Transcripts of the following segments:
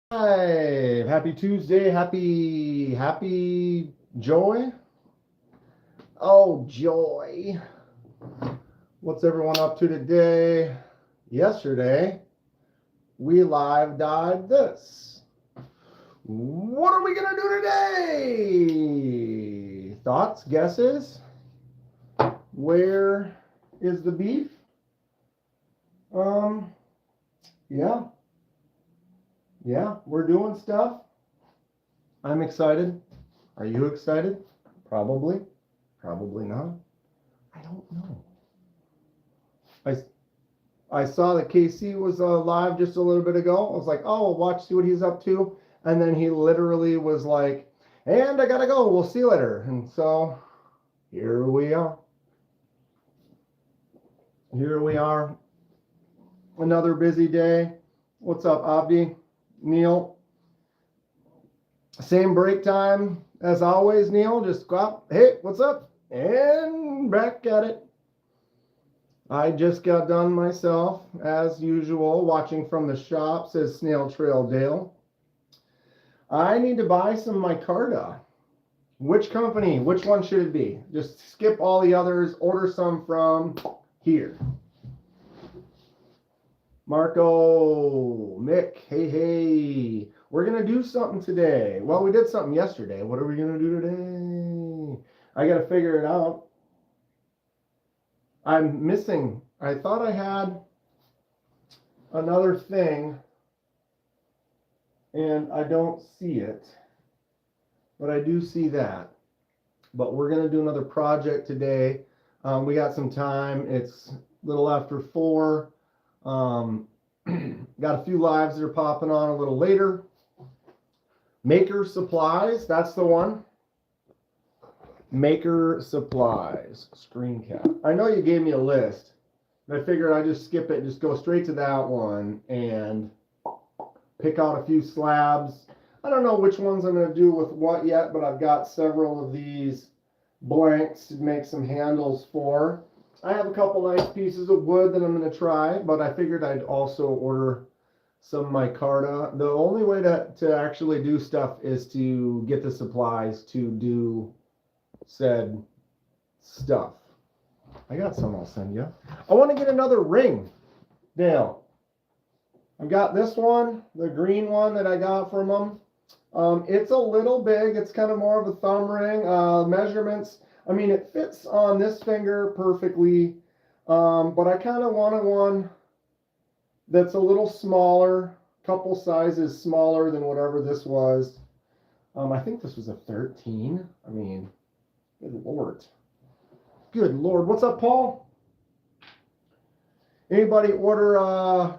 Hi, happy Tuesday, happy joy. Oh, joy. What's everyone up to today? Yesterday, we live died this. What are we going to do today? Thoughts, guesses? Where is the beef? Yeah. Yeah, we're doing stuff. I'm excited. Are you excited? Probably. Probably not. I don't know. I I saw that KC was live just a little bit ago. I was like, oh, we'll watch, see what he's up to. And then he literally was like, and I gotta go. We'll see you later. And so here we are. Here we are. Another busy day. What's up, Abdi? Neil? Same break time as always, Neil. Just go out. Hey, what's up? And back at it. I just got done myself, as usual, watching from the shop, says Snail Trail Dale. I need to buy some micarta. Which company? Which one should it be? Just skip all the others, order some from here. Marco, Mick, hey. We're going to do something today. Well, we did something yesterday. What are we going to do today? I got to figure it out. I'm missing. I thought I had another thing, and I don't see it. But I do see that. But we're going to do another project today. We got some time. It's a little after 4. Got a few lives that are popping on a little later. Maker Supplies, that's the one. Maker Supplies, screen cap. I know you gave me a list, but I figured I'd just skip it and just go straight to that one and pick out a few slabs. I don't know which ones I'm going to do with what yet, but I've got several of these blanks to make some handles for. I have a couple nice pieces of wood that I'm going to try, but I figured I'd also order some micarta. The only way to actually do stuff is to get the supplies to do said stuff. I got some I'll send you. I want to get another ring, Dale. I've got this one, the green one that I got from them. It's a little big. It's kind of more of a thumb ring. Measurements, I mean, it fits on this finger perfectly, but I kind of wanted one that's a little smaller, couple sizes smaller than whatever this was. I think this was a 13. I mean, good Lord. Good Lord. What's up, Paul? Anybody order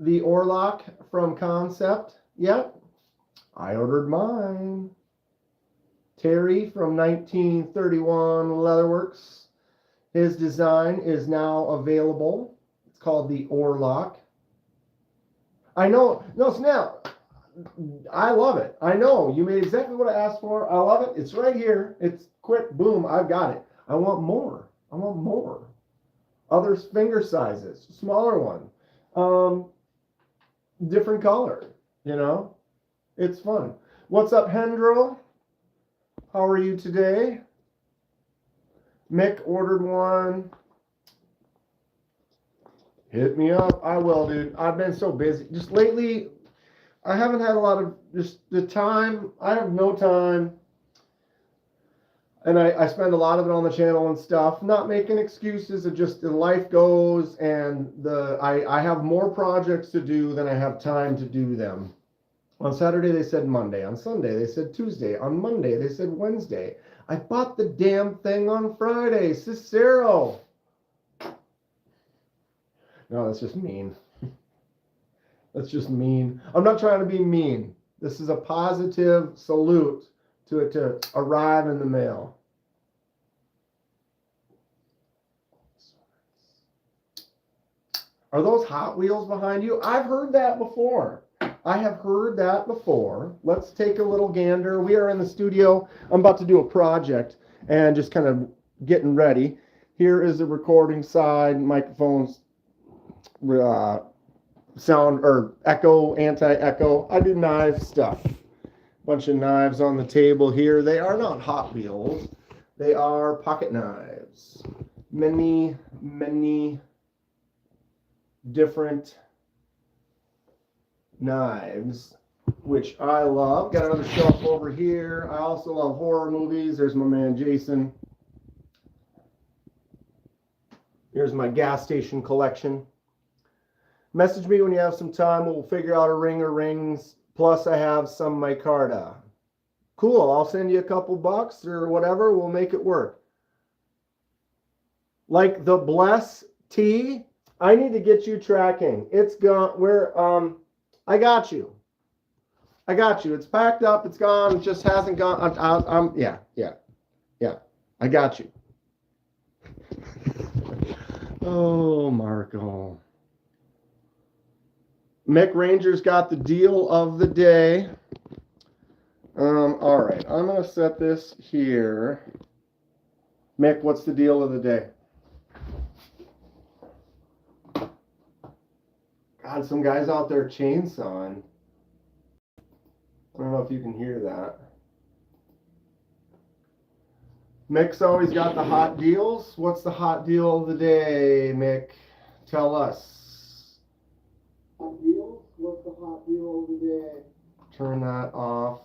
the Orlock from Concept yet? I ordered mine. Terry from 1931 Leatherworks. His design is now available. It's called the Orlock. I know. No, Snap. I love it. I know. You made exactly what I asked for. I love it. It's right here. It's quick. Boom. I've got it. I want more. I want more. Other finger sizes. Smaller one. Different color. You know? It's fun. What's up, Hendro? How are you today? Mick ordered one. Hit me up. I will, dude. I've been so busy. Just lately, I haven't had a lot of just the time. I have no time. And I spend a lot of it on the channel and stuff. Not making excuses. It just the life goes, and I have more projects to do than I have time to do them. On Saturday they said Monday. On Sunday they said Tuesday. On Monday they said Wednesday. I bought the damn thing on Friday. Cicero. No, that's just mean. That's just mean. I'm not trying to be mean. This is a positive salute to it to arrive in the mail. Are those Hot Wheels behind you? I've heard that before. I have heard that before. Let's take a little gander. We are in the studio. I'm about to do a project and just kind of getting ready. Here is the recording side, microphones sound or echo, anti-echo. I do knife stuff. Bunch of knives on the table here. They are not Hot Wheels. They are pocket knives. Many different knives, which I love. Got another shelf over here. I also love horror movies. There's my man Jason. Here's my gas station collection. Message me when you have some time. We'll figure out a ring or rings. Plus, I have some micarta. Cool. I'll send you a couple bucks or whatever. We'll make it work. Like the Bless Tea, I need to get you tracking. It's gone. I got you. I got you. It's packed up. It's gone. It just hasn't gone. Yeah. I got you. Oh, Marco. Mick Ranger's got the deal of the day. All right, I'm going to set this here. Mick, what's the deal of the day? God, some guys out there chainsawing. I don't know if you can hear that. Mick's always got the hot deals. What's the hot deal of the day, Mick? Tell us. Hot deals? What's the hot deal of the day? Turn that off.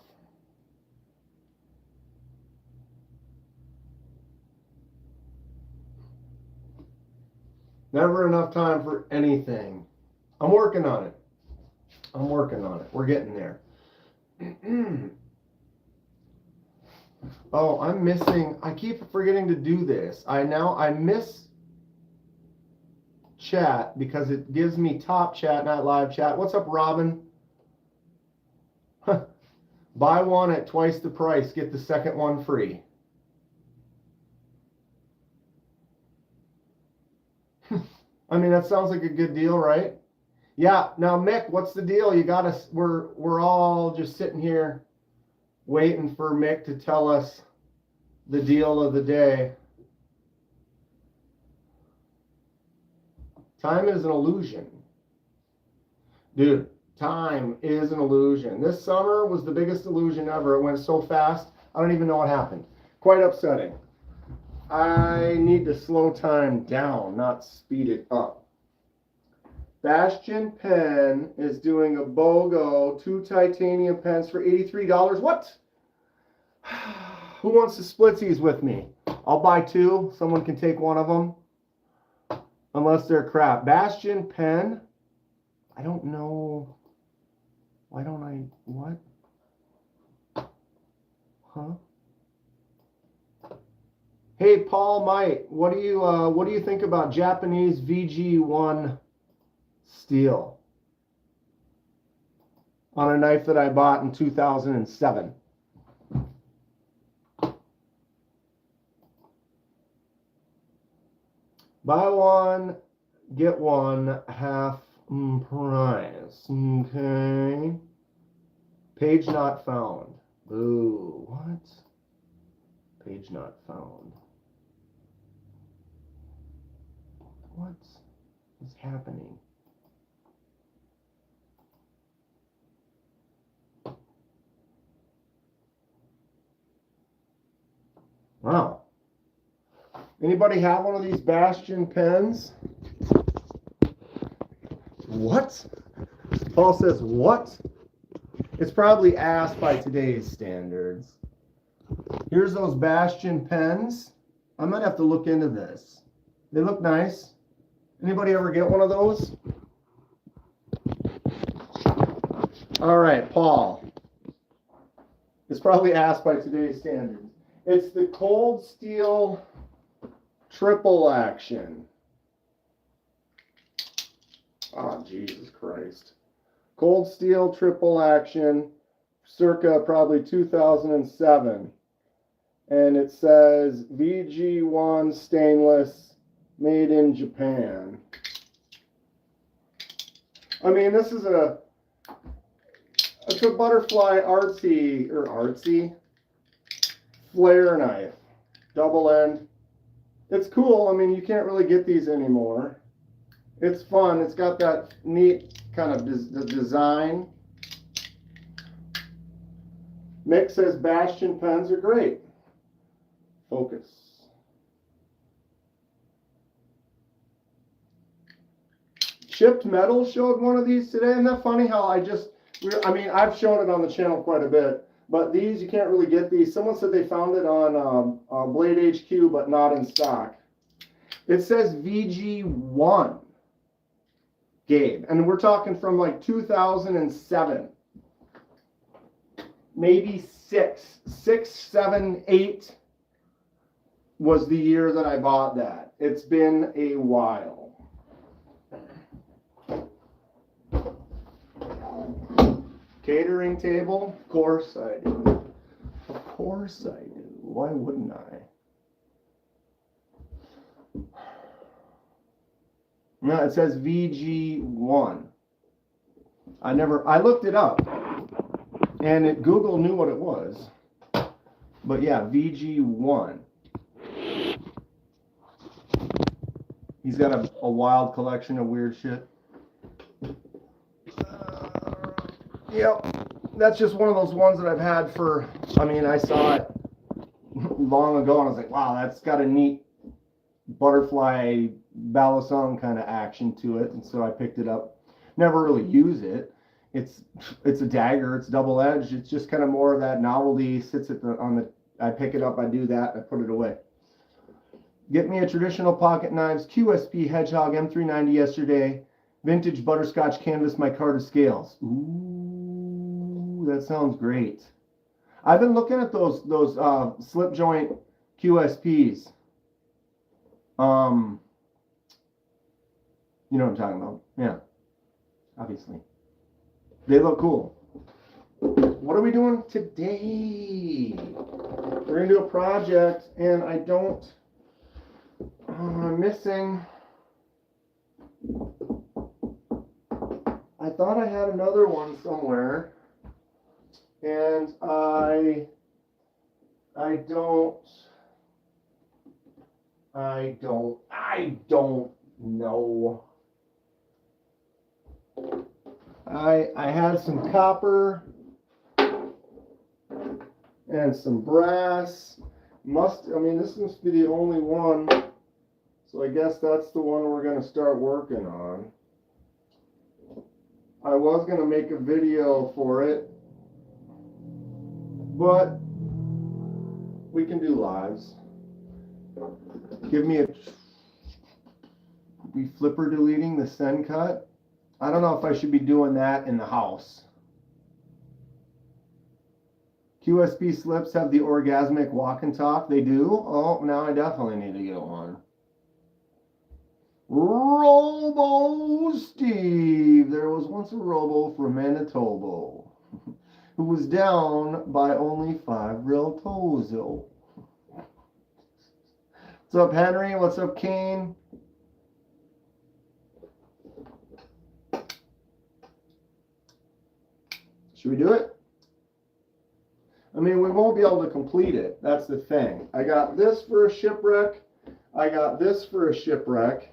Never enough time for anything. I'm working on it. We're getting there. Oh, I'm missing. I keep forgetting to do this. I miss chat because it gives me top chat, not live chat. What's up, Robin? Buy one at twice the price, get the second one free. I mean, that sounds like a good deal, right? Yeah. Now, Mick, what's the deal? You got us. We're all just sitting here waiting for Mick to tell us the deal of the day. Time is an illusion. Dude, time is an illusion. This summer was the biggest illusion ever. It went so fast, I don't even know what happened. Quite upsetting. I need to slow time down, not speed it up. Bastion Pen is doing a BOGO, 2 titanium pens for $83. What? Who wants to split these with me? I'll buy 2. Someone can take one of them. Unless they're crap. Bastion Pen. I don't know. Why don't I? What? Huh? Hey, Paul Might, what do you think about Japanese VG1 steel on a knife that I bought in 2007? Buy one, get one half price. Okay. Page not found. Boo. What? Page not found. What is happening? Wow. Anybody have one of these Bastion pens? What? Paul says, what? It's probably ass by today's standards. Here's those Bastion pens. I might have to look into this. They look nice. Anybody ever get one of those? All right, Paul. It's probably ass by today's standards. It's the Cold Steel Triple Action. Oh, Jesus Christ. Cold Steel Triple Action, circa probably 2007. And it says VG1 stainless, made in Japan. I mean, this is it's a butterfly artsy flare knife, double end. It's cool. I mean, you can't really get these anymore. It's fun. It's got that neat kind of design. Mick says Bastion pens are great. Focus. Chipped Metal showed one of these today. Isn't that funny how I've shown it on the channel quite a bit, but these, you can't really get these. Someone said they found it on Blade HQ, but not in stock. It says VG1, Gabe, and we're talking from like 2007. Maybe 6, 7, 8 was the year that I bought that. It's been a while. Catering table? Of course I do. Of course I do. Why wouldn't I? No, it says VG1. I looked it up. And Google knew what it was. But yeah, VG1. He's got a wild collection of weird shit. Yep. That's just one of those ones that I've had for, I saw it long ago and I was like, wow, that's got a neat butterfly balisong kind of action to it. And so I picked it up. Never really use it. It's a dagger. It's double-edged. It's just kind of more of that novelty. Sits at I pick it up, I do that, I put it away. Get me a traditional pocket knives, QSP Hedgehog M390 yesterday. Vintage butterscotch canvas, my card of scales. Ooh, that sounds great. I've been looking at those slip joint QSPs. You know what I'm talking about. Yeah, obviously. They look cool. What are we doing today? We're going to do a project, and I'm missing. I thought I had another one somewhere, and I don't know. I had some copper and some brass. This must be the only one. So I guess that's the one we're going to start working on. I was going to make a video for it, but we can do lives. Give me we flipper deleting the send cut. I don't know if I should be doing that in the house. QSP slips have the orgasmic walk and talk. They do? Oh, now I definitely need to get one. Robo Steve. There was once a Robo from Manitoba who was down by only 5 real toes. What's up, Henry? What's up, Kane? Should we do it? We won't be able to complete it. That's the thing. I got this for a shipwreck. I got this for a shipwreck.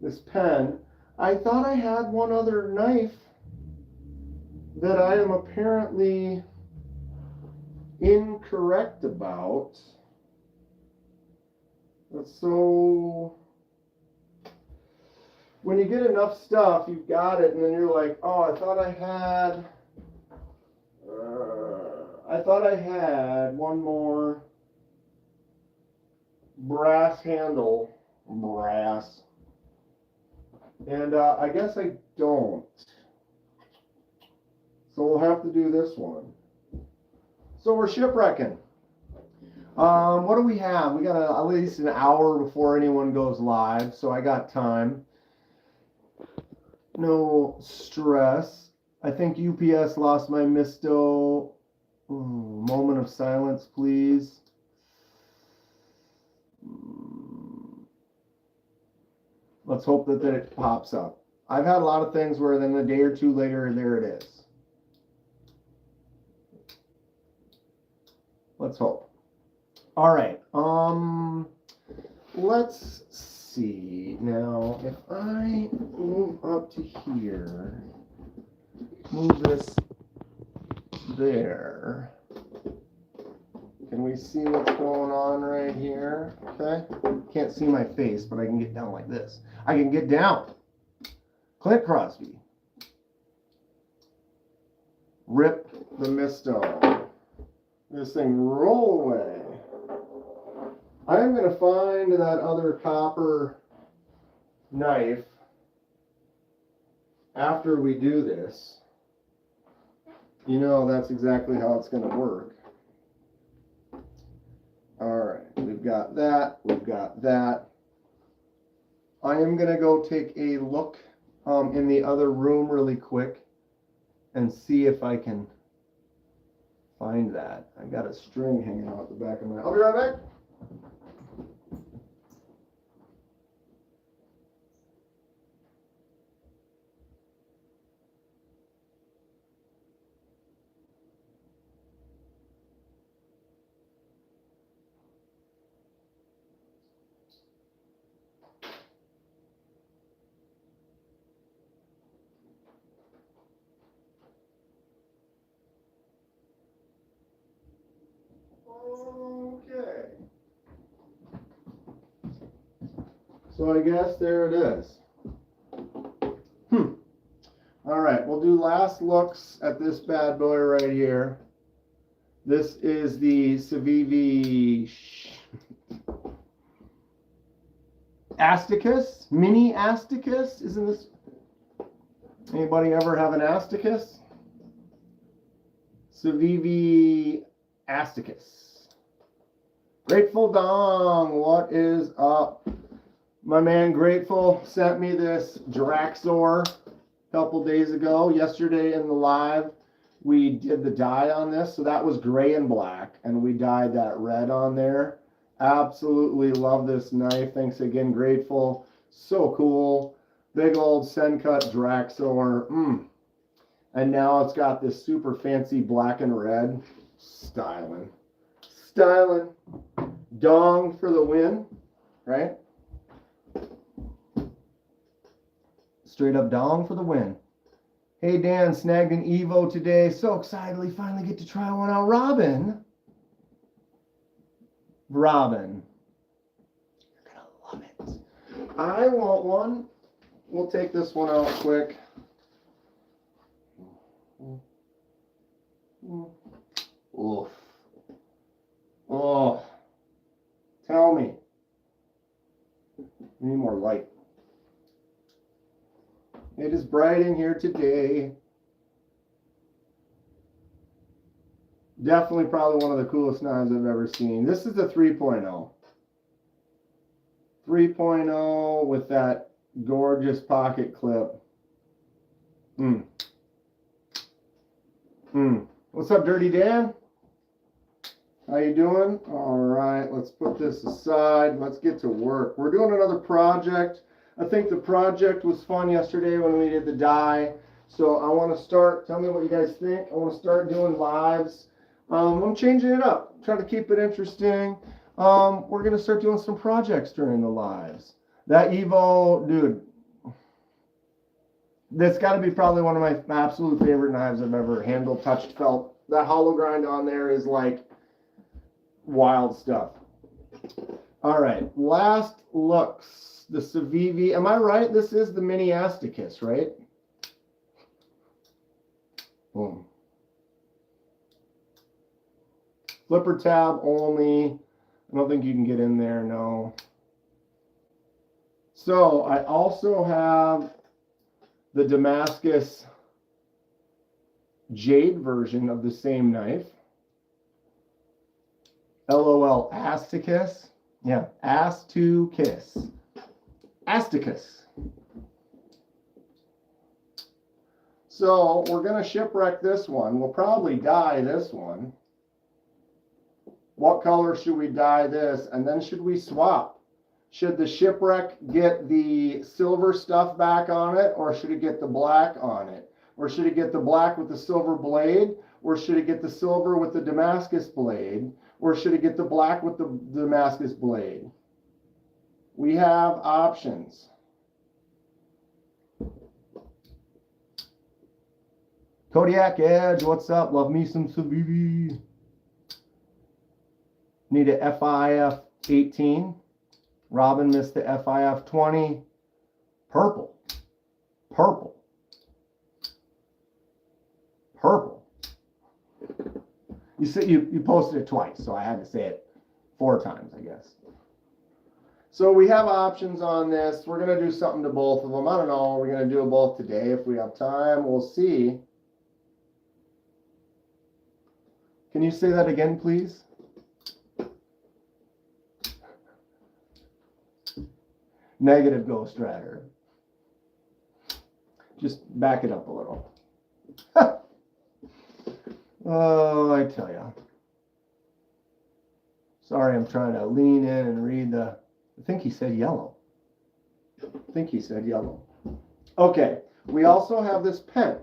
This pen. I thought I had one other knife that I am apparently incorrect about. So when you get enough stuff, you've got it, and then you're like, oh, I thought I had one more brass handle. Brass. And I guess I don't. So we'll have to do this one. So we're shipwrecking. What do we have? We got at least an hour before anyone goes live, so I got time. No stress. I think UPS lost my misto. Ooh, moment of silence, please. Let's hope that it pops up. I've had a lot of things where then a day or two later, there it is. Let's hope. All right. Let's see. see. Now, if I move up to here, move this there. Can we see what's going on right here? Okay. Can't see my face, but I can get down like this. I can get down. Clint Crosby. Rip the Misto. This thing roll away. I'm going to find that other copper knife after we do this. You know that's exactly how it's going to work. Alright, we've got that, we've got that. I am going to go take a look in the other room really quick and see if I can find that. I got a string hanging out the back of my... I'll be right back. Okay. So I guess there it is. All right, we'll do last looks at this bad boy right here. This is the Civivi Asticus, mini Asticus. Isn't this? Anybody ever have an Asticus? Civivi Asticus. Grateful Dong, what is up? My man Grateful sent me this Draxor a couple days ago. Yesterday in the live, we did the dye on this. So that was gray and black, and we dyed that red on there. Absolutely love this knife. Thanks again, Grateful. So cool. Big old Sencut Draxor. And now it's got this super fancy black and red. Styling. Styling. Dong for the win, right? Straight up dong for the win. Hey Dan, snagged an Evo today. So excited we finally get to try one out. Robin. Robin. You're gonna love it. I want one. We'll take this one out quick. Oof. Oh. Tell me. We need more light. It is bright in here today. Definitely probably one of the coolest knives I've ever seen. This is the 3.0. 3.0 with that gorgeous pocket clip. What's up, Dirty Dan? How you doing? All right, let's put this aside. Let's get to work. We're doing another project. I think the project was fun yesterday when we did the dye. So I want to start, tell me what you guys think. I want to start doing lives. I'm changing it up, trying to keep it interesting. We're going to start doing some projects during the lives. That Evo, dude, that's got to be probably one of my absolute favorite knives I've ever handled, touched, felt. That hollow grind on there is like wild stuff. All right, last looks. The Civivi, am I right? This is the mini Asticus, right? Boom. Flipper tab only. I don't think you can get in there, no. So I also have the Damascus Jade version of the same knife. LOL Asticus. Yeah, ass to kiss. Asticus. So we're going to shipwreck this one. We'll probably dye this one. What color should we dye this? And then should we swap? Should the shipwreck get the silver stuff back on it, or should it get the black on it? Or should it get the black with the silver blade? Or should it get the silver with the Damascus blade? Or should it get the black with the Damascus blade? we have options. Kodiak Edge, what's up? Love me some Savivi. Need a FIF 18. Robin missed the FIF 20. Purple. Purple. Purple. You see, you posted it twice, so I had to say it 4 times, I guess. So we have options on this. We're going to do something to both of them. I don't know. We're going to do them both today if we have time. We'll see. Can you say that again, please? Negative Ghost Rider. Just back it up a little. Oh, I tell you. Sorry, I'm trying to lean in and read the... I think he said yellow. I think he said yellow. Okay, we also have this pen.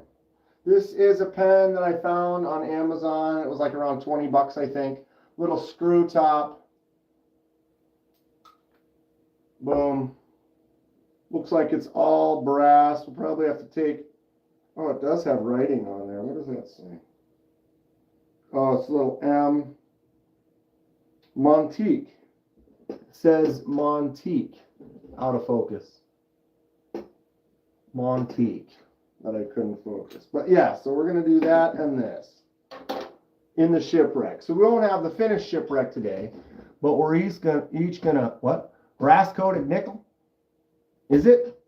This is a pen that I found on Amazon. It was like around 20 bucks, I think. Little screw top. Boom. Looks like it's all brass. We'll probably have to take... Oh, it does have writing on there. What does that say? Oh, it's a little M. Montique. It says Montique. Out of focus. Montique. That I couldn't focus. But yeah, so we're going to do that and this in the shipwreck. So we won't have the finished shipwreck today, but we're each gonna what? Brass coated nickel? Is it?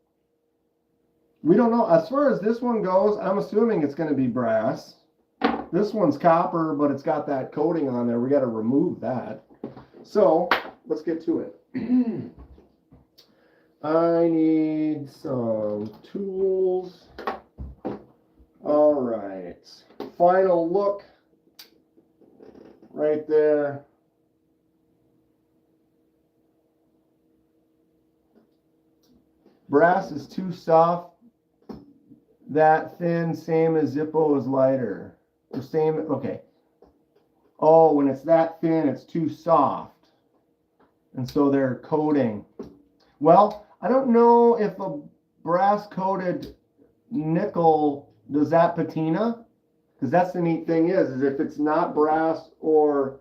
We don't know. As far as this one goes, I'm assuming it's going to be brass. This one's copper, but it's got that coating on there. We got to remove that. So let's get to it. I need some tools. All right. Final look. Right there. Brass is too soft. That thin, same as Zippo is lighter. The same, okay. Oh, when it's that thin, it's too soft. And so they're coating. Well, I don't know if a brass coated nickel does that patina. Because that's the neat thing is if it's not brass or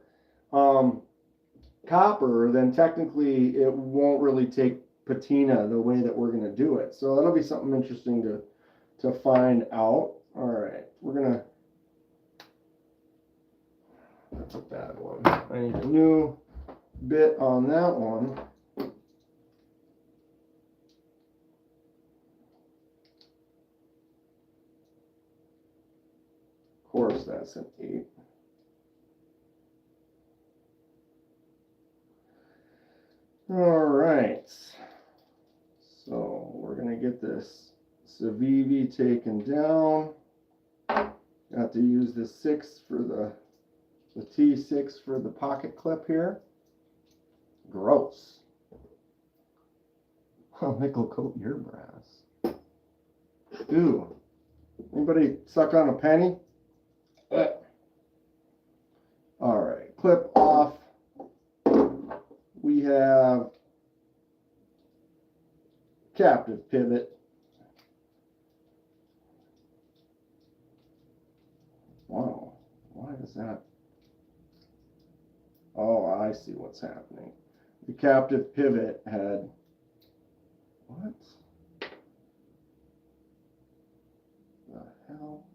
copper, then technically it won't really take patina the way that we're going to do it. So that'll be something interesting to find out. All right, we're going to... That's a bad one. I need a new bit on that one. Of course, that's an 8. All right. So we're going to get this Savivi taken down. Got to use the 6 for the T6 for the pocket clip here. Gross. Oh, nickel coat your brass. Ew. Anybody suck on a penny? All right, clip off. We have captive pivot. Wow, why is that? Oh, I see what's happening. The captive pivot had, what the hell?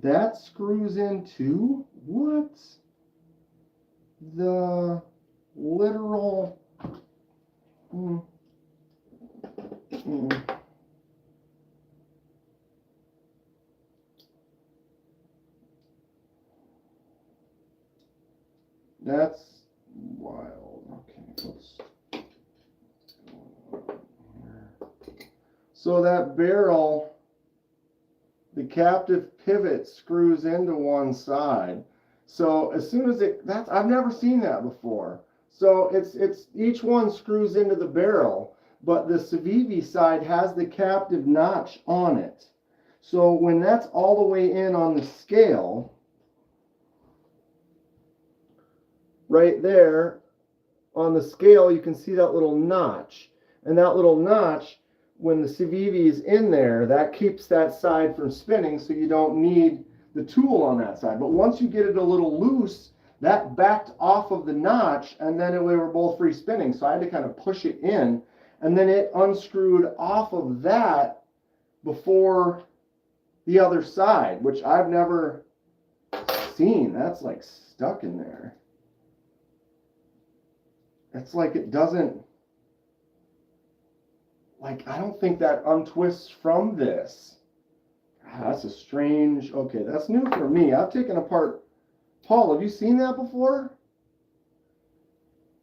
That screws into what? The literal... That's wild. Okay, so that barrel, the captive pivot screws into one side. So as soon as I've never seen that before. So it's each one screws into the barrel. but the Civivi side has the captive notch on it. So when that's all the way in on the scale, right there on the scale, you can see that little notch. And that little notch, when the Civivi is in there, that keeps that side from spinning, so you don't need the tool on that side. But once you get it a little loose, that backed off of the notch, and then we were both free spinning. So I had to kind of push it in, and then it unscrewed off of that before the other side, which I've never seen. That's like stuck in there. It's like it doesn't, like, I don't think that untwists from this. That's a strange, okay, that's new for me. I've taken apart, Paul, have you seen that before?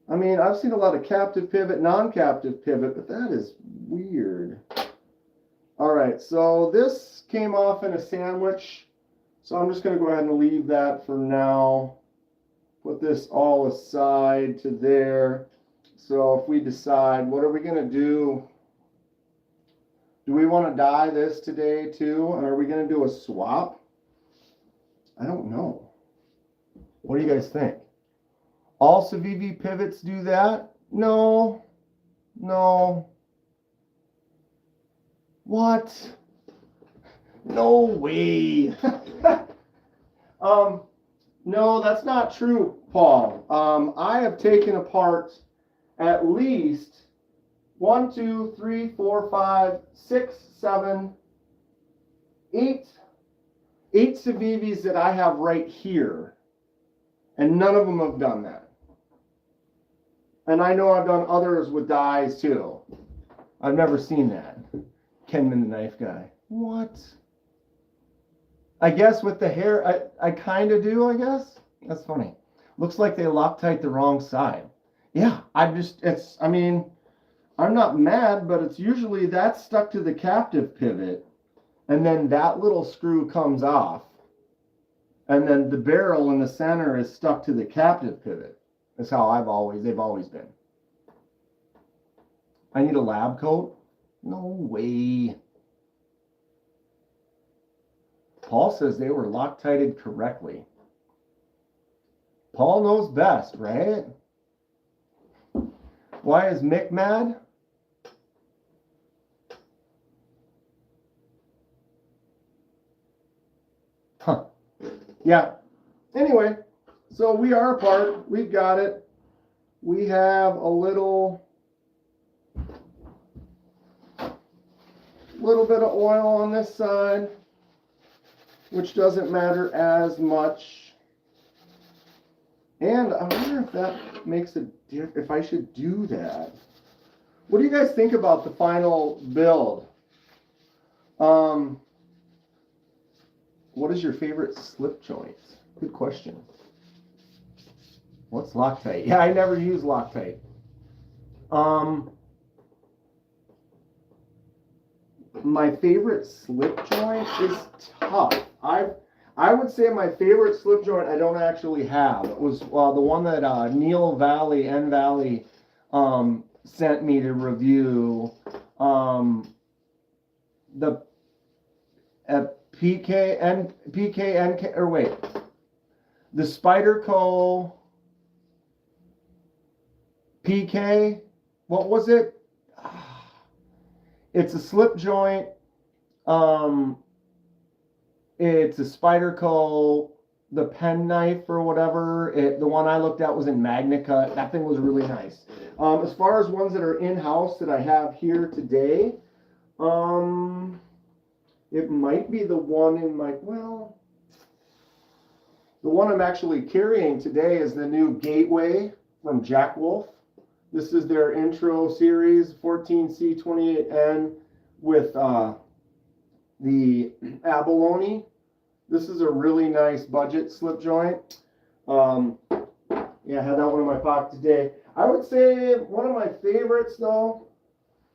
I mean, I've seen a lot of captive pivot, non-captive pivot, but that is weird. All right, so this came off in a sandwich, so I'm just going to go ahead and leave that for now. Put this all aside to there. So if we decide, what are we going to do? Do we want to dye this today too? Or are we going to do a swap? I don't know. What do you guys think? All Civivi pivots do that? No. No. What? No way. No, that's not true, Paul. I have taken apart at least 1, 2, 3, 4, 5, 6, 7, 8 Civivis that I have right here, and none of them have done that. And I know I've done others with dyes too. I've never seen that. Kenman the knife guy. What? I guess with the hair, I kind of do, I guess. That's funny. Looks like they Loctite the wrong side. Yeah, I mean, I'm not mad, but it's usually that's stuck to the captive pivot, and then that little screw comes off, and then the barrel in the center is stuck to the captive pivot. That's how they've always been. I need a lab coat? No way. Paul says they were Loctited correctly. Paul knows best, right? Why is Mick mad? Huh. Yeah. Anyway, so we are apart. We've got it. We have a little bit of oil on this side, which doesn't matter as much. And I wonder if that makes a difference, if I should do that. What do you guys think about the final build? What is your favorite slip joint? Good question. What's Loctite? Yeah, I never use Loctite. My favorite slip joint is tough. I would say my favorite slip joint I don't actually have. It was the one that Neil Valley, N Valley, sent me to review. The the Spyderco PK. What was it? It's a slip joint. It's a Spyderco, the pen knife or whatever. The one I looked at was in Magnica. That thing was really nice. As far as ones that are in-house that I have here today, it might be the one in my, well, the one I'm actually carrying today is the new Gateway from Jack Wolf. This is their intro series, 14C28N with the abalone. This is a really nice budget slip joint. Yeah, I had that one in my pocket today. I would say one of my favorites though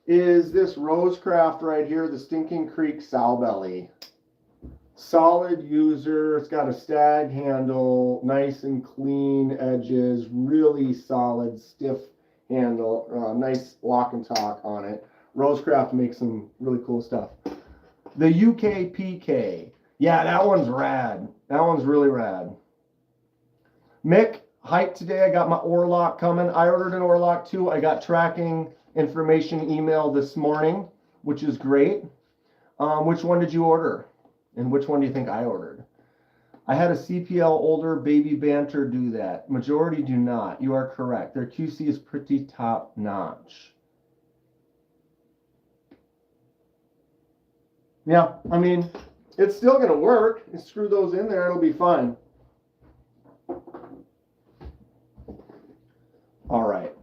is this Rosecraft right here, the Stinking Creek Sow Belly. Solid user. It's got a stag handle, nice and clean edges, really solid, stiff handle, nice lock and talk on it. Rosecraft makes some really cool stuff. The UKPK. Yeah, that one's rad. That one's really rad. Mick, hike today. I got my oar lock coming. I ordered an oar lock too. I got tracking information email this morning, which is great. Which one did you order? And which one do you think I ordered? I had a CPL older baby banter do that. Majority do not. You are correct. Their QC is pretty top notch. Yeah, I mean, it's still going to work. You screw those in there, it'll be fine. All right.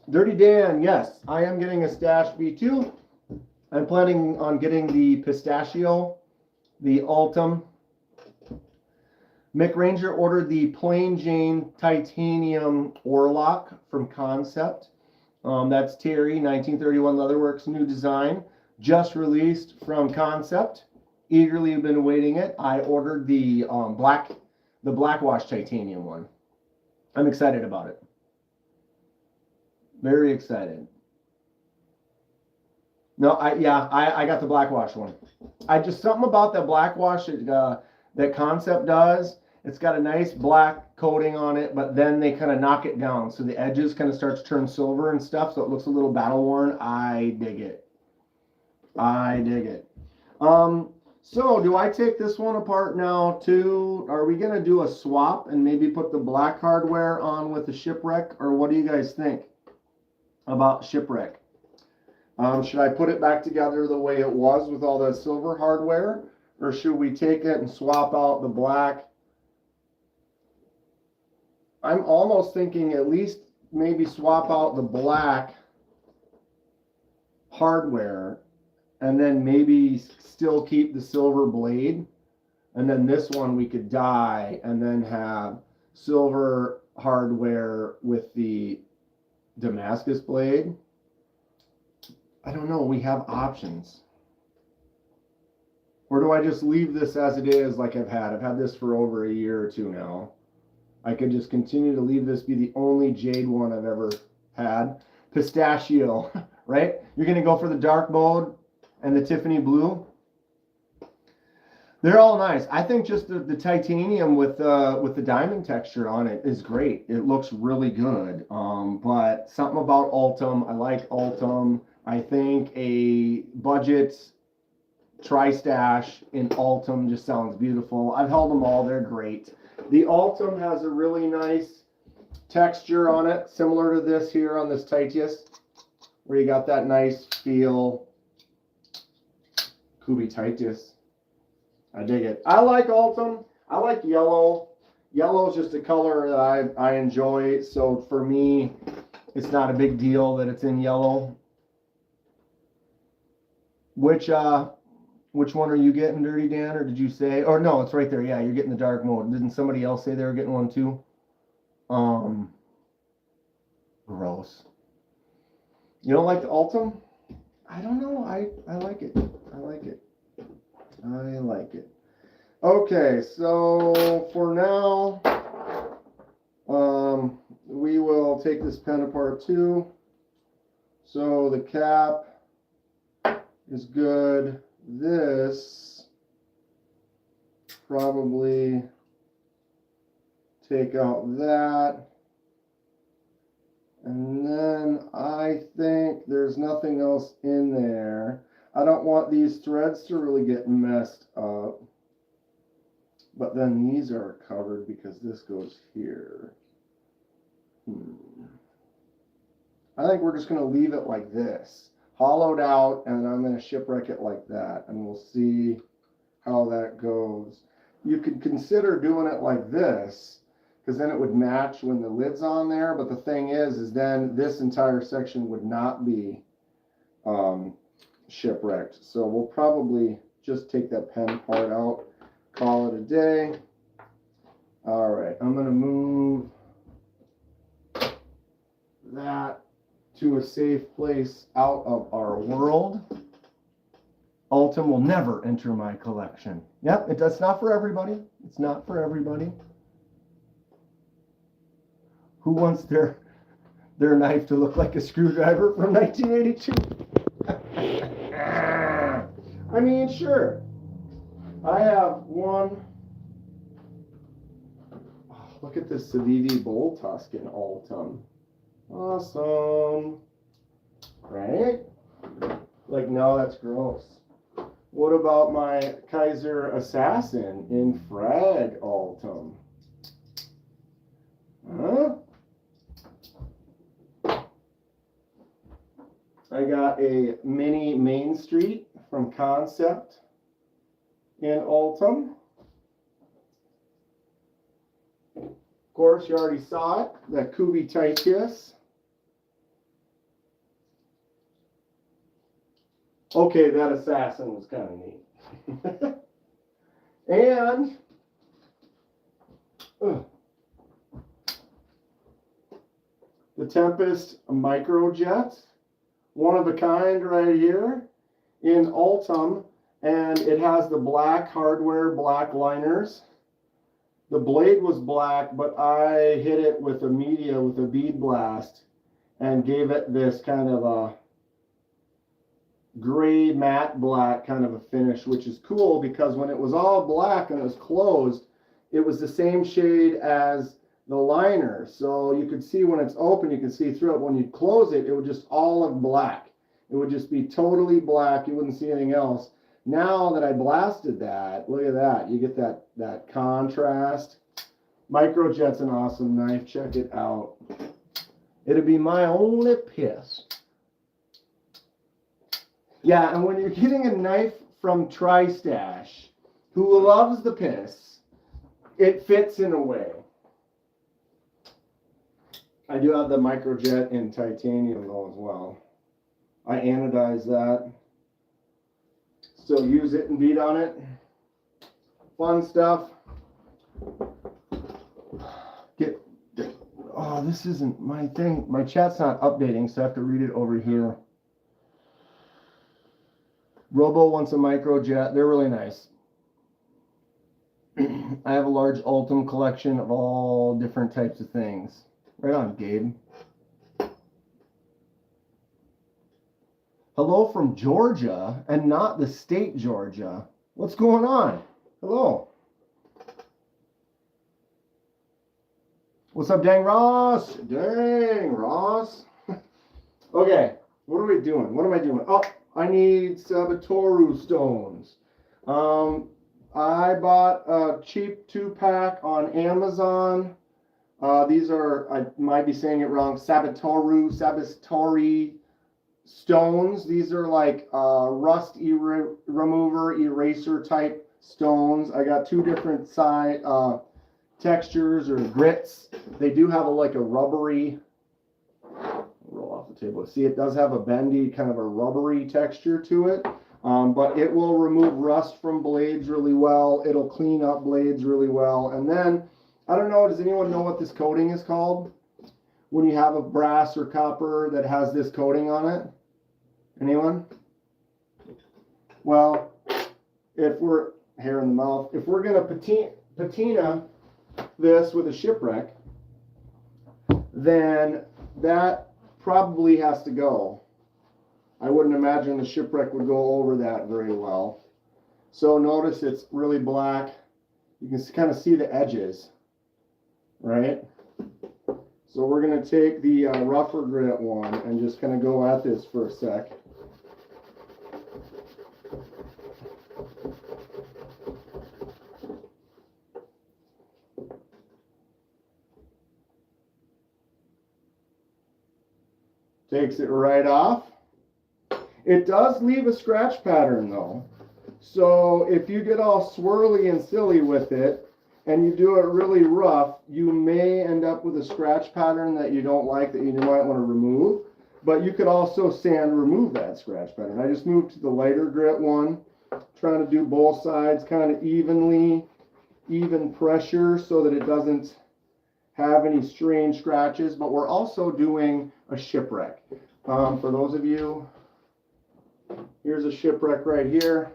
Dirty Dan, yes, I am getting a Stash V2. I'm planning on getting the Pistachio, the Altum. Mick Ranger ordered the Plain Jane Titanium Oarlock from Concept. That's Terry, 1931 Leatherworks, new design, just released from Concept. Eagerly been awaiting it. I ordered the Blackwash Titanium one. I'm excited about it. Very excited. No, I got the Blackwash one. Something about that Blackwash that Concept does. It's got a nice black coating on it, but then they kind of knock it down. So the edges kind of start to turn silver and stuff, so it looks a little battle worn. I dig it. I dig it. So do I take this one apart now too? Are we going to do a swap and maybe put the black hardware on with the Shipwreck? Or what do you guys think about Shipwreck? Should I put it back together the way it was with all the silver hardware? Or should we take it and swap out the black? I'm almost thinking at least maybe swap out the black hardware and then maybe still keep the silver blade. And then this one we could dye and then have silver hardware with the Damascus blade. I don't know. We have options. Or do I just leave this as it is like I've had? I've had this for over a year or two now. I could just continue to leave this be the only jade one I've ever had. Pistachio, right? You're going to go for the dark mode and the Tiffany blue. They're all nice. I think just the titanium with the diamond texture on it is great. It looks really good. But something about Altum. I like Altum. I think a budget tri-stash in Altum just sounds beautiful. I've held them all. They're great. The Altum has a really nice texture on it, similar to this here on this Titius, where you got that nice feel. Kubi Titius. I dig it. I like Altum. I like yellow. Yellow is just a color that I enjoy. So for me, it's not a big deal that it's in yellow. Which one are you getting, Dirty Dan, or did you say? Or no, it's right there. Yeah, you're getting the dark mode. Didn't somebody else say they were getting one too? Gross. You don't like the Altum? I don't know. I like it. I like it. I like it. Okay, so for now, we will take this pen apart too. So the cap is good. This probably take out that. And then I think there's nothing else in there. I don't want these threads to really get messed up. But then these are covered because this goes here. I think we're just going to leave it like this. Hollowed out, and I'm going to shipwreck it like that. And we'll see how that goes. You could consider doing it like this, because then it would match when the lid's on there. But the thing is then this entire section would not be shipwrecked. So we'll probably just take that pen part out, call it a day. All right, I'm going to move that to a safe place out of our world. Altum will never enter my collection. Yep, it's not for everybody. It's not for everybody. Who wants their knife to look like a screwdriver from 1982? I mean, sure. I have one. Oh, look at this Civivi Bull Tusk in Altum. Awesome. Right? Like, no, that's gross. What about my Kaiser Assassin in Frag Altum? Huh? I got a mini Main Street from Concept in Altum. Of course, you already saw it, that Kubi Titus. Okay, that Assassin was kind of neat. And the Tempest Microjet, one of a kind right here in Altum, and it has the black hardware, black liners. The blade was black, but I hit it with a media with a bead blast and gave it this kind of a gray matte black kind of a finish, which is cool because when it was all black and it was closed, it was the same shade as the liner. So you could see when it's open, you can see through it. When you close it, it would just all look black. It would just be totally black. You wouldn't see anything else. Now that I blasted that, look at that. You get that contrast. Microjet's an awesome knife. Check it out. It'll be my only piss. Yeah, and when you're getting a knife from TriStash, who loves the piss, it fits in a way. I do have the Microjet in titanium though as well. I anodize that. Still use it and beat on it. Fun stuff. Oh, this isn't my thing. My chat's not updating, so I have to read it over here. Robo wants a Microjet. They're really nice. I have a large Altum collection of all different types of things. Right on, Gabe. Hello from Georgia, and not the state Georgia. What's going on? Hello. What's up, Dang Ross? Dang Ross. Okay, what are we doing? What am I doing? Oh, I need Sabatoru stones. I bought a cheap 2-pack on Amazon. These are, I might be saying it wrong, Sabatori stones. These are like rust remover, eraser type stones. I got 2 different textures or grits. They do have like a rubbery, roll off the table. See, it does have a bendy, kind of a rubbery texture to it. But it will remove rust from blades really well. It'll clean up blades really well. And then, I don't know, does anyone know what this coating is called? When you have a brass or copper that has this coating on it? Anyone? Well, if we're, hair in the mouth, if we're going to patina this with a shipwreck, then that probably has to go. I wouldn't imagine the shipwreck would go over that very well. So notice it's really black. You can kind of see the edges, right? So we're going to take the rougher grit one and just kind of go at this for a sec. Takes it right off. It does leave a scratch pattern though. So if you get all swirly and silly with it and you do it really rough, you may end up with a scratch pattern that you don't like, that you might want to remove. But you could also sand remove that scratch pattern. I just moved to the lighter grit one, trying to do both sides kind of evenly, even pressure so that it doesn't have any strange scratches. But we're also doing a shipwreck. For those of you, here's a shipwreck right here.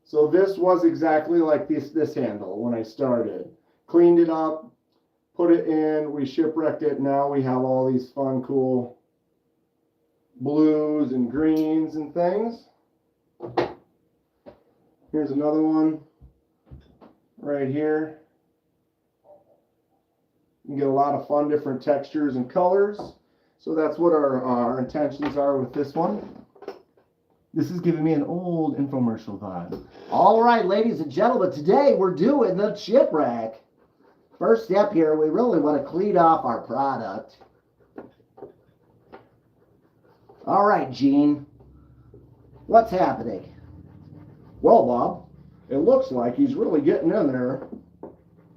So this was exactly like this handle when I started. cleaned it up, put it in, we shipwrecked it. Now we have all these fun, cool blues and greens and things. Here's another one right here. You can get a lot of fun different textures and colors. So that's what our intentions are with this one. This is giving me an old infomercial vibe. All right, ladies and gentlemen, today we're doing the shipwreck. First step here, we really want to clean off our product. All right, Gene, what's happening? Well, Bob, it looks like he's really getting in there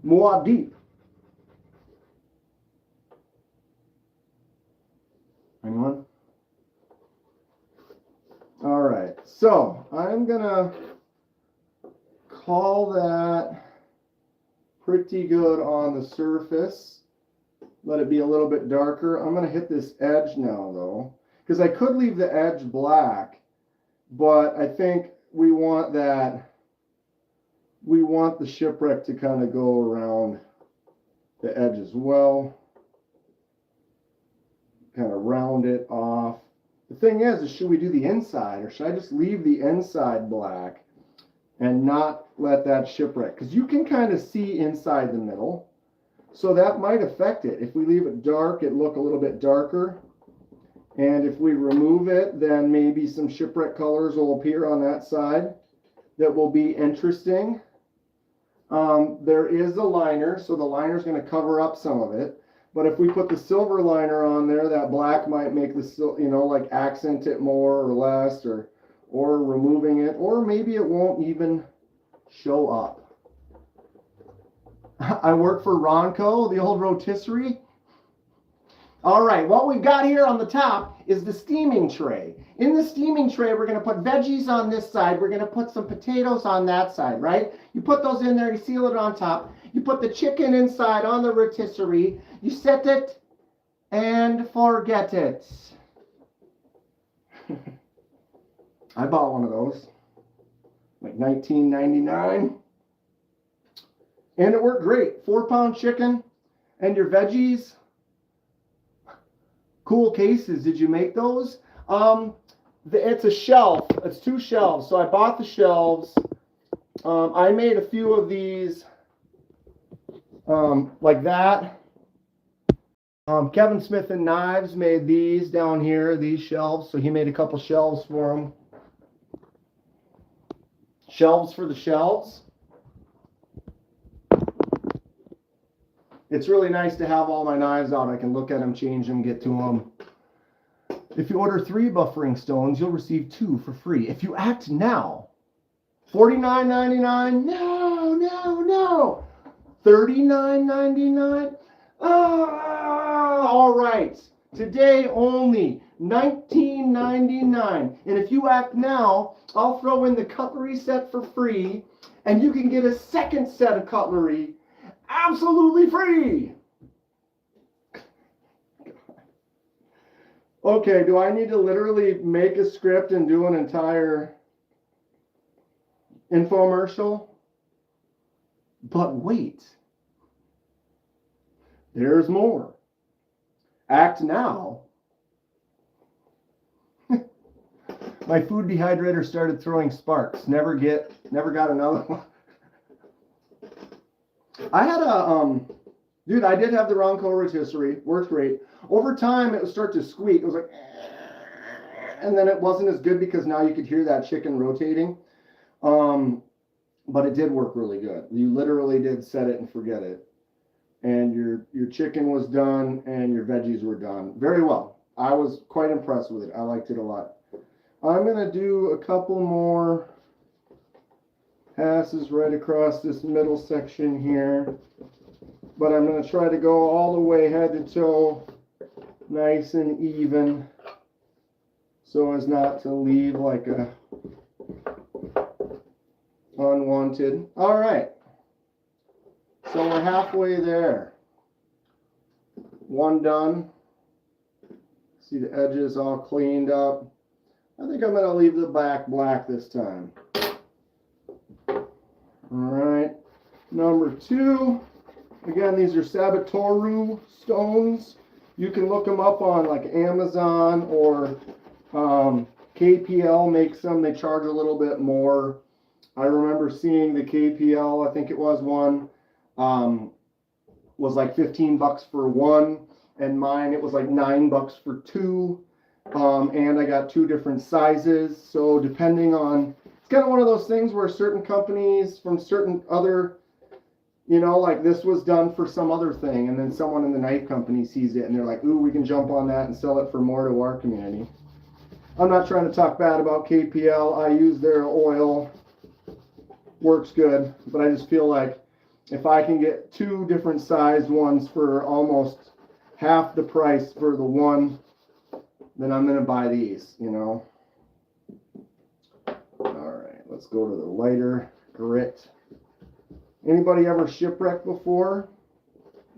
more deep. Hang on. All right, so I'm gonna call that pretty good on the surface. Let it be a little bit darker. I'm gonna hit this edge now though, because I could leave the edge black, but I think we want the shipwreck to kind of go around the edge as well. Kind of round it off. The thing is should we do the inside, or should I just leave the inside black and not let that shipwreck? Because you can kind of see inside the middle, so that might affect it. If we leave it dark, it look a little bit darker, and if we remove it, then maybe some shipwreck colors will appear on that side that will be interesting. There is a liner, so the liner is going to cover up some of it. But if we put the silver liner on there, that black might make the, you know, like accent it more or less, or removing it, or maybe it won't even show up. I work for Ronco, the old rotisserie. All right, what we've got here on the top is the steaming tray. In the steaming tray, we're going to put veggies on this side. We're going to put some potatoes on that side, right? You put those in there, you seal it on top. You put the chicken inside on the rotisserie. You set it and forget it. I bought one of those, like $19.99. And it worked great. 4-pound chicken and your veggies. Cool cases. Did you make those? It's a shelf. It's 2 shelves. So I bought the shelves. I made a few of these like that. Kevin Smith and Knives made these down here, these shelves. So he made a couple shelves for them. Shelves for the shelves. It's really nice to have all my knives out. I can look at them, change them, get to them. If you order 3 buffering stones, you'll receive 2 for free. If you act now, $49.99. No. $39.99. All right. Today only $19.99. And if you act now, I'll throw in the cutlery set for free, and you can get a second set of cutlery absolutely free. Okay, do I need to literally make a script and do an entire infomercial? But wait, there's more. Act now. My food dehydrator started throwing sparks. Never got another one. I had dude, I did have the Ronco rotisserie. Worked great. Over time, it would start to squeak. It was like, and then it wasn't as good because now you could hear that chicken rotating. But it did work really good. You literally did set it and forget it. And your chicken was done and your veggies were done. Very well. I was quite impressed with it. I liked it a lot. I'm going to do a couple more passes right across this middle section here. But I'm going to try to go all the way head to toe, nice and even, so as not to leave like a unwanted. All right. So we're halfway there. One done. See the edges all cleaned up. I think I'm going to leave the back black this time. All right. Number 2. Again, these are Sabatoru stones. You can look them up on like Amazon or KPL makes them. They charge a little bit more. I remember seeing the KPL, I think it was one, was like 15 bucks for one, and mine it was like 9 bucks for two. And I got two different sizes. So depending on, it's kind of one of those things where certain companies from certain other, you know, like this was done for some other thing, and then someone in the knife company sees it and they're like, ooh, we can jump on that and sell it for more to our community. I'm not trying to talk bad about KPL. I use their oil. Works good, but I just feel like if I can get two different sized ones for almost half the price for the one, then I'm going to buy these, you know. All right, let's go to the lighter grit. Anybody ever shipwrecked before?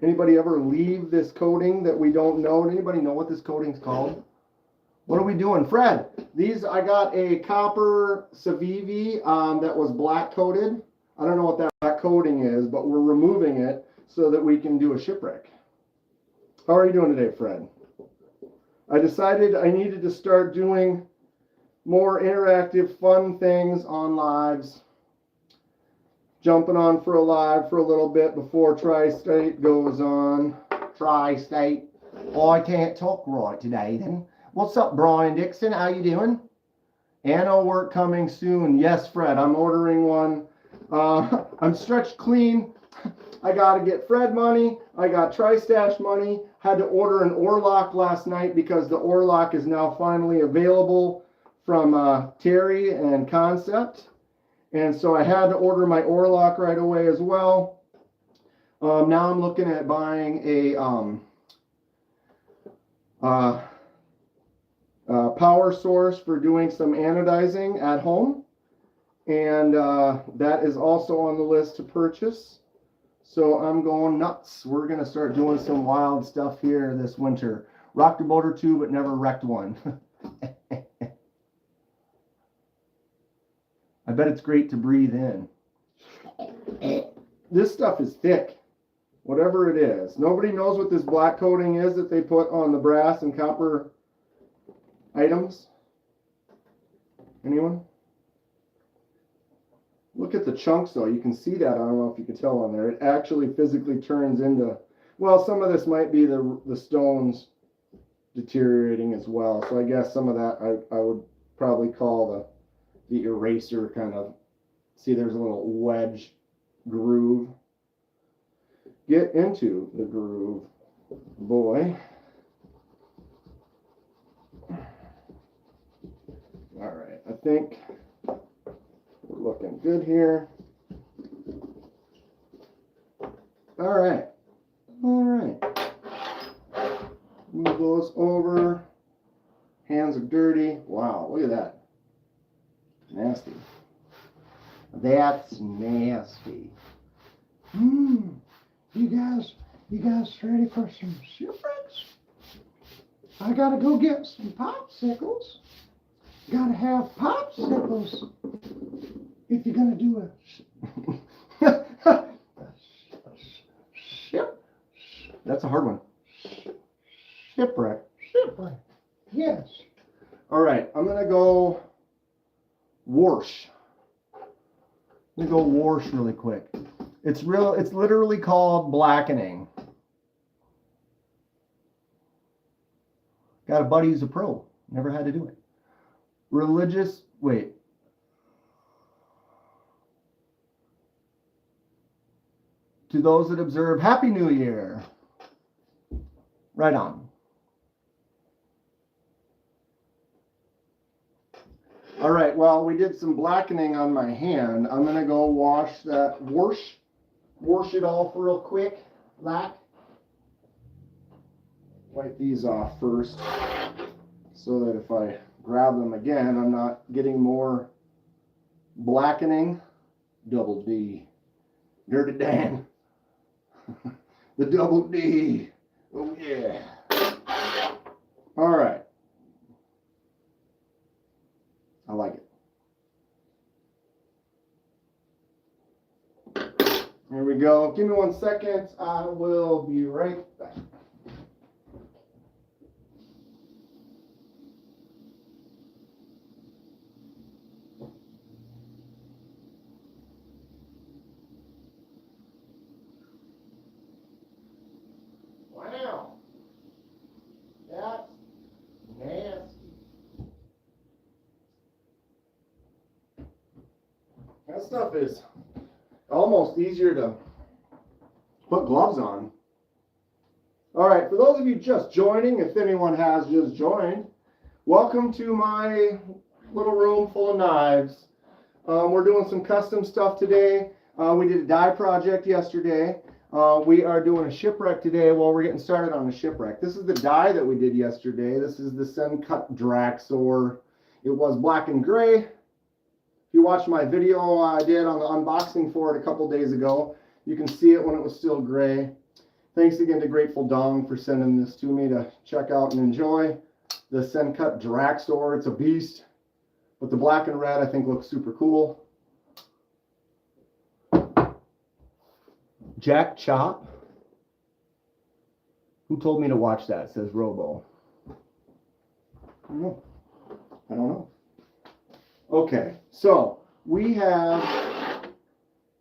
Anybody ever leave this coating that we don't know? Anybody know what this coating's called? What are we doing? Fred, these, I got a copper Civivi that was black coated. I don't know what that coating is, but we're removing it so that we can do a shipwreck. How are you doing today, Fred? I decided I needed to start doing more interactive, fun things on lives. Jumping on for a live for a little bit before Tri-State goes on. Tri-State. Oh, I can't talk right today then. What's up, Brian Dixon? How you doing? Anno work coming soon. Yes, Fred, I'm ordering one. I'm stretched clean. I got to get Fred money. I got Tri-Stash money. Had to order an oar lock last night because the oar lock is now finally available from Terry and Concept. And so I had to order my oar lock right away as well. Now I'm looking at buying a power source for doing some anodizing at home. And that is also on the list to purchase. So I'm going nuts. We're going to start doing some wild stuff here this winter. Rocked a boat or two, but never wrecked one. I bet it's great to breathe in. This stuff is thick, whatever it is. Nobody knows what this black coating is that they put on the brass and copper items. Anyone? Look at the chunks though. You can see that. I don't know if you can tell on there. It actually physically turns into, well, some of this might be the stones deteriorating as well. So I guess some of that I would probably call the eraser kind of. See, there's a little wedge groove. Get into the groove, boy. All right, I think we're looking good here. All right. Move those over. Hands are dirty. Wow, look at that. Nasty. That's nasty. You guys ready for some shipwrecks? I gotta go get some popsicles. Gotta have popsicles if you're gonna do a ship. That's a hard one. Shipwreck. Yes. All right, I'm gonna go wash. I'm gonna go wash really quick. It's literally called blackening. Got a buddy who's a pro. Never had to do it. To those that observe, Happy New Year. Right on. All right, well, we did some blackening on my hand. I'm gonna go wash it off real quick, wipe these off first so that if I grab them again, I'm not getting more blackening. Double D. Dirty Dan. The double D. Oh, yeah. All right. I like it. Here we go. Give me 1 second. I will be right back. Wow. That's nasty. That stuff is almost easier to put gloves on. All right, for those of you just joining, if anyone has just joined, welcome to my little room full of knives. We're doing some custom stuff today. We did a die project yesterday. We are doing a shipwreck today. Well, we're getting started on the shipwreck. This is the die that we did yesterday. This is the Sun-Cut Draxor. It was black and gray. If you watched my video I did on the unboxing for it a couple days ago, you can see it when it was still gray. Thanks again to Grateful Dong for sending this to me to check out and enjoy. The Sun-Cut Draxor, it's a beast. But the black and red I think looks super cool. Jack Chop. Who told me to watch that? It says Robo. I don't know. I don't know. Okay, so we have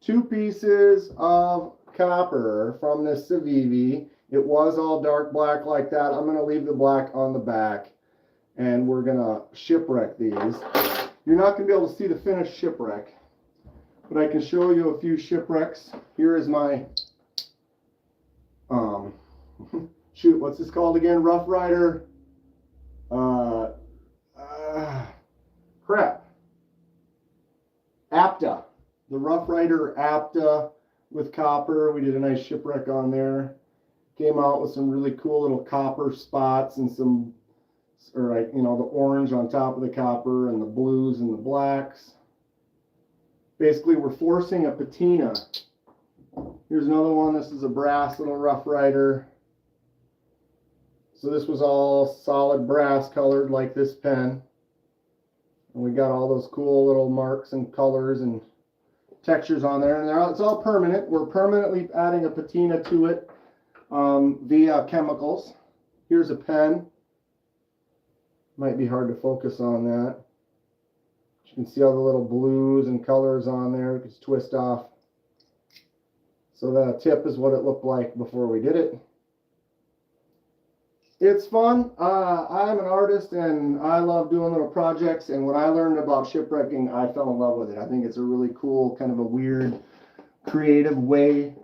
2 pieces of copper from this Civivi. It was all dark black like that. I'm going to leave the black on the back, and we're going to shipwreck these. You're not going to be able to see the finished shipwreck, but I can show you a few shipwrecks. Here is my, shoot, what's this called again? Rough Rider, crap. Apta, the Rough Rider Apta with copper. We did a nice shipwreck on there. Came out with some really cool little copper spots and some, or you know, the orange on top of the copper and the blues and the blacks. Basically, we're forcing a patina. Here's another one. This is a brass little Rough Rider. So this was all solid brass colored like this pen. And we got all those cool little marks and colors and textures on there. And it's all permanent. We're permanently adding a patina to it via chemicals. Here's a pen. Might be hard to focus on that. You can see all the little blues and colors on there. You can twist off. So the tip is what it looked like before we did it. It's fun. I'm an artist and I love doing little projects, and when I learned about shipwrecking, I fell in love with it. I think it's a really cool, kind of a weird, creative way.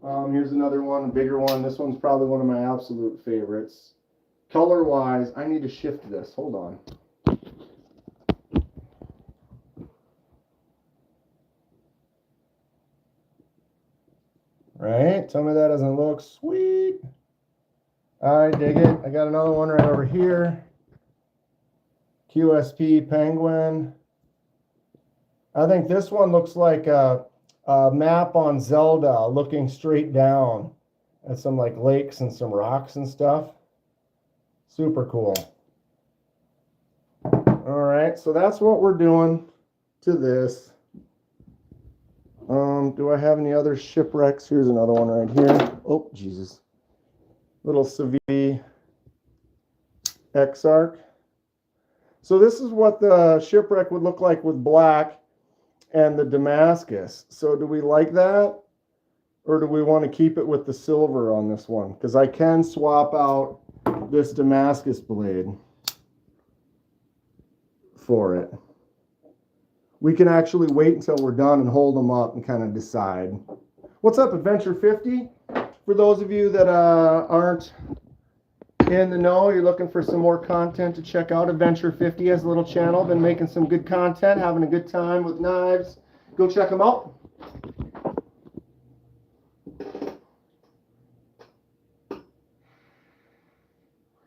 Here's another one, a bigger one. This one's probably one of my absolute favorites. Color-wise, I need to shift this. Hold on. Right? Tell me that doesn't look sweet. I dig it. I got another one right over here. QSP Penguin. I think this one looks like a map on Zelda looking straight down at some like lakes and some rocks and stuff. Super cool. All right, so that's what we're doing to this. Do I have any other shipwrecks? Here's another one right here. Oh, Jesus. Little Civivi X-Arc. So this is what the shipwreck would look like with black and the Damascus. So do we like that? Or do we want to keep it with the silver on this one? Because I can swap out this Damascus blade for it. We can actually wait until we're done and hold them up and kind of decide. What's up, Adventure 50? For those of you that aren't in the know, you're looking for some more content to check out, Adventure 50 has a little channel, been making some good content, having a good time with knives. Go check them out.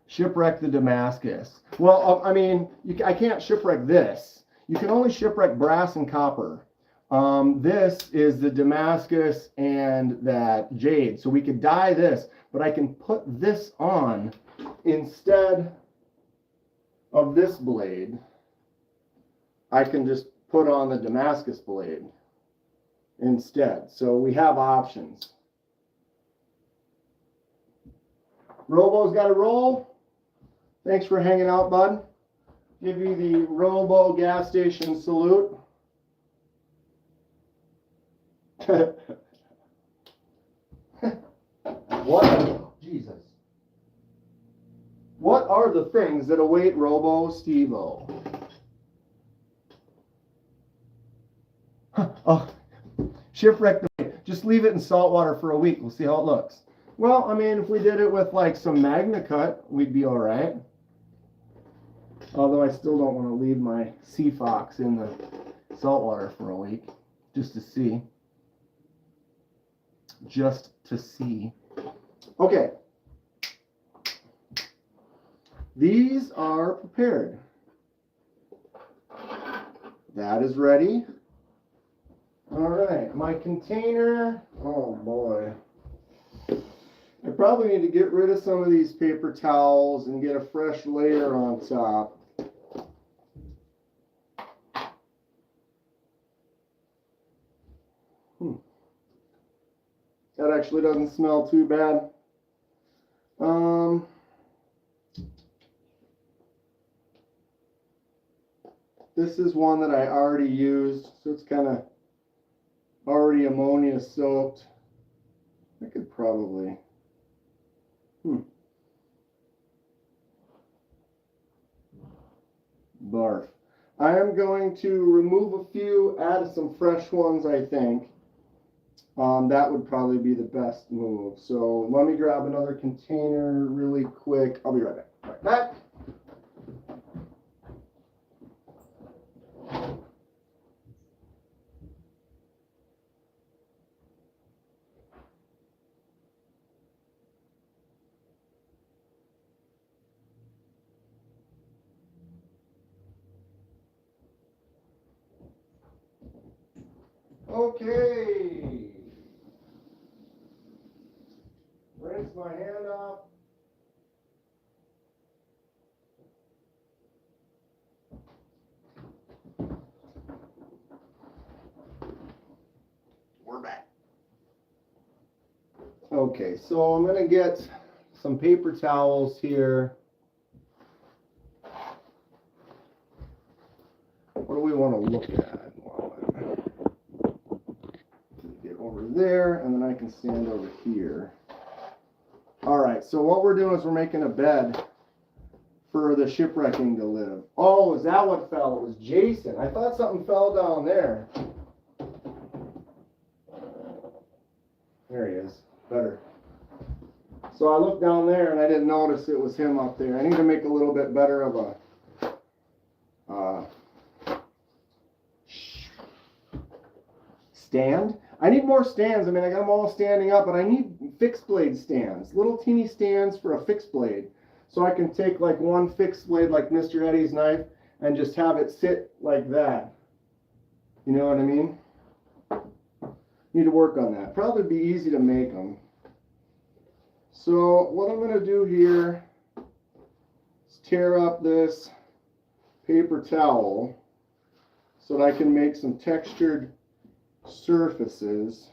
Shipwreck the Damascus. Well, I mean, I can't shipwreck this. You can only shipwreck brass and copper. This is the Damascus and that jade. So we could dye this, but I can put this on instead of this blade. I can just put on the Damascus blade. instead. So we have options. Robo's got to roll. Thanks for hanging out, bud. Give you the Robo gas station salute. What? Jesus. What are the things that await Robo Steve-O? Oh, shipwreck. Just leave it in salt water for a week. We'll see how it looks. Well, I mean, if we did it with like some Magna Cut, we'd be all right. Although I still don't want to leave my Sea Fox in the salt water for a week, just to see. Just to see. Okay. These are prepared. That is ready. All right, my container. Oh boy. I probably need to get rid of some of these paper towels and get a fresh layer on top. That actually doesn't smell too bad. This is one that I already used, so it's kind of already ammonia soaked. I could probably, barf. I am going to remove a few, add some fresh ones, I think. That would probably be the best move. So let me grab another container really quick. I'll be right back. Right back. Okay. Rinse my hand off. We're back. Okay, so I'm going to get some paper towels here. What do we want to look at? Get over there, and then I can stand over here. All right, so what we're doing is we're making a bed for the shipwrecking to live. Oh, is that what fell? It was Jason. I thought something fell down there. There he is. Better. So I looked down there and I didn't notice it was him up there. I need to make a little bit better of a stand. I need more stands. I mean, I got them all standing up, but I need fixed blade stands. Little teeny stands for a fixed blade. So I can take like one fixed blade like Mr. Eddie's knife and just have it sit like that. You know what I mean? Need to work on that. Probably be easy to make them. So what I'm going to do here is tear up this paper towel so that I can make some textured surfaces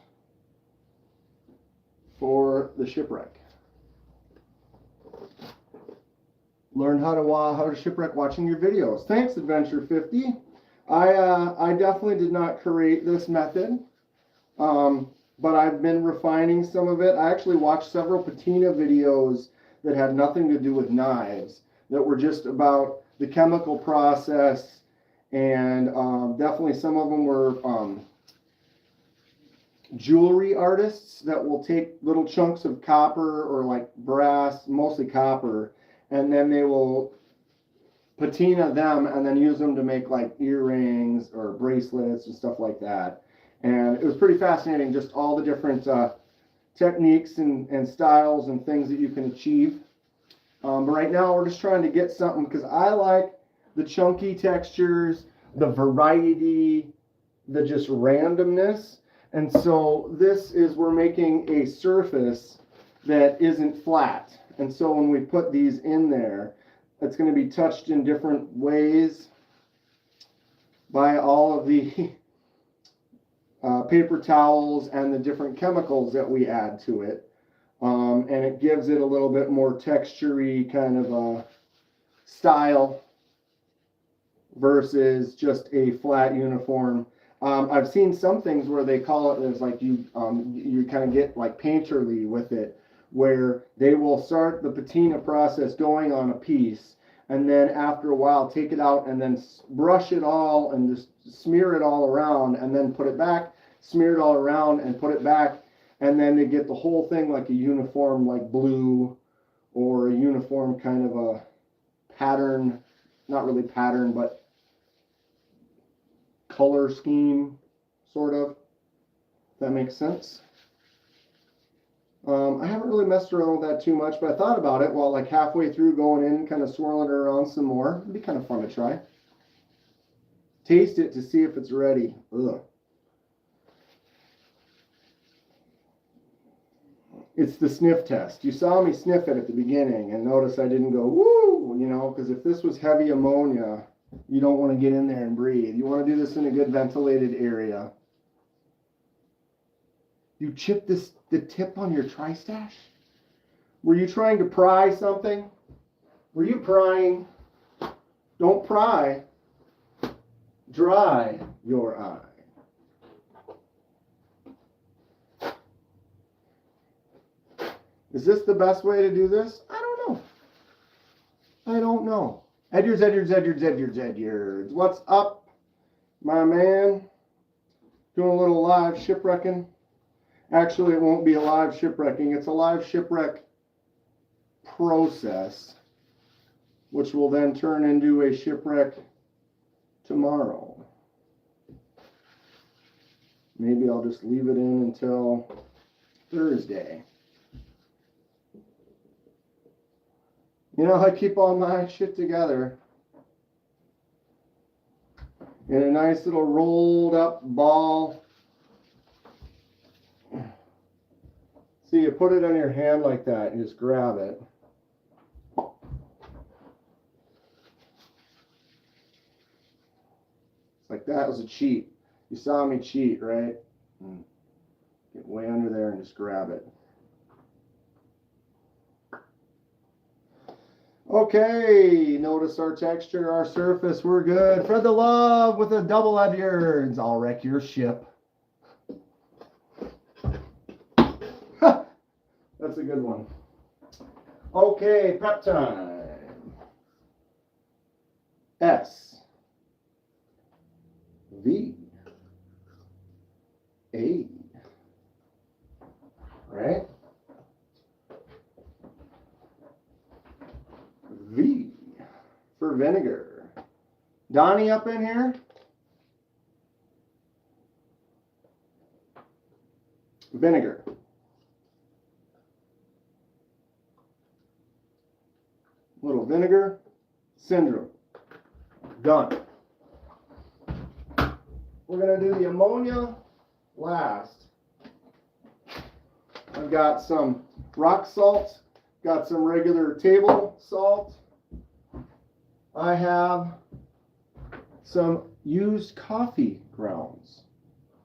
for the shipwreck. Learn how to shipwreck watching your videos. Thanks, Adventure 50. I definitely did not create this method, but I've been refining some of it. I actually watched several patina videos that had nothing to do with knives, that were just about the chemical process, and definitely some of them were jewelry artists that will take little chunks of copper or like brass, mostly copper, and then they will patina them and then use them to make like earrings or bracelets and stuff like that. And it was pretty fascinating, just all the different techniques and styles and things that you can achieve. But right now we're just trying to get something, because I like the chunky textures, the variety, the just randomness. And so this is, we're making a surface that isn't flat. And so when we put these in there, it's going to be touched in different ways by all of the paper towels and the different chemicals that we add to it. And it gives it a little bit more texture-y kind of a style versus just a flat uniform. I've seen some things where they call it as like you kind of get like painterly with it, where they will start the patina process going on a piece, and then after a while take it out and then brush it all and just smear it all around and then put it back, smear it all around and put it back, and then they get the whole thing like a uniform, like blue, or a uniform kind of a pattern, not really pattern, but color scheme, sort of. If that makes sense. I haven't really messed around with that too much, but I thought about it while like halfway through going in, kind of swirling it around some more. It'd be kind of fun to try. Taste it to see if it's ready. Ugh. It's the sniff test. You saw me sniff it at the beginning, and notice I didn't go, woo, you know, because if this was heavy ammonia, you don't want to get in there and breathe. You want to do this in a good ventilated area. You chipped the tip on your tri-stash? Were you trying to pry something? Were you prying? Don't pry. Dry your eye. Is this the best way to do this? I don't know. I don't know. Edwards. What's up, my man? Doing a little live shipwrecking. Actually, it won't be a live shipwrecking. It's a live shipwreck process, which will then turn into a shipwreck tomorrow. Maybe I'll just leave it in until Thursday. You know, I keep all my shit together in a nice little rolled up ball. See, you put it on your hand like that, you just grab it. Like that was a cheat. You saw me cheat, right? Get way under there and just grab it. Okay, notice our texture, our surface, we're good. Fred the Love with a double Edwards. I'll wreck your ship. That's a good one. Okay, prep time. S. V. A. Right? V for vinegar. Donnie up in here? Vinegar. Little vinegar. Syndrome. Done. We're going to do the ammonia last. I've got some rock salt. Got some regular table salt. I have some used coffee grounds.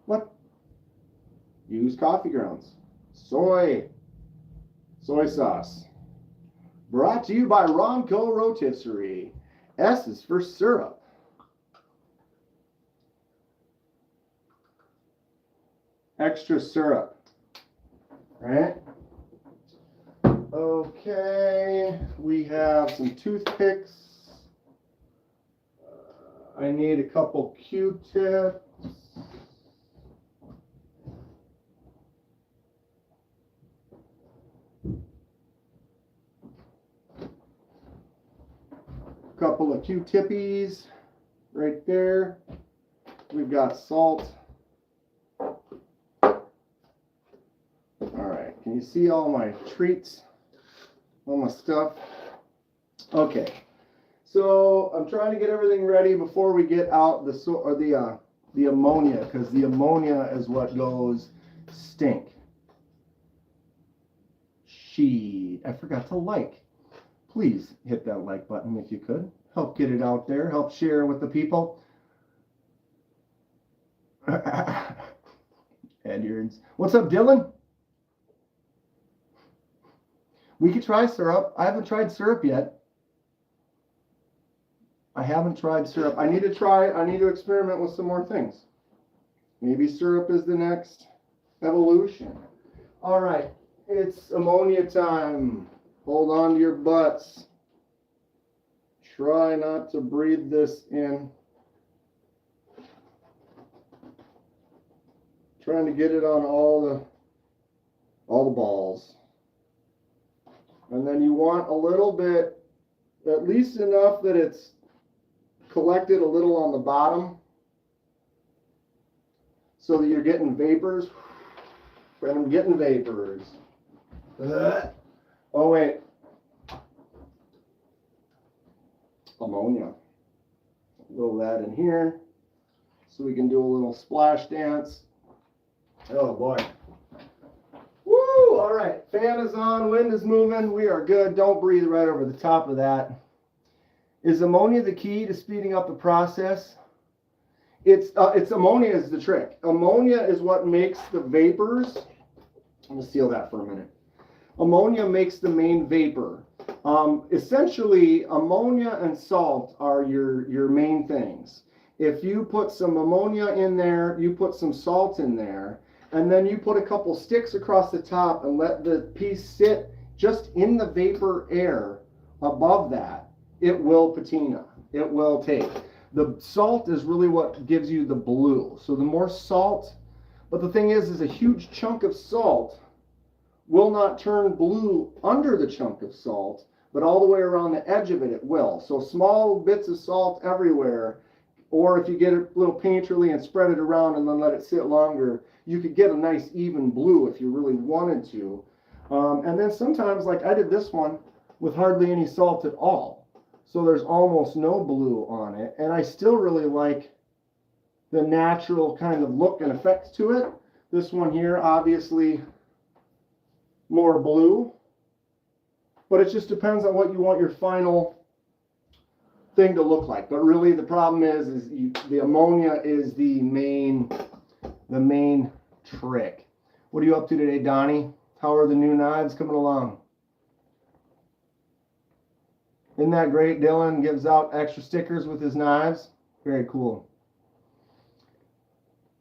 What? Used coffee grounds. Soy sauce. Brought to you by Ronco Rotisserie. S is for syrup. Extra syrup. Right? Okay, we have some toothpicks. I need a couple Q-tips. Couple of Q-tippies right there. We've got salt. All right, can you see all my treats? All my stuff. Okay, so I'm trying to get everything ready before we get out the ammonia, because the ammonia is what goes stink. I forgot to like. Please hit that like button if you could. Help get it out there. Help share with the people. Headyards. What's up, Dylan? We could try syrup. I haven't tried syrup yet. I haven't tried syrup. I need to experiment with some more things. Maybe syrup is the next evolution. All right, it's ammonia time. Hold on to your butts. Try not to breathe this in. Trying to get it on all the balls. And then you want a little bit, at least enough that it's collected a little on the bottom so that you're getting vapors. And I'm getting vapors. Oh, wait. Ammonia. A little of that in here so we can do a little splash dance. Oh, boy. Woo! All right. Fan is on. Wind is moving. We are good. Don't breathe right over the top of that. Is ammonia the key to speeding up the process? It's ammonia is the trick. Ammonia is what makes the vapors. I'm gonna seal that for a minute. Ammonia makes the main vapor. Essentially, ammonia and salt are your main things. If you put some ammonia in there, you put some salt in there, and then you put a couple sticks across the top and let the piece sit just in the vapor air above that, it will patina. It will take. The salt is really what gives you the blue. So the more salt, but the thing is a huge chunk of salt will not turn blue under the chunk of salt, but all the way around the edge of it, it will. So small bits of salt everywhere, or if you get it a little painterly and spread it around and then let it sit longer, you could get a nice even blue if you really wanted to. And then sometimes, like I did this one with hardly any salt at all. So there's almost no blue on it. And I still really like the natural kind of look and effect to it. This one here, obviously more blue. But it just depends on what you want your final thing to look like. But really the problem is the ammonia is the main trick. What are you up to today, Donnie? How are the new knives coming along? Isn't that great? Dylan gives out extra stickers with his knives. Very cool.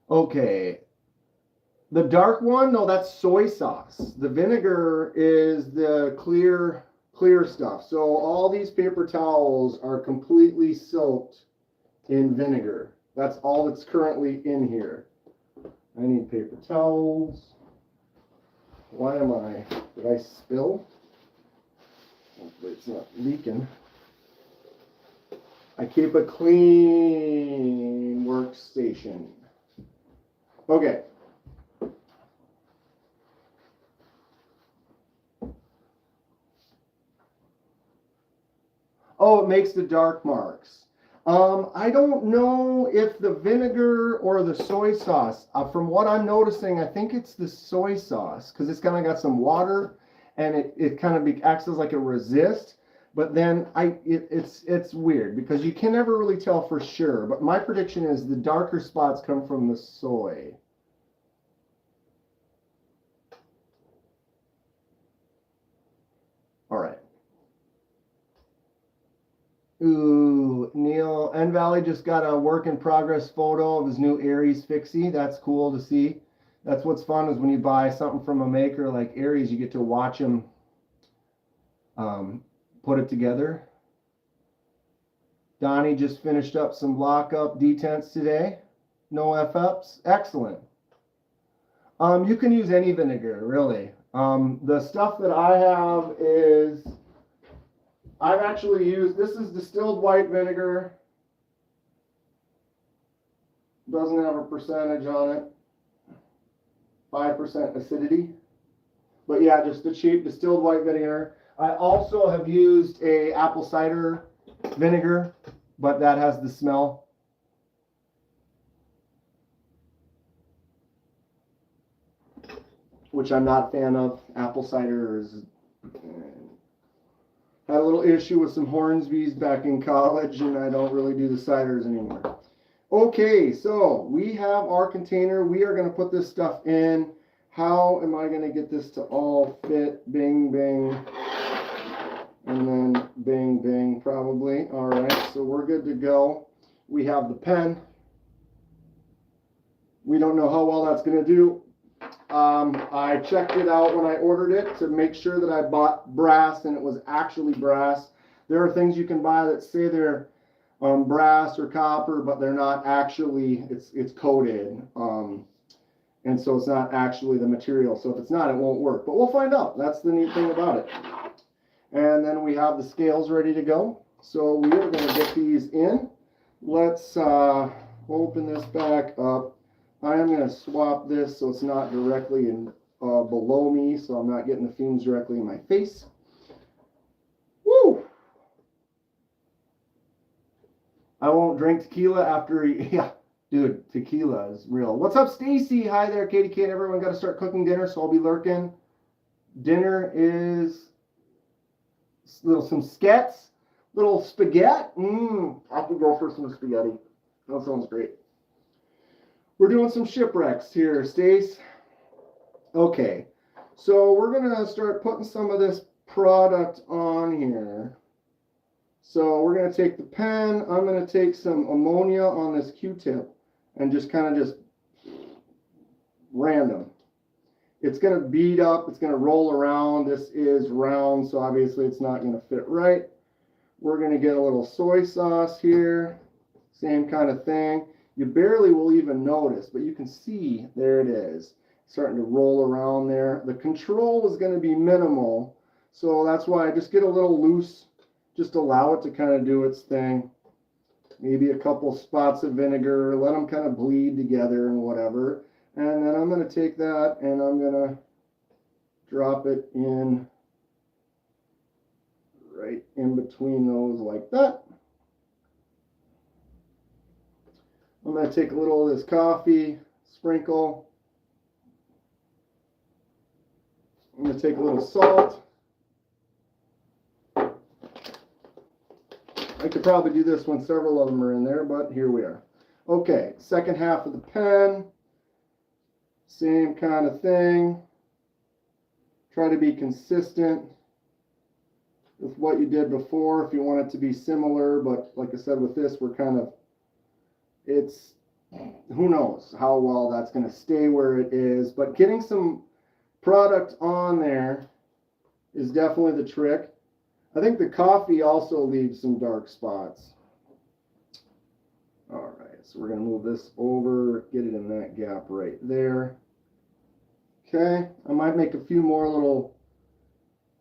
Okay. The dark one, no, that's soy sauce. The vinegar is the clear stuff. So all these paper towels are completely soaked in vinegar. That's all that's currently in here. I need paper towels. Why am I? Did I spill? Hopefully it's not leaking. I keep a clean workstation. Okay. Oh, it makes the dark marks. I don't know if the vinegar or the soy sauce. From what I'm noticing, I think it's the soy sauce because it's kind of got some water and it kind of acts as like a resist. But then it's weird because you can never really tell for sure. But my prediction is the darker spots come from the soy. All right. Ooh, Neil N Valley just got a work in progress photo of his new Aries fixie. That's cool to see. That's what's fun is when you buy something from a maker like Aries, you get to watch them put it together. Donnie just finished up some lockup detents today. No F-ups. Excellent. You can use any vinegar, really. The stuff that I have is I've actually used, this is distilled white vinegar. Doesn't have a percentage on it. 5% acidity. But yeah, just the cheap distilled white vinegar. I also have used a apple cider vinegar, but that has the smell. Which I'm not a fan of. Apple cider is... Had a little issue with some Hornsby's back in college, and I don't really do the ciders anymore. Okay, so we have our container. We are going to put this stuff in. How am I going to get this to all fit? Bing, bing. And then bing, bing, probably. All right, so we're good to go. We have the pen. We don't know how well that's going to do. I checked it out when I ordered it to make sure that I bought brass and it was actually brass. There are things you can buy that say they're brass or copper, but they're not actually, it's coated. And so it's not actually the material. So if it's not, it won't work. But we'll find out. That's the neat thing about it. And then we have the scales ready to go. So we are going to get these in. Let's open this back up. I am going to swap this so it's not directly in below me, so I'm not getting the fumes directly in my face. Woo! I won't drink tequila after, yeah, dude, tequila is real. What's up, Stacy? Hi there, Katie Kate. Everyone got to start cooking dinner, so I'll be lurking. Dinner is some skets, little spaghetti. I could go for some spaghetti. That sounds great. We're doing some shipwrecks here, Stace. Okay, so we're gonna start putting some of this product on here. So we're gonna take the pen. I'm gonna take some ammonia on this Q-tip and just kind of random. It's gonna bead up. It's gonna roll around. This is round, so obviously it's not gonna fit right. We're gonna get a little soy sauce here. Same kind of thing. You barely will even notice, but you can see there it is, starting to roll around there. The control is going to be minimal, so that's why I just get a little loose, just allow it to kind of do its thing. Maybe a couple spots of vinegar, let them kind of bleed together and whatever. And then I'm going to take that and I'm going to drop it in right in between those like that. I'm going to take a little of this coffee, sprinkle. I'm going to take a little salt. I could probably do this when several of them are in there, but here we are. Okay, second half of the pen. Same kind of thing. Try to be consistent with what you did before if you want it to be similar, but like I said, with this, we're kind of, it's, who knows how well that's going to stay where it is, but getting some product on there is definitely the trick. I think the coffee also leaves some dark spots. All right, so we're going to move this over, get it in that gap right there. Okay, I might make a few more little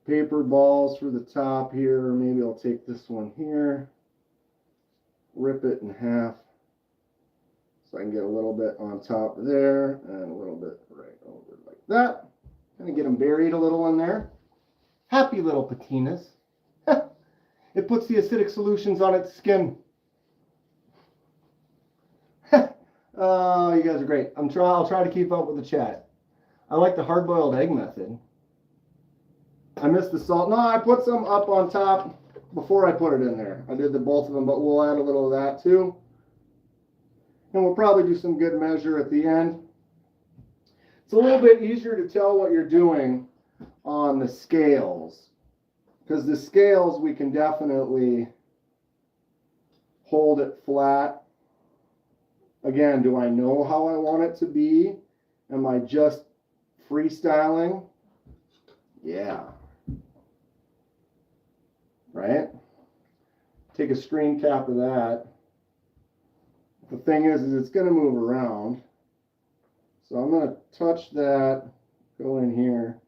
paper balls for the top here, or maybe I'll take this one here, rip it in half. So I can get a little bit on top there and a little bit right over like that. Kind of get them buried a little in there. Happy little patinas. It puts the acidic solutions on its skin. Oh, you guys are great. I'll try to keep up with the chat. I like the hard-boiled egg method. I missed the salt. No, I put some up on top before I put it in there. I did the both of them, but we'll add a little of that too. And we'll probably do some good measure at the end. It's a little bit easier to tell what you're doing on the scales, because the scales, we can definitely hold it flat. Again, do I know how I want it to be? Am I just freestyling? Yeah. Right? Take a screen cap of that. The thing is it's going to move around. So I'm going to touch that, go in here,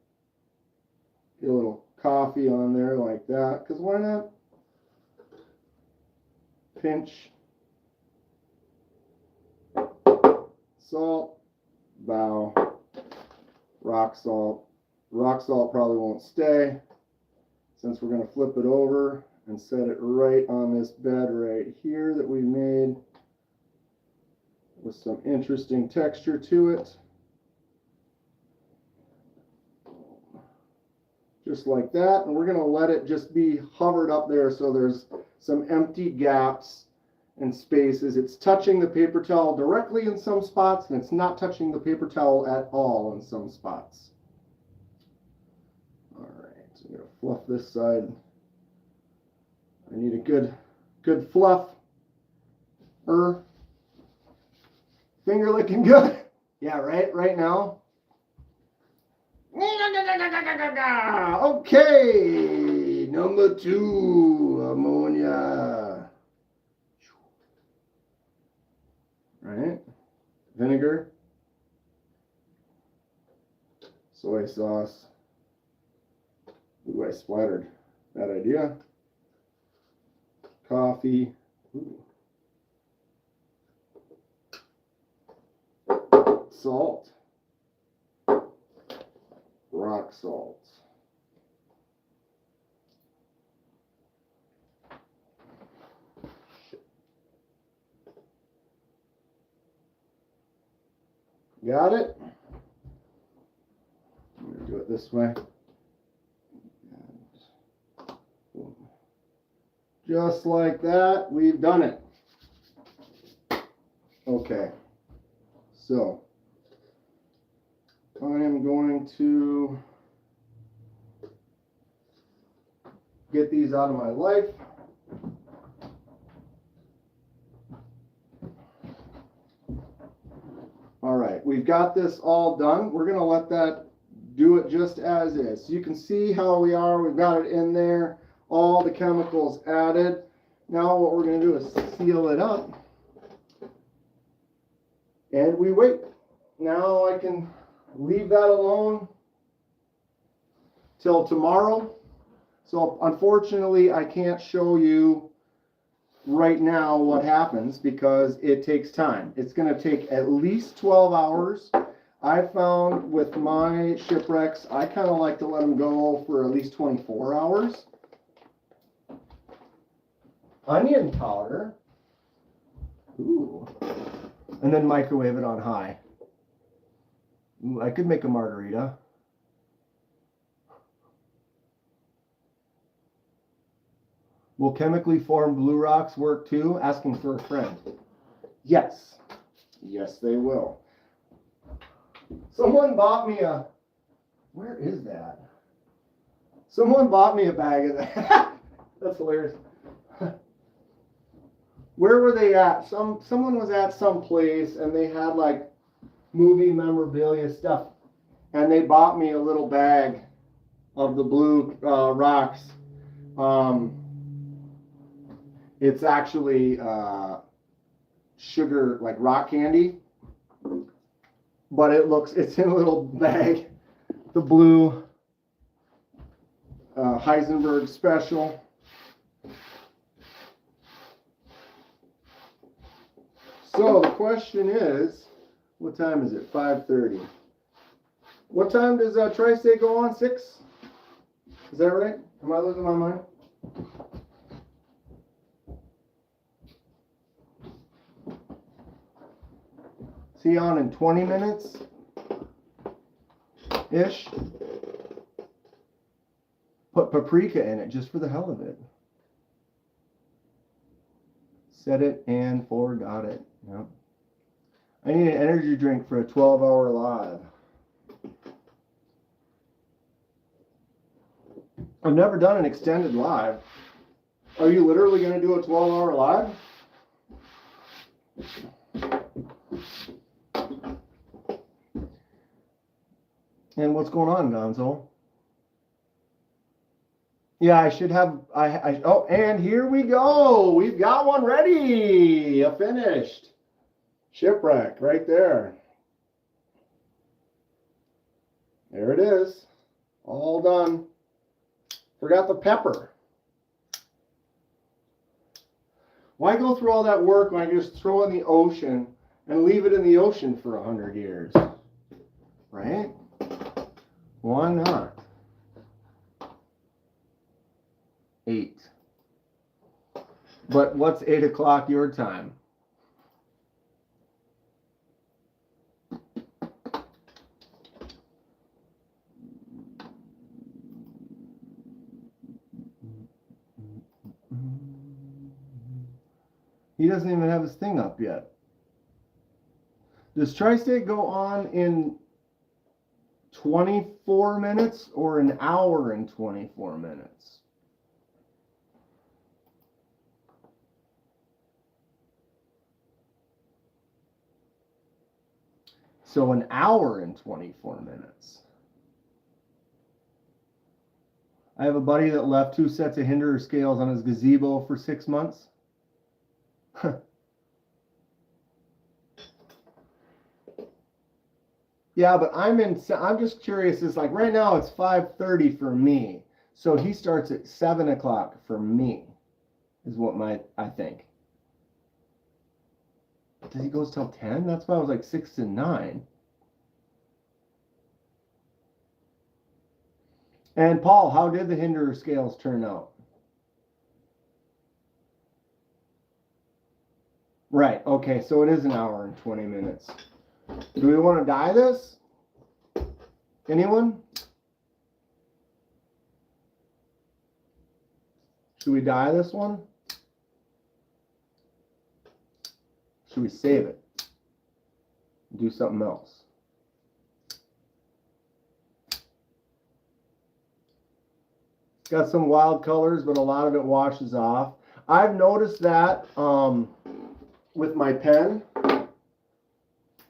get a little coffee on there like that, because why not? Pinch. Salt, bow, rock salt. Rock salt probably won't stay, since we're going to flip it over and set it right on this bed right here that we made, with some interesting texture to it. Just like that. And we're going to let it just be hovered up there so there's some empty gaps. and spaces. It's touching the paper towel directly in some spots, and it's not touching the paper towel at all in some spots. All right, so I'm going to fluff this side. I need a good fluff. Finger looking good. Yeah, right now. Okay, number 2, ammonia. Right, vinegar, soy sauce. Ooh, I splattered. Bad idea. Coffee. Ooh. Salt. Rock salt. Got it? I'm going to do it this way. Just like that, we've done it. Okay, so I am going to get these out of my life. All right, we've got this all done. We're going to let that do it just as is. So you can see how we are. We've got it in there. All the chemicals added. Now what we're going to do is seal it up. And we wait. Now I can leave that alone till tomorrow. So unfortunately, I can't show you right now what happens because it takes time. It's going to take at least 12 hours. I found with my shipwrecks, I kind of like to let them go for at least 24 hours. Onion powder. Ooh. And then microwave it on high. Ooh, I could make a margarita. Will chemically formed blue rocks work too? Asking for a friend. Yes. Yes, they will. Someone bought me a... Where is that? Someone bought me a bag of that. That's hilarious. Where were they at? Someone was at some place and they had like movie memorabilia stuff. And they bought me a little bag of the blue rocks. It's actually sugar, like rock candy. But it's in a little bag. The blue Heisenberg special. So the question is, what time is it? 5:30. What time does Tri-State go on? 6? Is that right? Am I losing my mind? Is he on in 20 minutes? Ish. Put paprika in it just for the hell of it. Set it and forgot it. Yep. I need an energy drink for a 12-hour live. I've never done an extended live. Are you literally going to do a 12-hour live? And what's going on, Gonzo? Yeah, I should have, oh, and here we go. We've got one ready. A finished shipwreck right there. There it is. All done. Forgot the pepper. Why go through all that work when I can just throw it in the ocean and leave it in the ocean for 100 years? Right? Why not? 8. But what's 8 o'clock your time? He doesn't even have his thing up yet. Does Tri-State go on in 24 minutes or an hour and 24 minutes? So an hour and 24 minutes. I have a buddy that left 2 sets of Hinderer scales on his gazebo for 6 months. Yeah, but I'm just curious. It's like right now it's 5:30 for me. So he starts at 7 o'clock for me, is what I think. Does he go till 10? That's why I was like 6 to 9. And Paul, how did the Hinderer scales turn out? Right, okay, so it is an hour and 20 minutes. Do we want to dye this? Anyone? Should we dye this one? Should we save it? Do something else? It's got some wild colors, but a lot of it washes off. I've noticed that with my pen.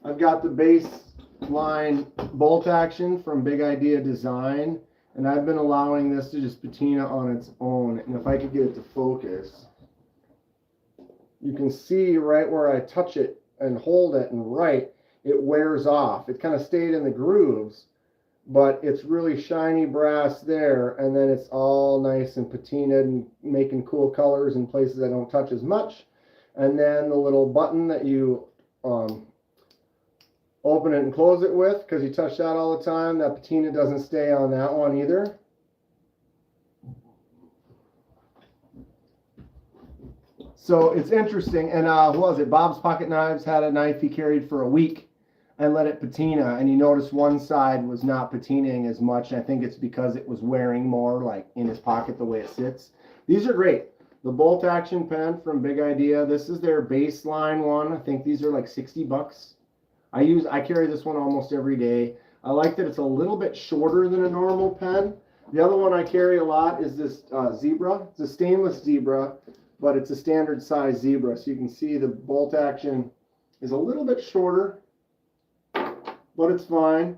I've got the baseline bolt action from Big Idea Design, and I've been allowing this to just patina on its own. And if I could get it to focus, you can see right where I touch it and hold it and write, it wears off. It kind of stayed in the grooves, but it's really shiny brass there, and then it's all nice and patinaed and making cool colors in places I don't touch as much. And then the little button that you open it and close it with, because you touch that all the time, that patina doesn't stay on that one either. So it's interesting. And what was it? Bob's Pocket Knives had a knife he carried for a week and let it patina, and you notice one side was not patinaing as much, and I think it's because it was wearing more like in his pocket the way it sits. These are great. The bolt action pen from Big Idea. This is their baseline one. I think these are like 60 bucks. I carry this one almost every day. I like that it's a little bit shorter than a normal pen. The other one I carry a lot is this Zebra. It's a stainless Zebra, but it's a standard size Zebra. So you can see the bolt action is a little bit shorter, but it's fine.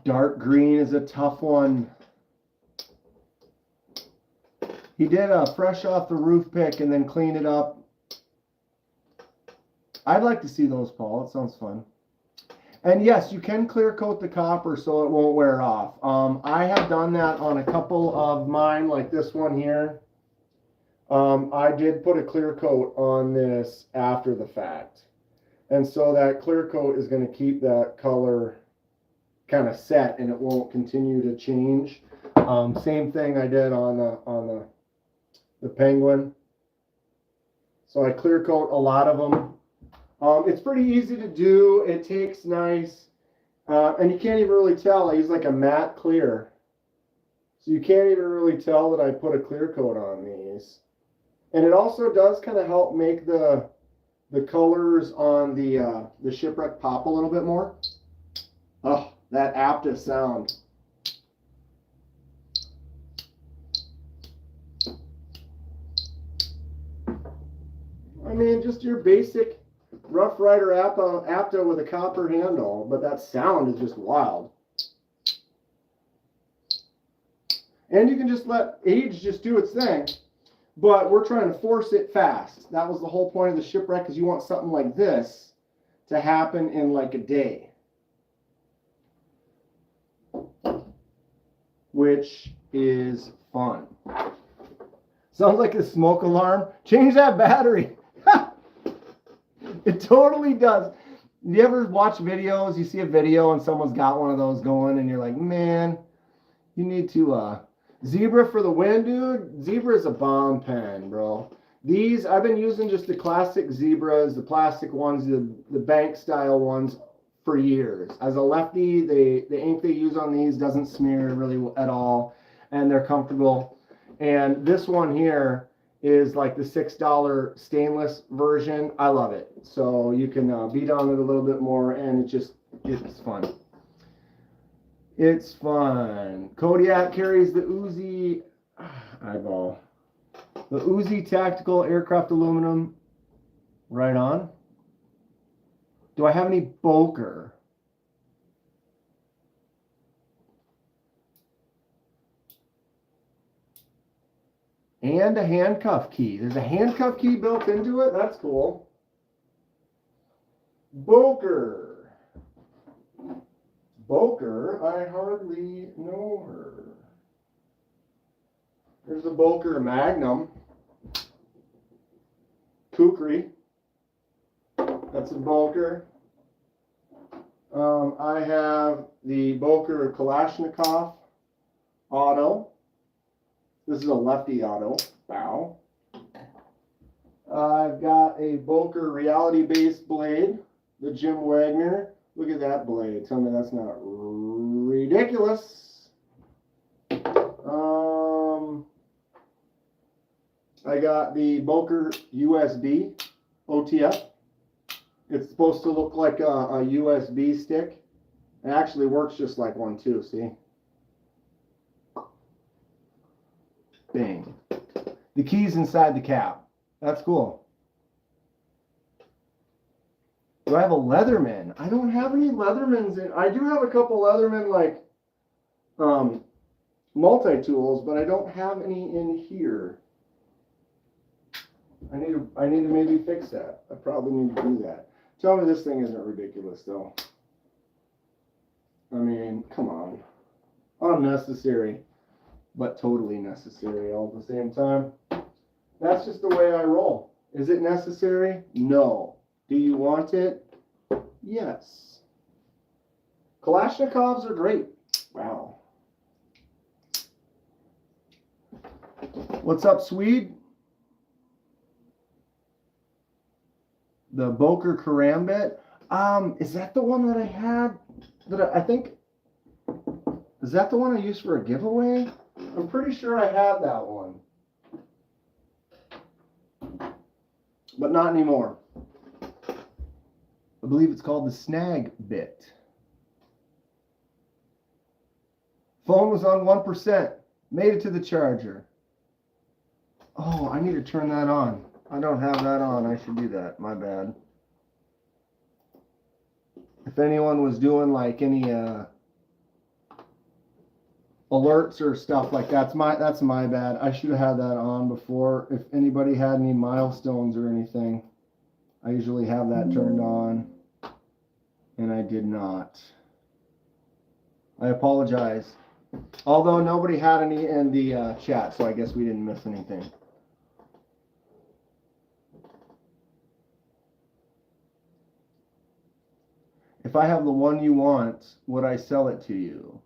Dark green is a tough one. He did a fresh off the roof pick and then clean it up. I'd like to see those, Paul. It sounds fun. And yes, you can clear coat the copper so it won't wear off. I have done that on a couple of mine, like this one here. I did put a clear coat on this after the fact. And so that clear coat is going to keep that color kind of set, and it won't continue to change. Same thing I did on the Penguin. So I clear coat a lot of them. It's pretty easy to do. It takes nice, and you can't even really tell. I use like a matte clear, so you can't even really tell that I put a clear coat on these. And it also does kind of help make the colors on the Shipwreck pop a little bit more. Oh, that Apta sound. I mean, just your basic Rough Rider Apta with a copper handle, but that sound is just wild. And you can just let age just do its thing, but we're trying to force it fast. That was the whole point of the Shipwreck, because you want something like this to happen in like a day, which is fun. Sounds like a smoke alarm. Change that battery. It totally does. You ever watch videos? You see a video and someone's got one of those going, and you're like, man, you need to Zebra for the win, dude. Zebra is a bomb pen, bro. These, I've been using just the classic Zebras, the plastic ones, the bank style ones for years. As a lefty, the ink they use on these doesn't smear really at all, and they're comfortable. And this one here is like the $6 stainless version. I love it. So you can beat on it a little bit more, and it's fun. It's fun. Kodiak carries the Uzi eyeball. The Uzi Tactical Aircraft Aluminum. Right on. Do I have any Boker? And a handcuff key. There's a handcuff key built into it. That's cool. Boker. Boker, I hardly know her. There's a Boker Magnum. Kukri. That's a Boker. I have the Boker Kalashnikov Auto. This is a lefty auto. Bow. I've got a Boker reality-based blade, the Jim Wagner. Look at that blade. Tell me that's not ridiculous. I got the Boker USB OTF. It's supposed to look like a USB stick. It actually works just like one too, see? Bang. The key's inside the cap. That's cool. Do I have a Leatherman? I don't have any Leathermans in. I do have a couple Leatherman like multi-tools, but I don't have any in here. I need to maybe fix that. I probably need to do that. Tell me this thing isn't ridiculous though. I mean, come on. Unnecessary, but totally necessary all at the same time. That's just the way I roll. Is it necessary? No. Do you want it? Yes. Kalashnikovs are great. Wow. What's up, Swede? The Boker Karambit. Is that the one that I had? I think. Is that the one I used for a giveaway? I'm pretty sure I had that one. But not anymore. I believe it's called the Snag Bit. Phone was on 1%. Made it to the charger. Oh, I need to turn that on. I don't have that on. I should do that. My bad. If anyone was doing like any alerts or stuff like that's my bad. I should have had that on before. If anybody had any milestones or anything, I usually have that turned on, and I did not. I apologize. Although nobody had any in the chat, so I guess we didn't miss anything. If I have the one you want, would I sell it to you?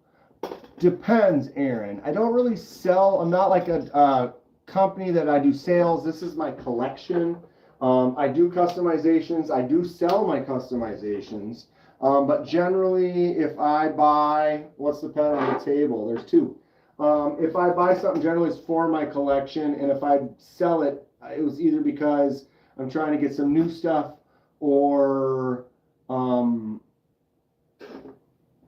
Depends, Aaron. I don't really sell. I'm not like a company that I do sales. This is my collection. I do customizations. I do sell my customizations. But generally, if I buy, what's the pen on the table? There's two. If I buy something, generally it's for my collection. And if I sell it, it was either because I'm trying to get some new stuff or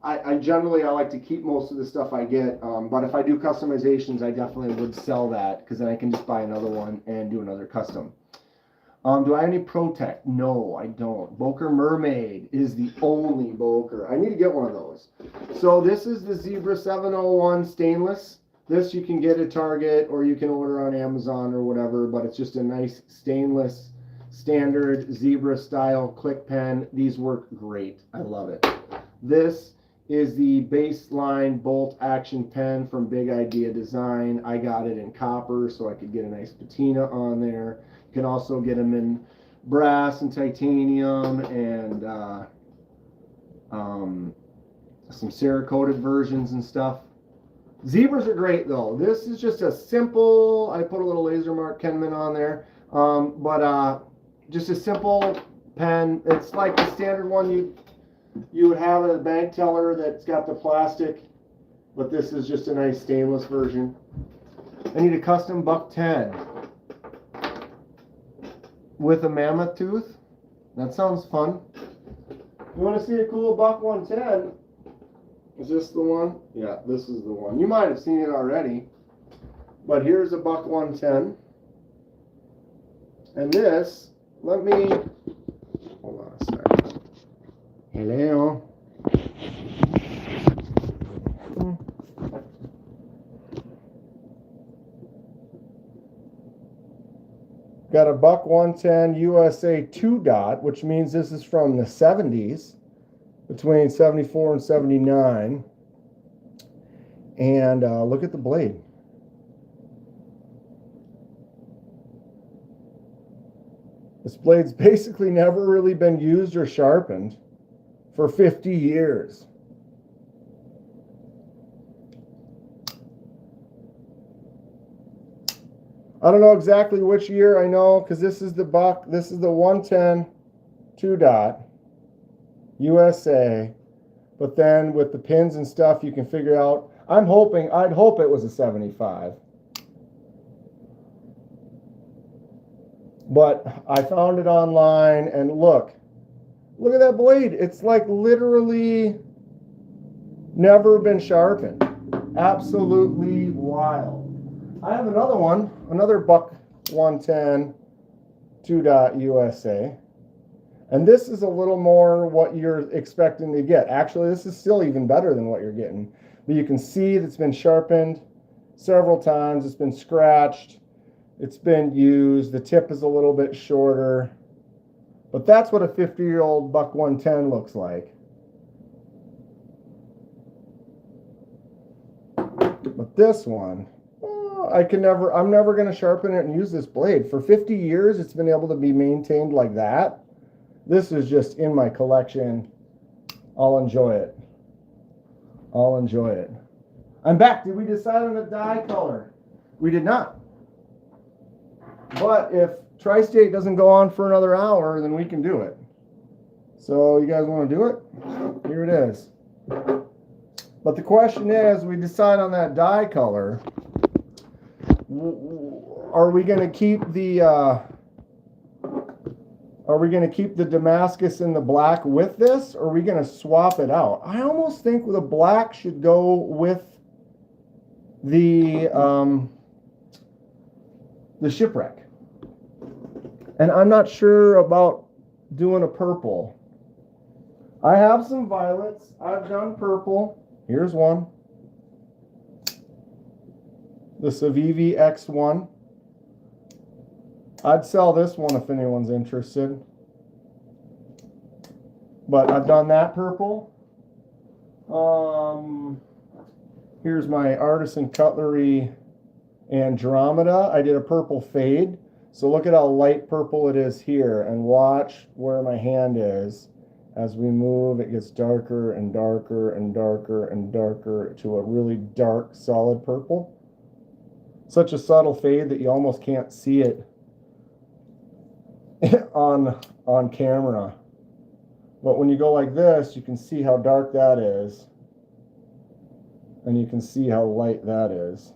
I generally like to keep most of the stuff I get, but if I do customizations, I definitely would sell that because then I can just buy another one and do another custom. Do I have any Protect? No, I don't. Boker Mermaid is the only Boker. I need to get one of those. So this is the Zebra 701 stainless. This you can get at Target or you can order on Amazon or whatever, but it's just a nice stainless standard Zebra style click pen. These work great. I love it. This is the baseline bolt action pen from Big Idea Design. I got it in copper so I could get a nice patina on there. You can also get them in brass and titanium and some Cerakoted versions and stuff. Zebras are great though. This is just a simple, I put a little laser mark Kenman on there, but just a simple pen. It's like the standard one you would have a bank teller that's got the plastic, but this is just a nice stainless version. I need a custom buck 10. with a mammoth tooth. That sounds fun. You want to see a cool buck 110? Is this the one? Yeah, this is the one. You might have seen it already. But here's a buck 110. And this, let me, hold on a second. Hello. Got a buck 110 USA 2 dot, which means this is from the 70s, between 74 and 79. And look at the blade. This blade's basically never really been used or sharpened for 50 years. I don't know exactly which year, I know, because this is the buck, this is the 110 2 dot USA, but then with the pins and stuff you can figure out. I'd hope it was a 75. But I found it online, and look at that blade. It's like literally never been sharpened. Absolutely wild. I have another one, another buck 110 2 dot USA. And this is a little more what you're expecting to get. Actually, this is still even better than what you're getting. But you can see that it's been sharpened several times. It's been scratched. It's been used. The tip is a little bit shorter. But that's what a 50-year-old buck 110 looks like. But this one, I'm never going to sharpen it and use this blade. For 50 years, it's been able to be maintained like that. This is just in my collection. I'll enjoy it. I'll enjoy it. I'm back. Did we decide on the dye color? We did not. But if Tri-State doesn't go on for another hour, then we can do it. So you guys want to do it? Here it is. But the question is, we decide on that dye color. Are we going to keep the Damascus in the black with this, or are we going to swap it out? I almost think the black should go with the Shipwreck. And I'm not sure about doing a purple. I have some violets. I've done purple. Here's one. The Civivi X1. I'd sell this one if anyone's interested. But I've done that purple. Here's my Artisan Cutlery Andromeda. I did a purple fade. So look at how light purple it is here, and watch where my hand is. As we move, it gets darker and darker and darker and darker to a really dark, solid purple. Such a subtle fade that you almost can't see it on camera. But when you go like this, you can see how dark that is. And you can see how light that is.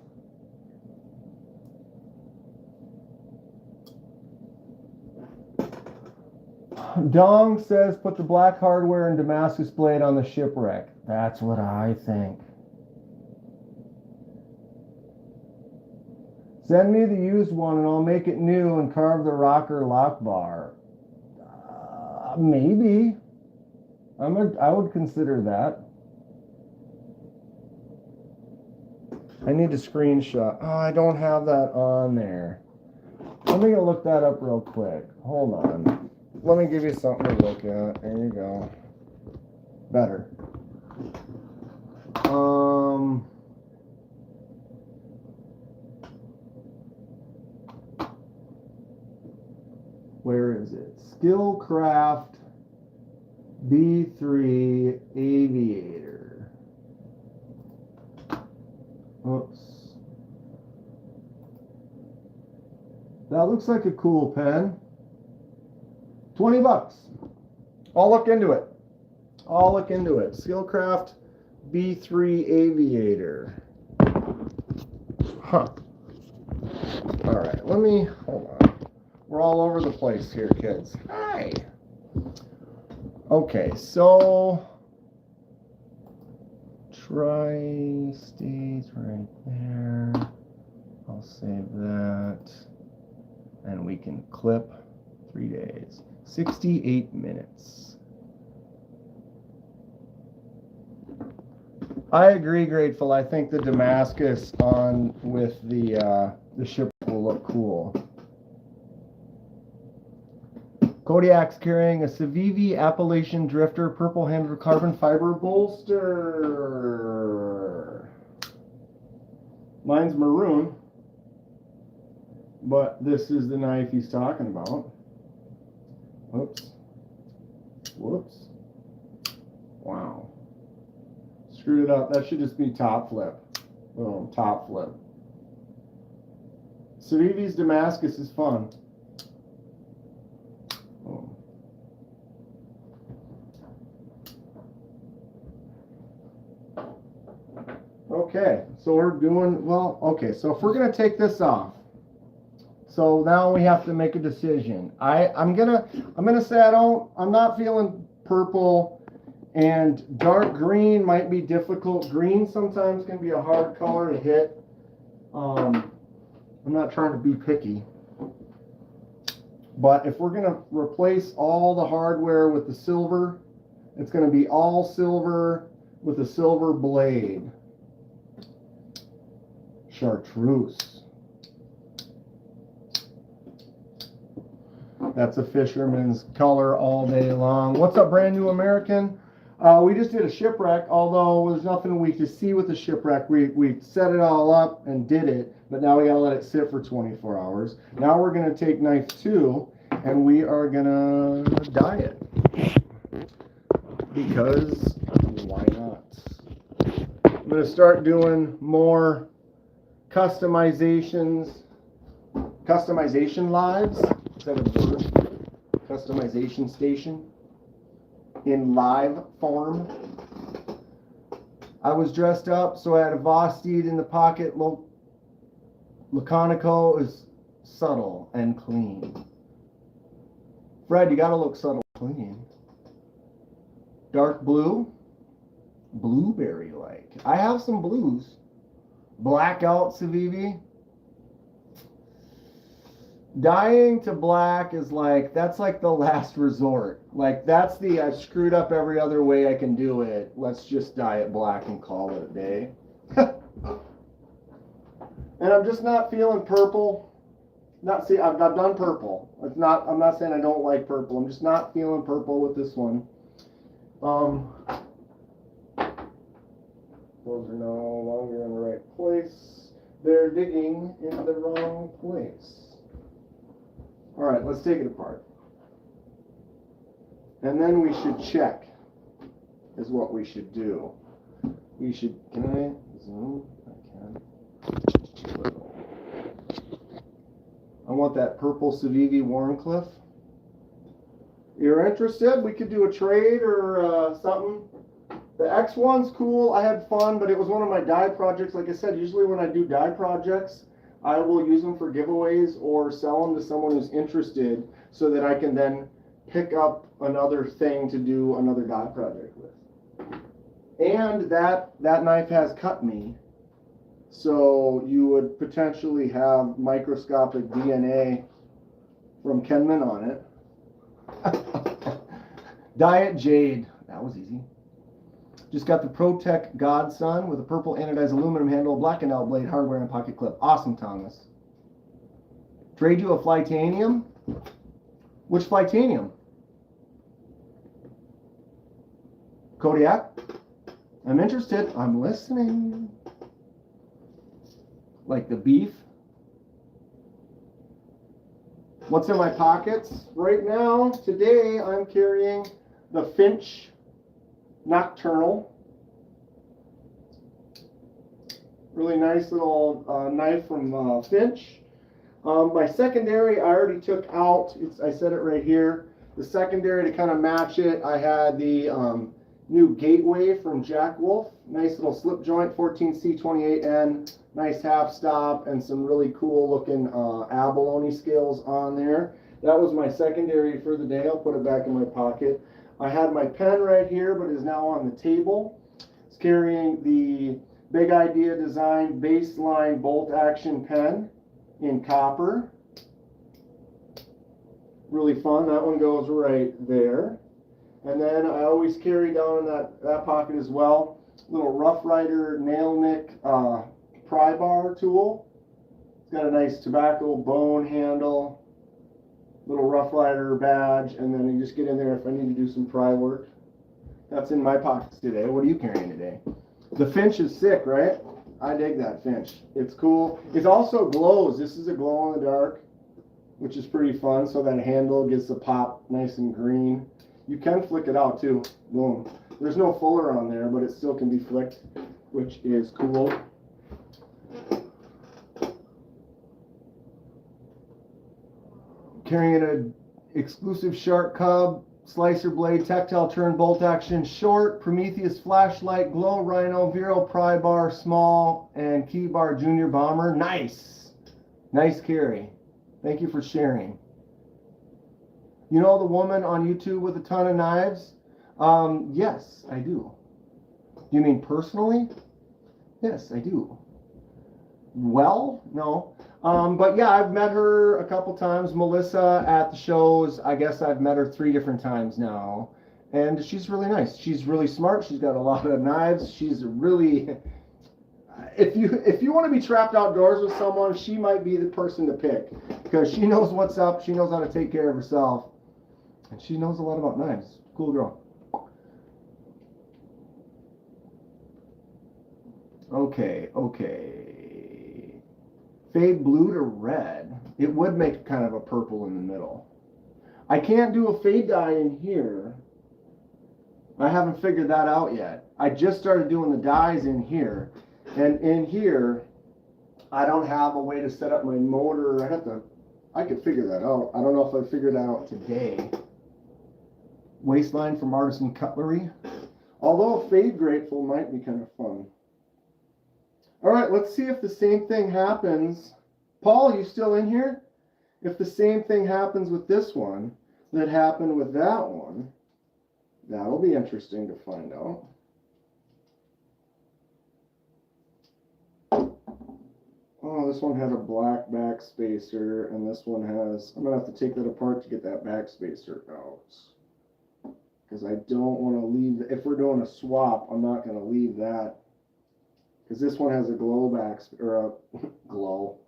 Dong says put the black hardware and Damascus blade on the Shipwreck. That's what I think. Send me the used one and I'll make it new and carve the rocker lock bar. Maybe. I would consider that. I need a screenshot. Oh, I don't have that on there. Let me go look that up real quick. Hold on. Let me give you something to look at. There you go. Better. Where is it? Skillcraft B3 Aviator. Oops. That looks like a cool pen. $20. I'll look into it. Skillcraft B3 Aviator. Huh. All right, hold on. We're all over the place here, kids. Hi. Okay, so tri-state right there. I'll save that. And we can clip 3 days. 68 minutes. I agree, Grateful. I think the Damascus on with the ship will look cool. Kodiak's carrying a Civivi Appalachian Drifter purple handled carbon fiber bolster. Mine's maroon, but this is the knife he's talking about. Whoops. Whoops. Wow. Screwed it up. That should just be top flip. Boom, top flip. Civivi's Damascus is fun. Okay, so we're doing, well, okay, so if we're going to take this off, so now we have to make a decision. I'm gonna say I'm not feeling purple, and dark green might be difficult. Green sometimes can be a hard color to hit. I'm not trying to be picky. But if we're going to replace all the hardware with the silver, it's going to be all silver with a silver blade. Chartreuse. That's a fisherman's color all day long. What's up, Brand New American? We just did a shipwreck, although there's nothing we could see with the shipwreck. We set it all up and did it, but now we gotta let it sit for 24 hours. Now we're gonna take knife 2 and we are gonna dye it. Because why not? I'm gonna start doing more customization lives. Is that a word? Customization station in live form. I was dressed up, so I had a Vosteed in the pocket. Laconico is subtle and clean. Fred, you gotta look subtle and clean. Dark blue, blueberry-like. I have some blues. Blackout Civivi. Dyeing to black is like, that's like the last resort. Like, that's the, I've screwed up every other way I can do it. Let's just dye it black and call it a day. And I'm just not feeling purple. I've done purple. I'm not saying I don't like purple. I'm just not feeling purple with this one. Those are no longer in the right place. They're digging in the wrong place. All right, let's take it apart. And then we should check, is what we should do. We should, can I zoom? I can. I want that purple Civivi Warncliffe. You're interested? We could do a trade or something. The X1's cool. I had fun, but it was one of my dye projects. Like I said, usually when I do dye projects, I will use them for giveaways or sell them to someone who's interested so that I can then pick up another thing to do another dye project with. And that knife has cut me, so you would potentially have microscopic DNA from Kenman on it. Diet Jade. That was easy. Just got the ProTech Godson with a purple anodized aluminum handle, black and out blade, hardware, and pocket clip. Awesome, Thomas. Trade you a Flytanium? Which Flytanium? Kodiak? I'm interested. I'm listening. Like the beef? What's in my pockets? Right now, today, I'm carrying the Finch Nocturnal. Really nice little knife from Finch. My secondary, I already took out. I said it right here. The secondary, to kind of match it, I had the New gateway from Jack Wolf. Nice little slip joint, 14C28N. Nice half stop and some really cool looking abalone scales on there. That was my secondary for the day. I'll put it back in my pocket. I had my pen right here, but is now on the table. It's carrying the Big Idea Design Baseline Bolt Action Pen in copper. Really fun. That one goes right there. And then I always carry down in that pocket as well, little Rough Rider nail nick pry bar tool. It's got a nice tobacco bone handle, little Rough Rider badge, and then you just get in there if I need to do some pry work. That's in my pockets today. What are you carrying today? The Finch is sick, right? I dig that Finch. It's cool. It also glows. This is a glow in the dark, which is pretty fun. So that handle gets the pop nice and green. You can flick it out too. Boom. There's no fuller on there, but it still can be flicked, which is cool. Carrying an exclusive Shark Cub slicer blade, tactile turn bolt action, short, Prometheus flashlight, glow rhino, Vero pry bar, small, and key bar junior bomber. Nice. Nice carry. Thank you for sharing. You know the woman on YouTube with a ton of knives? Yes, I do. You mean personally? Yes, I do. Well, no. But yeah, I've met her a couple times. Melissa at the shows. I guess I've met her 3 different times now. And she's really nice. She's really smart. She's got a lot of knives. She's really... If you want to be trapped outdoors with someone, she might be the person to pick. Because she knows what's up. She knows how to take care of herself. And she knows a lot about knives. Cool girl. Okay. Fade blue to red. It would make kind of a purple in the middle. I can't do a fade dye in here. I haven't figured that out yet. I just started doing the dyes in here. And in here, I don't have a way to set up my motor. I could figure that out. I don't know if I figured that out today. Waistline from Artisan Cutlery. Although Fade Grateful might be kind of fun. All right, let's see if the same thing happens. Paul, you still in here? If the same thing happens with this one that happened with that one, that'll be interesting to find out. Oh, this one had a black backspacer, and this one has... I'm going to have to take that apart to get that backspacer out. Because I don't want to leave... If we're doing a swap, I'm not going to leave that. Because this one has a glow back... Or a glow.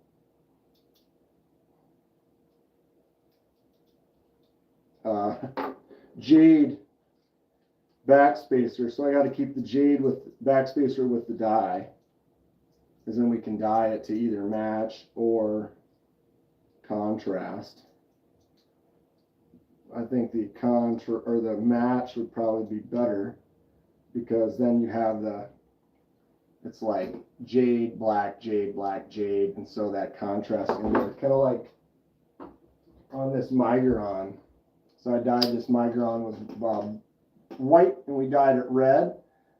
Jade backspacer. So I got to keep the jade with backspacer with the dye. Because then we can dye it to either match or contrast. I think the the match would probably be better, because then you have it's like jade, black, jade, black, jade, and so that contrast in there, kind of like on this Migron. So I dyed this Migron with white, and we dyed it red,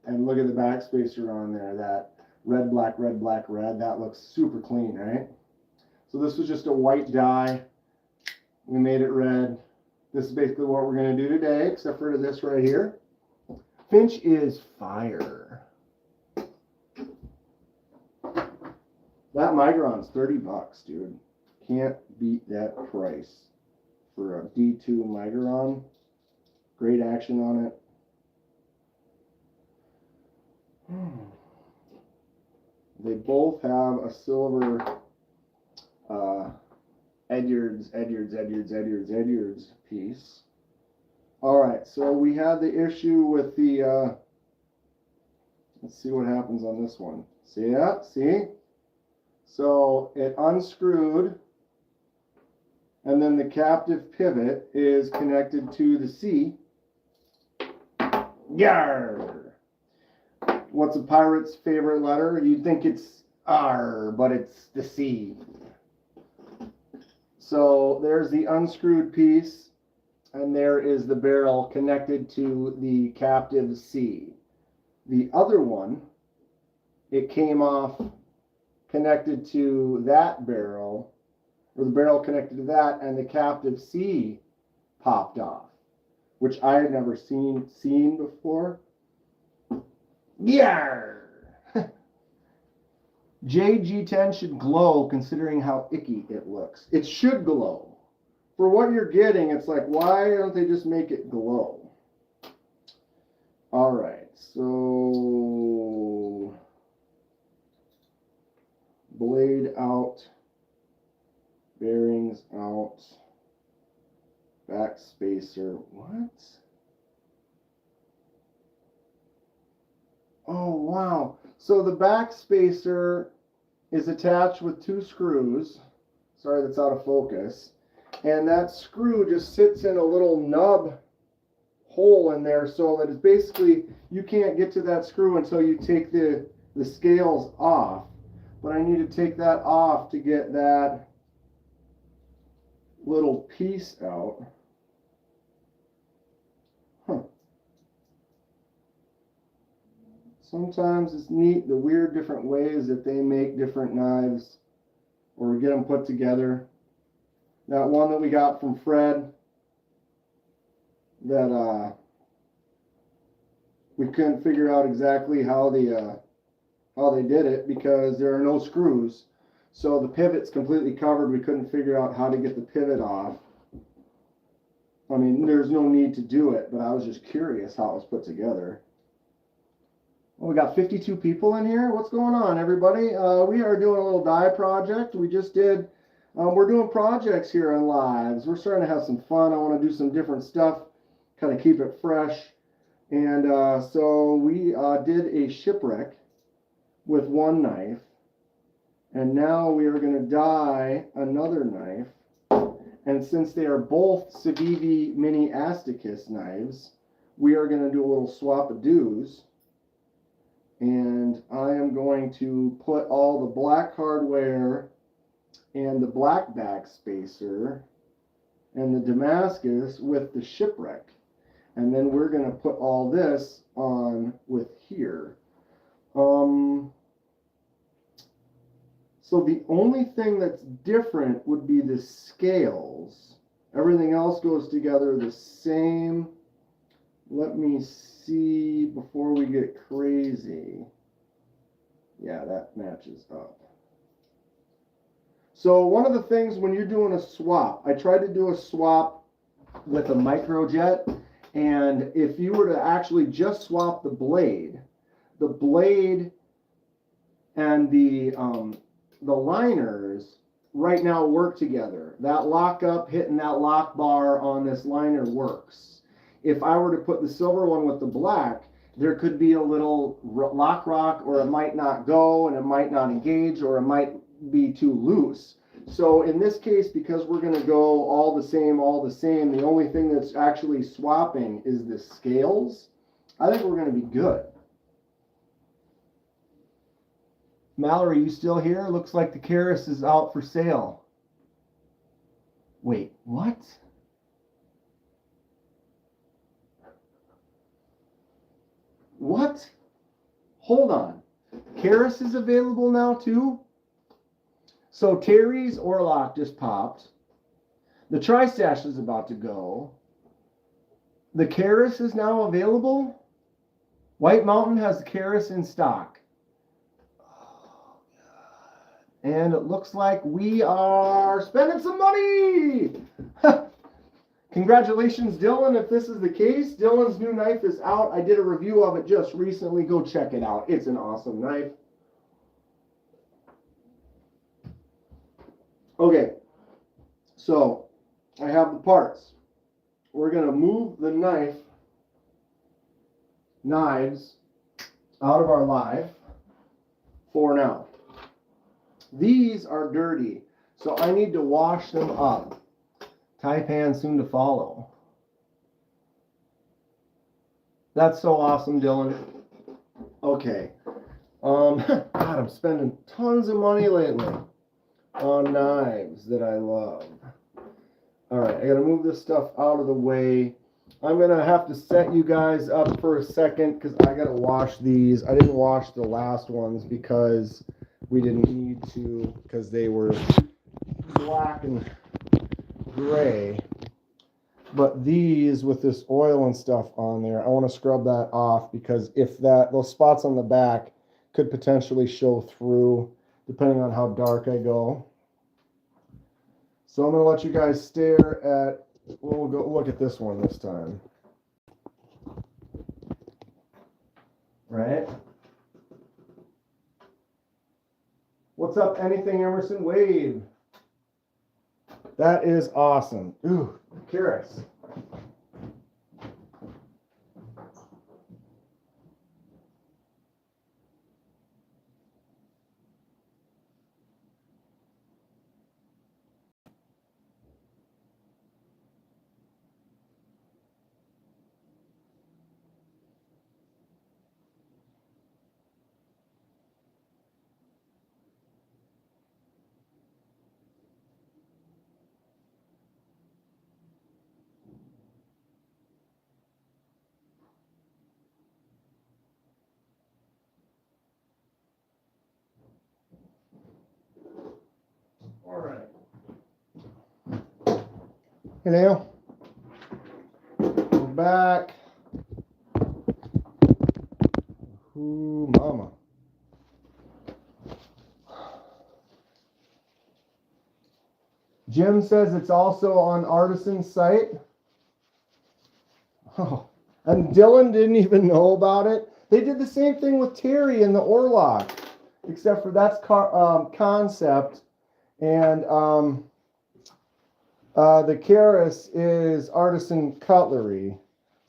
and look at the backspacer on there, that red, black, red, black, red. That looks super clean, right? So this was just a white dye. We made it red. This is basically what we're going to do today, except for this right here. Finch is fire. That Migron's $30, dude. Can't beat that price for a D2 Migron. Great action on it. They both have a silver Edyards piece. All right, so we had the issue with the, let's see what happens on this one. See that? See? So it unscrewed, and then the captive pivot is connected to the C. Yarr! What's a pirate's favorite letter? You'd think it's R, but it's the C. So there's the unscrewed piece. And there is the barrel connected to the captive C. The other one, it came off connected to that barrel, or the barrel connected to that, and the captive C popped off, which I had never seen before. Yeah. JG10 should glow considering how icky it looks. It should glow. For what you're getting, it's like, why don't they just make it glow? All right, so blade out, bearings out, back spacer. What? Oh, wow. So the back spacer is attached with 2 screws. Sorry, that's out of focus. And that screw just sits in a little nub hole in there, so that it's basically, you can't get to that screw until you take the scales off. But I need to take that off to get that little piece out. Huh. Sometimes it's neat the weird different ways that they make different knives or get them put together. That one that we got from Fred, that we couldn't figure out exactly how they did it because there are no screws. So the pivot's completely covered. We couldn't figure out how to get the pivot off. I mean, there's no need to do it, but I was just curious how it was put together. Well, we got 52 people in here. What's going on, everybody? We are doing a little die project. We just did, we're doing projects here on Lives. We're starting to have some fun. I want to do some different stuff, kind of keep it fresh. And so we did a shipwreck with one knife. And now we are going to die another knife. And since they are both Civivi Mini Asticus knives, we are going to do a little swap-a-doos. And I am going to put all the black hardware and the black back spacer and the Damascus with the shipwreck. And then we're going to put all this on with here. So the only thing that's different would be the scales. Everything else goes together the same. Let me see before we get crazy. Yeah, that matches up. So one of the things when you're doing a swap, I tried to do a swap with a microjet, and if you were to actually just swap the blade and the liners right now work together. That lockup hitting that lock bar on this liner works. If I were to put the silver one with the black, there could be a little lock rock, or it might not go and it might not engage, or it might be too loose. So in this case, because we're going to go all the same, the only thing that's actually swapping is the scales. I think we're going to be good. Mallory, you still here? Looks like the Keras is out for sale. Wait, what? What? Hold on. Keras is available now too? So Terry's Orlock just popped. The Tri-Stash is about to go. The Keras is now available? White Mountain has the Keras in stock. Oh, God. And it looks like we are spending some money! Congratulations, Dylan. If this is the case, Dylan's new knife is out. I did a review of it just recently. Go check it out. It's an awesome knife. Okay, so I have the parts. We're going to move the knives out of our live for now. These are dirty, so I need to wash them up. Taipan soon to follow. That's so awesome, Dylan. Okay. God, I'm spending tons of money lately on knives that I love. All right, I gotta move this stuff out of the way. I'm gonna have to set you guys up for a second because I gotta wash these. I didn't wash the last ones because we didn't need to because they were black and gray. But these with this oil and stuff on there, I want to scrub that off because if those spots on the back could potentially show through depending on how dark I go. So I'm going to let you guys stare at, we'll go look at this one this time. Right? What's up, anything Emerson Wade? That is awesome. Ooh, carrots. All right. Hello. We're back. Ooh, mama. Jim says it's also on Artisan's site. Oh, and Dylan didn't even know about it. They did the same thing with Terry in the Orlock, except for that's concept, and the Karis is Artisan Cutlery.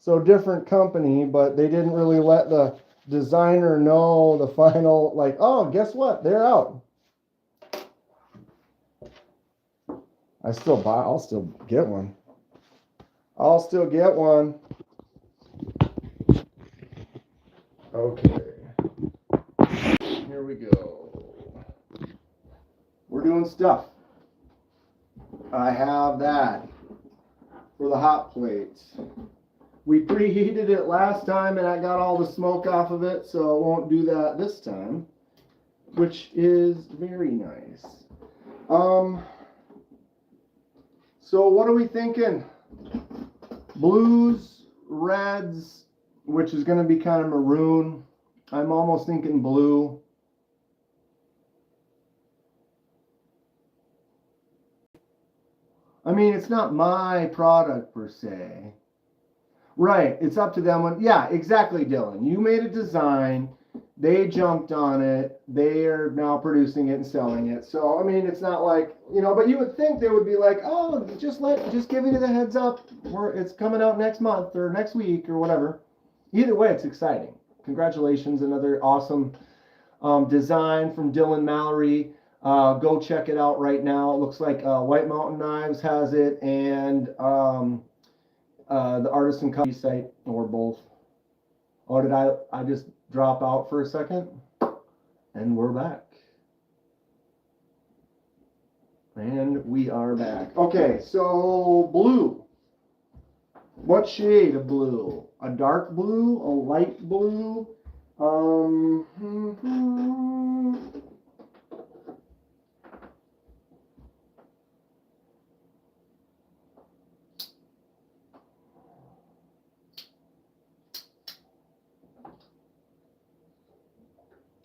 So different company, but they didn't really let the designer know the final, like, oh, guess what? They're out. I'll still get one. I'll still get one. Okay. Here we go. We're doing stuff. I have that for the hot plates. We preheated it last time and I got all the smoke off of it, so I won't do that this time, which is very nice. So what are we thinking? Blues, reds, which is going to be kind of maroon. I'm almost thinking blue. I mean, it's not my product per se. Right, it's up to them. Yeah, exactly, Dylan. You made a design. They jumped on it. They are now producing it and selling it. So, I mean, it's not like, but you would think they would be like, oh, just giving you the heads up. It's coming out next month or next week or whatever. Either way, it's exciting. Congratulations, another awesome design from Dylan Mallory. Go check it out right now. It looks like White Mountain Knives has it and the Artisan Cutlery site, or both. Oh, did I just drop out for a second? And we're back. And we are back. Okay, so blue. What shade of blue? A dark blue? A light blue?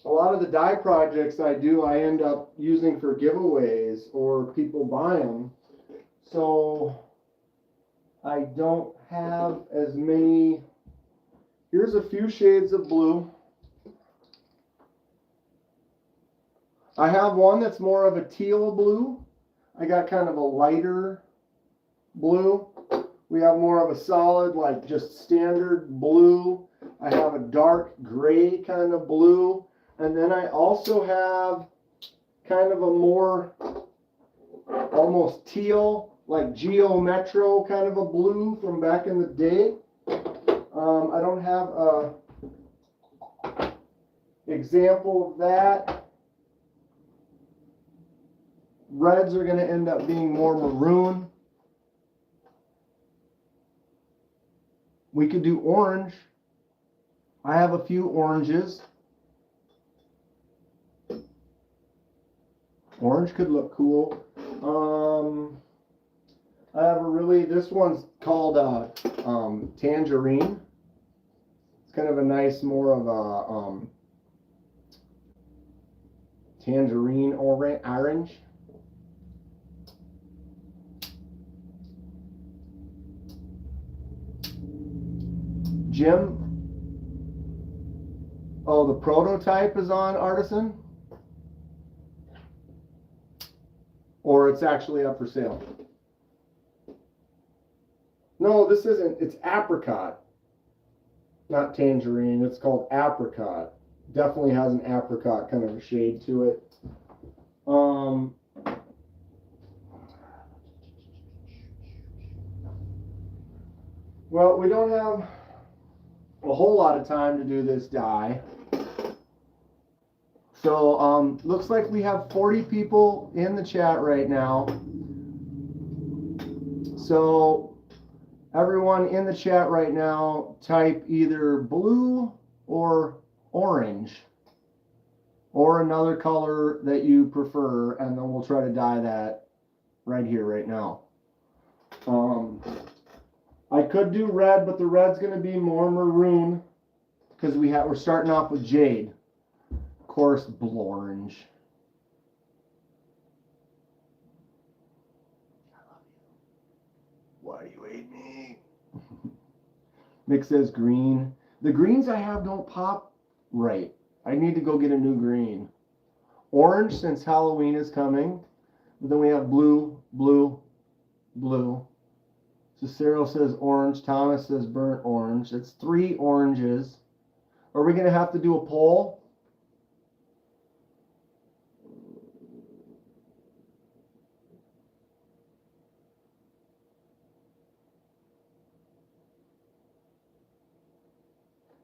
A lot of the die projects I do, I end up using for giveaways or people buy them. So I don't have as many. Here's a few shades of blue. I have one that's more of a teal blue. I got kind of a lighter blue. We have more of a solid, like just standard blue. I have a dark gray kind of blue. And then I also have kind of a more almost teal, like Geo Metro kind of a blue from back in the day. I don't have a example of that. Reds are going to end up being more maroon. We could do orange. I have a few oranges. Orange could look cool. I have this one's called tangerine. It's kind of a nice, more of a tangerine orange. Jim, oh, the prototype is on Artisan? Or it's actually up for sale? No, this isn't. It's apricot. Not tangerine. It's called apricot. Definitely has an apricot kind of a shade to it. Well, we don't have a whole lot of time to do this die. So, looks like we have 40 people in the chat right now. So, everyone in the chat right now, type either blue or orange or another color that you prefer, and then we'll try to dye that right here, right now. I could do red, but the red's going to be more maroon because we're starting off with jade. Of course, blue orange. I love you. Why do you hate me? Mick says green. The greens I have don't pop right. I need to go get a new green. Orange, since Halloween is coming. But then we have blue, blue, blue. Cicero says orange. Thomas says burnt orange. That's 3 oranges. Are we going to have to do a poll?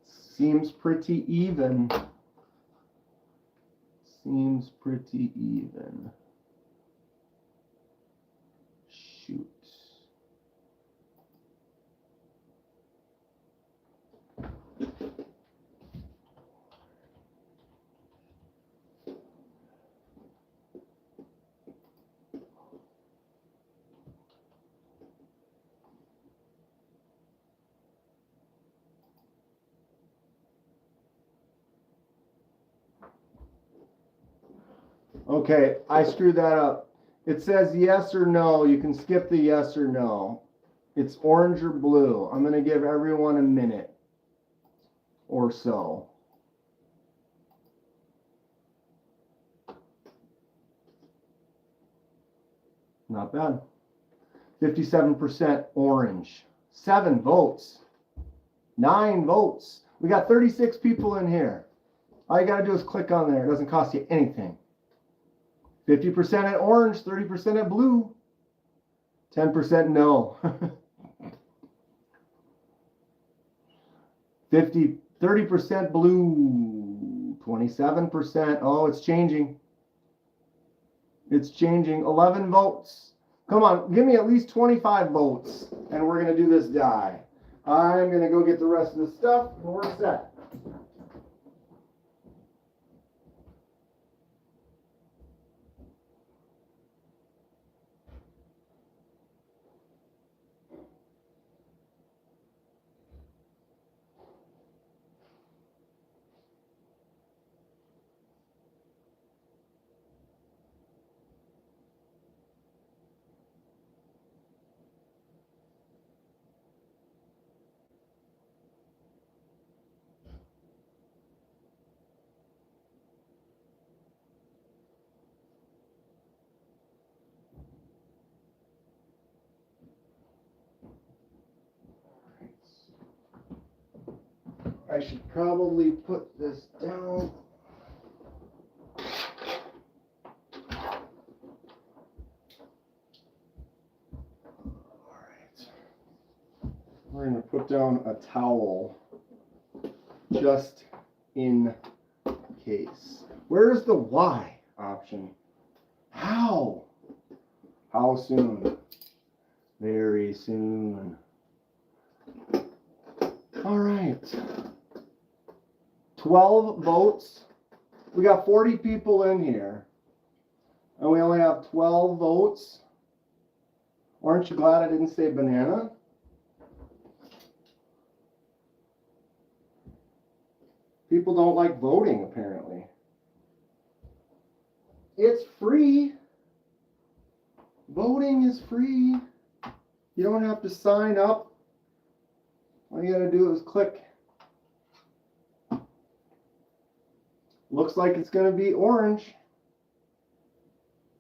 Seems pretty even. Seems pretty even. Shoot. Okay, I screwed that up. It says yes or no. You can skip the yes or no. It's orange or blue. I'm going to give everyone a minute or so. Not bad. 57% orange. 7 votes. 9 votes. We got 36 people in here. All you got to do is click on there. It doesn't cost you anything. 50% at orange, 30% at blue, 10% no. 30% blue, 27%. Oh, it's changing. It's changing. 11 votes. Come on, give me at least 25 votes, and we're going to do this die. I'm going to go get the rest of the stuff, and we're set. I should probably put this down. All right. We're going to put down a towel just in case. Where's the Y option? How? How soon? Very soon. All right. 12 votes. We got 40 people in here. And we only have 12 votes. Aren't you glad I didn't say banana? People don't like voting, apparently. It's free. Voting is free. You don't have to sign up. All you gotta do is click. Looks like it's gonna be orange.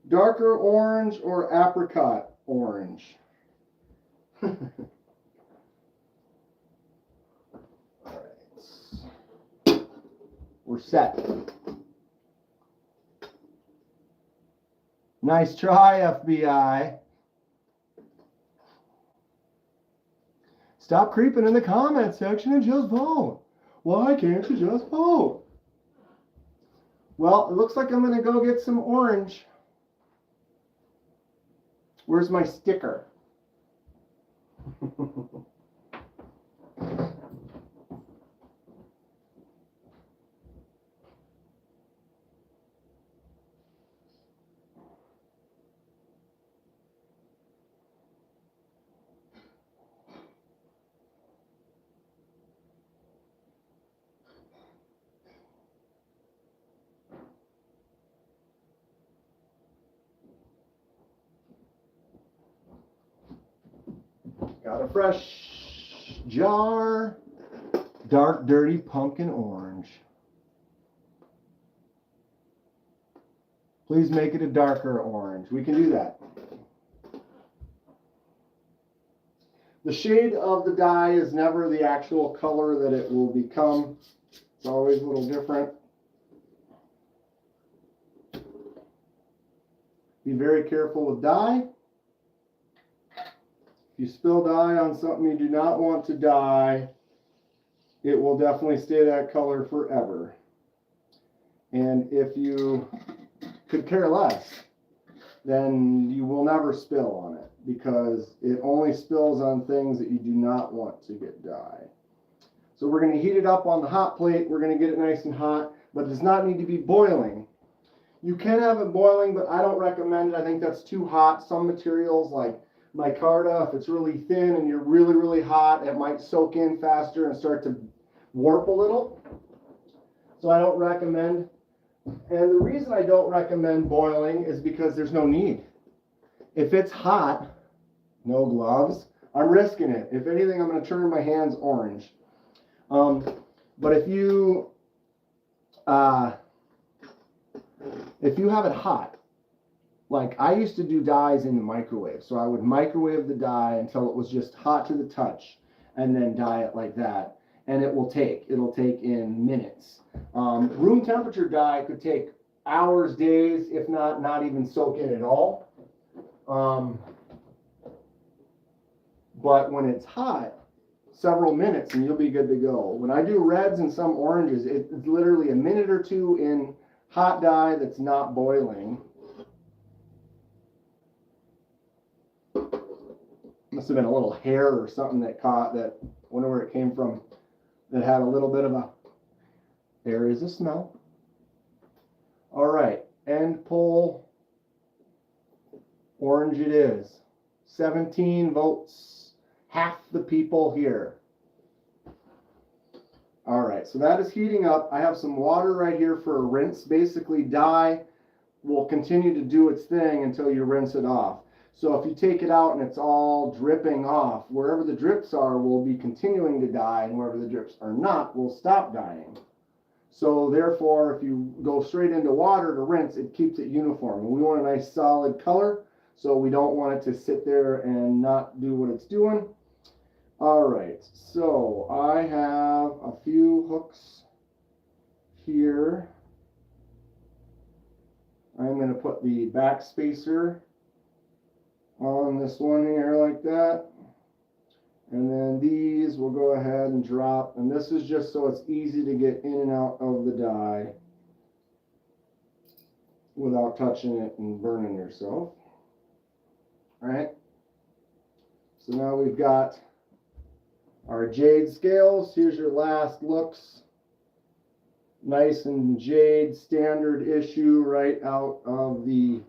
Darker orange or apricot orange. All right. We're set. Nice try, FBI. Stop creeping in the comment section and just vote. Why can't you just vote? Well, it looks like I'm going to go get some orange. Where's my sticker? Got a fresh jar. Dark, dirty pumpkin orange. Please make it a darker orange. We can do that. The shade of the dye is never the actual color that it will become. It's always a little different. Be very careful with dye. If you spill dye on something you do not want to dye, it will definitely stay that color forever. And if you could care less, then you will never spill on it, because it only spills on things that you do not want to get dye. So we're going to heat it up on the hot plate. We're going to get it nice and hot, but it does not need to be boiling. You can have it boiling, but I don't recommend it. I think that's too hot. Some materials like micarta, if it's really thin and you're really, really hot, it might soak in faster and start to warp a little. So I don't recommend. And the reason I don't recommend boiling is because there's no need. If it's hot, no gloves, I'm risking it. If anything, I'm going to turn my hands orange. But if you have it hot, like I used to do dyes in the microwave. So I would microwave the dye until it was just hot to the touch and then dye it like that. And it'll take in minutes. Room temperature dye could take hours, days, if not even soak in at all. But when it's hot, several minutes and you'll be good to go. When I do reds and some oranges, it's literally a minute or two in hot dye that's not boiling. Must have been a little hair or something that caught that, I wonder where it came from, that had a little bit of a, there is a smell. All right, end pull, orange it is. 17 votes, half the people here. All right, so that is heating up. I have some water right here for a rinse. Basically, dye will continue to do its thing until you rinse it off. So if you take it out and it's all dripping off, wherever the drips are will be continuing to dye, and wherever the drips are not will stop dyeing. So therefore, if you go straight into water to rinse, it keeps it uniform. And we want a nice solid color, so we don't want it to sit there and not do what it's doing. All right, so I have a few hooks here. I'm going to put the back spacer on this one here like that. And then these will go ahead and drop. And this is just so it's easy to get in and out of the dye without touching it and burning yourself. All right. So now we've got Our jade scales, here's your last looks. Nice and jade, standard issue right out of the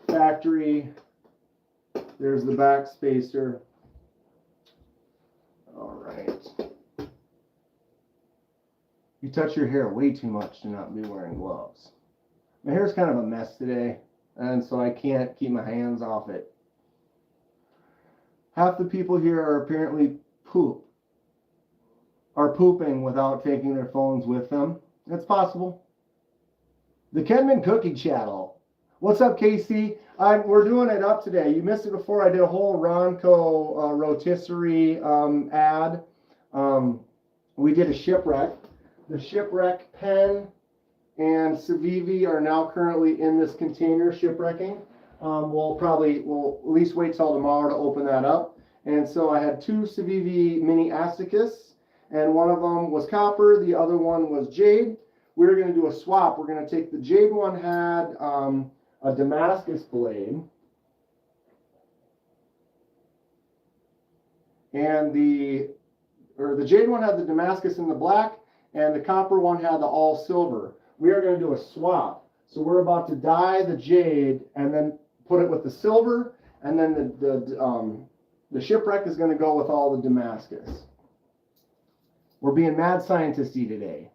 factory. There's the back spacer. All right. You touch your hair way too much to not be wearing gloves. My hair's kind of a mess today, and so I can't keep my hands off it. Half the people here are apparently pooping without taking their phones with them. That's possible. The Kenman Cooking Channel. What's up, Casey? We're doing it up today. You missed it before. I did a whole Ronco rotisserie ad. We did a shipwreck. The shipwreck pen and Civivi are now currently in this container, shipwrecking. We'll at least wait till tomorrow to open that up. And so I had two Civivi mini Asticus, and one of them was copper, the other one was jade. We're going to do a swap. We're going to take the jade one had a Damascus blade, and the jade one had the Damascus in the black, and the copper one had the all silver. We are going to do a swap. So we're about to dye the jade and then put it with the silver, and then the shipwreck is going to go with all the Damascus. We're being mad scientisty today.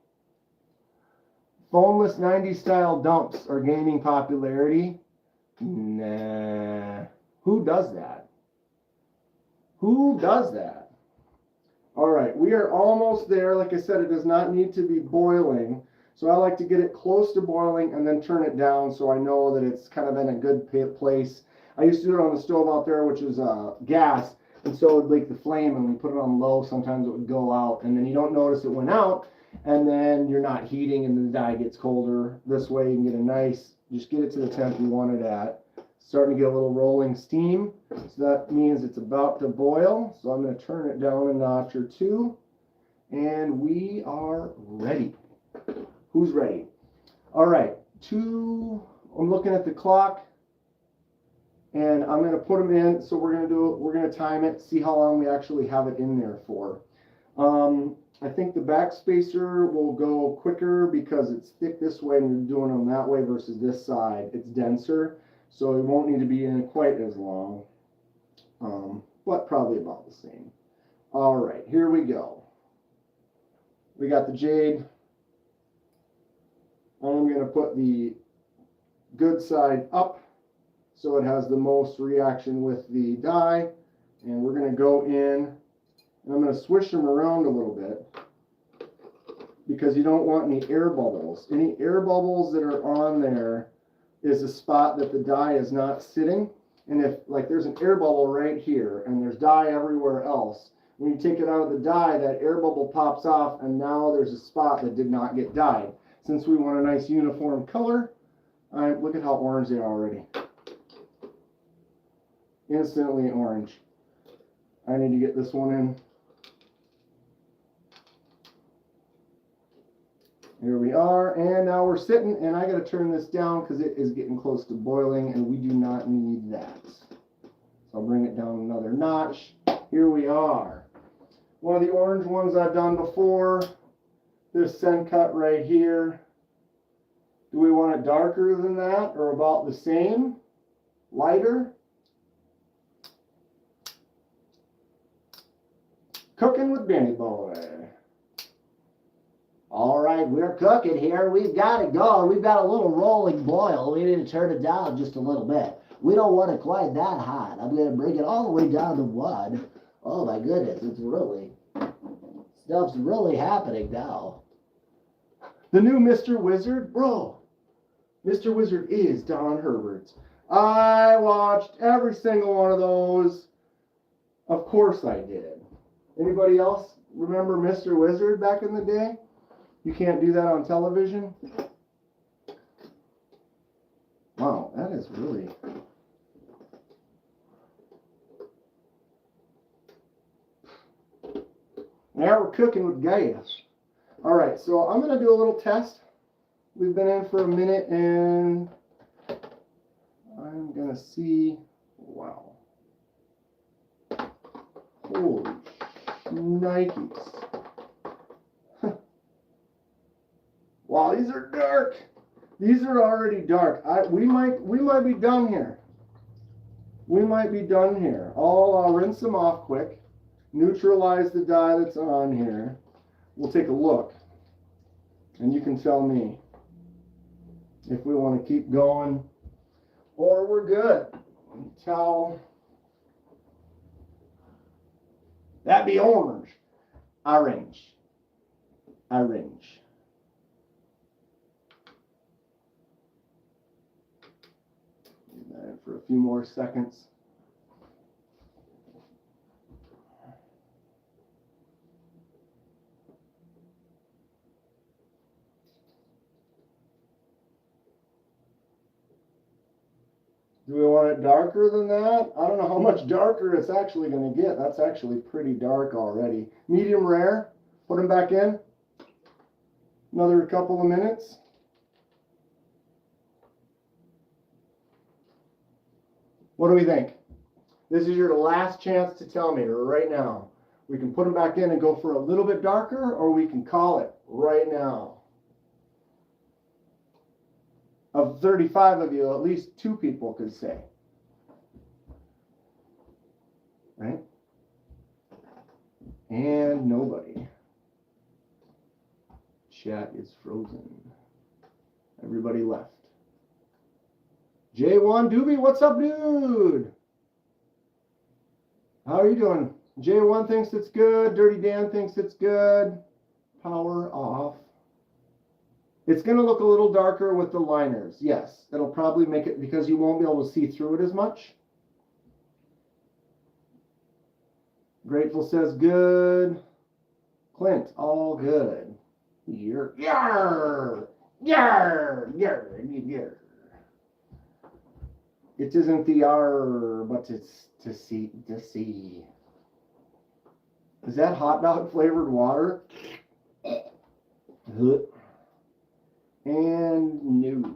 Phoneless 90s style dumps are gaining popularity. Nah. Who does that? Who does that? All right, we are almost there. Like I said, it does not need to be boiling. So I like to get it close to boiling and then turn it down so I know that it's kind of in a good place. I used to do it on the stove out there, which is gas. And so it would leak the flame, and when you put it on low, sometimes it would go out, and then you don't notice it went out, and then you're not heating, and the dye gets colder. This way you can get a nice, just get it to the temp you want it at. Starting to get a little rolling steam, so that means it's about to boil. So I'm going to turn it down a notch or two, and we are ready. Who's ready? All right, I'm looking at the clock. And I'm going to put them in, so we're going to time it, see how long we actually have it in there for. I think the back spacer will go quicker because it's thick this way and you're doing them that way versus this side. It's denser, so it won't need to be in quite as long, but probably about the same. All right, here we go. We got the jade. I'm going to put the good side up, so it has the most reaction with the dye. And we're going to go in, and I'm going to swish them around a little bit because you don't want any air bubbles. Any air bubbles that are on there is a spot that the dye is not sitting. And if, like, there's an air bubble right here and there's dye everywhere else, when you take it out of the dye, that air bubble pops off, and now there's a spot that did not get dyed. Since we want a nice uniform color, look at how orange they are already. Instantly orange. I need to get this one in. Here we are, and now we're sitting, and I got to turn this down because it is getting close to boiling, and we do not need that. So I'll bring it down another notch. Here we are. One of the orange ones I've done before. This send cut right here. Do we want it darker than that, or about the same? Lighter? Cooking with Benny Boy. All right, we're cooking here. We've got it going. We've got a little rolling boil. We need to turn it down just a little bit. We don't want it quite that hot. I'm going to bring it all the way down to 1. Oh my goodness, stuff's really happening now. The new Mr. Wizard? Bro, Mr. Wizard is Don Herbert's. I watched every single one of those. Of course I did. Anybody else remember Mr. Wizard back in the day? You can't do that on television? Wow, that is really... Now we're cooking with gas. All right, so I'm going to do a little test. We've been in for a minute, and I'm going to see... Wow. Holy Nikes. Wow, these are dark. These are already dark. We might be done here. We might be done here. I'll rinse them off quick. Neutralize the dye that's on here. We'll take a look. And you can tell me if we want to keep going or we're good. Towel. That'd be orange. Orange. Orange. Leave that in for a few more seconds. Do we want it darker than that? I don't know how much darker it's actually going to get. That's actually pretty dark already. Medium rare. Put them back in. Another couple of minutes. What do we think? This is your last chance to tell me right now. We can put them back in and go for a little bit darker, or we can call it right now. Of 35 of you, at least 2 people could say. Right? And nobody. Chat is frozen. Everybody left. J1 Doobie, what's up, dude? How are you doing? J1 thinks it's good. Dirty Dan thinks it's good. Power off. It's going to look a little darker with the liners. Yes, it'll probably make it because you won't be able to see through it as much. Grateful says good. Clint, all good. Yar, yar, yar, yar, yar. It isn't the yar, but it's to see, to see. Is that hot dog flavored water? And new.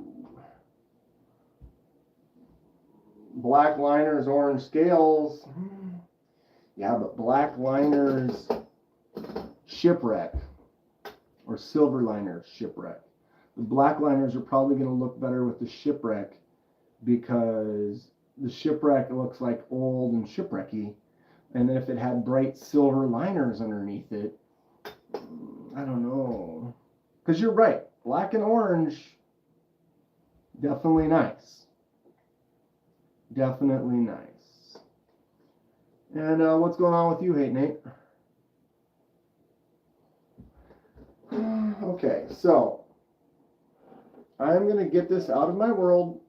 Black liners, orange scales. Yeah, but black liners, shipwreck. Or silver liners, shipwreck. The black liners are probably going to look better with the shipwreck because the shipwreck looks like old and shipwrecky. And then if it had bright silver liners underneath it, I don't know. Because you're right. Black and orange, definitely nice. Definitely nice. And what's going on with you, Hate Nate? Okay, so I'm going to get this out of my world.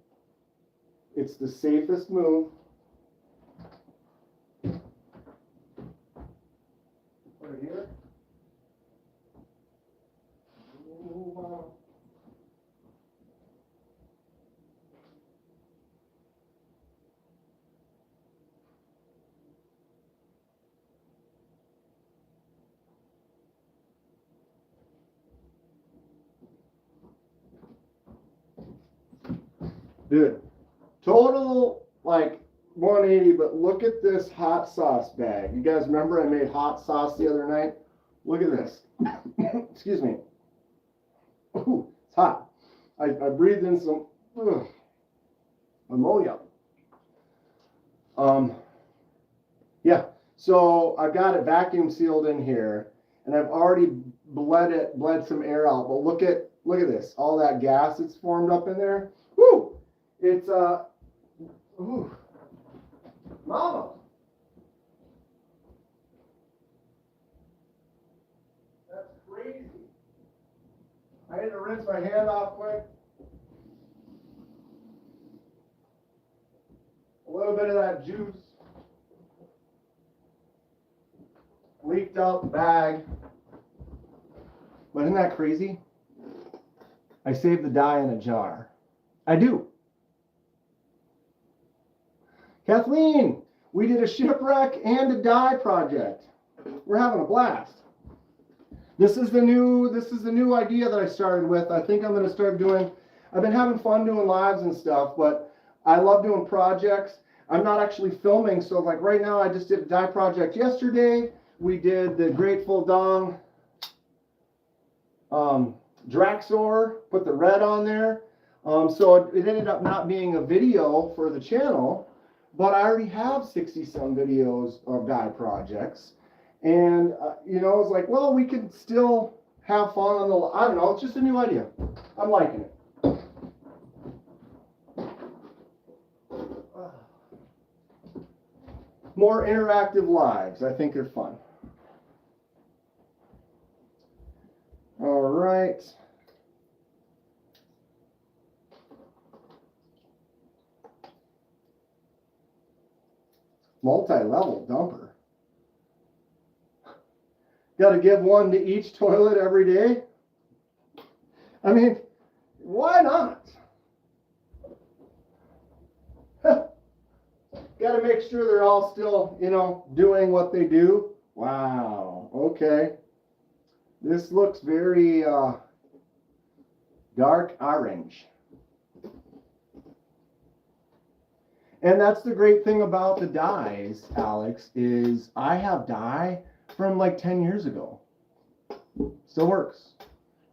It's the safest move. Put it here. Dude, total like 180, but look at this hot sauce bag. You guys remember I made hot sauce the other night? Look at this. Excuse me. Ooh, it's hot. I breathed in some ammonia. Yeah, so I've got it vacuum sealed in here, and I've already bled some air out. But look at this, all that gas that's formed up in there. Woo! It's mama. That's crazy. I had to rinse my hand off quick. A little bit of that juice leaked out the bag. But isn't that crazy? I saved the dye in a jar. I do. Kathleen, we did a shipwreck and a dye project. We're having a blast. This is the new idea that I started with. I think I'm going to start doing, I've been having fun doing lives and stuff, but I love doing projects. I'm not actually filming, so like right now I just did a dye project yesterday. we did the Grateful Dong Draxor, put the red on there. So it ended up not being a video for the channel, but I already have 60 some videos of dye projects. And, you know, it's like, well, we could still have fun on the, I don't know, it's just a new idea. I'm liking it. More interactive lives, I think they're fun. All right. Multi-level dumper. Got to give one to each toilet every day? I mean, why not? Got to make sure they're all still, you know, doing what they do. Wow. Okay. This looks very dark orange. And that's the great thing about the dyes, Alex, is I have dye from like 10 years ago. Still works.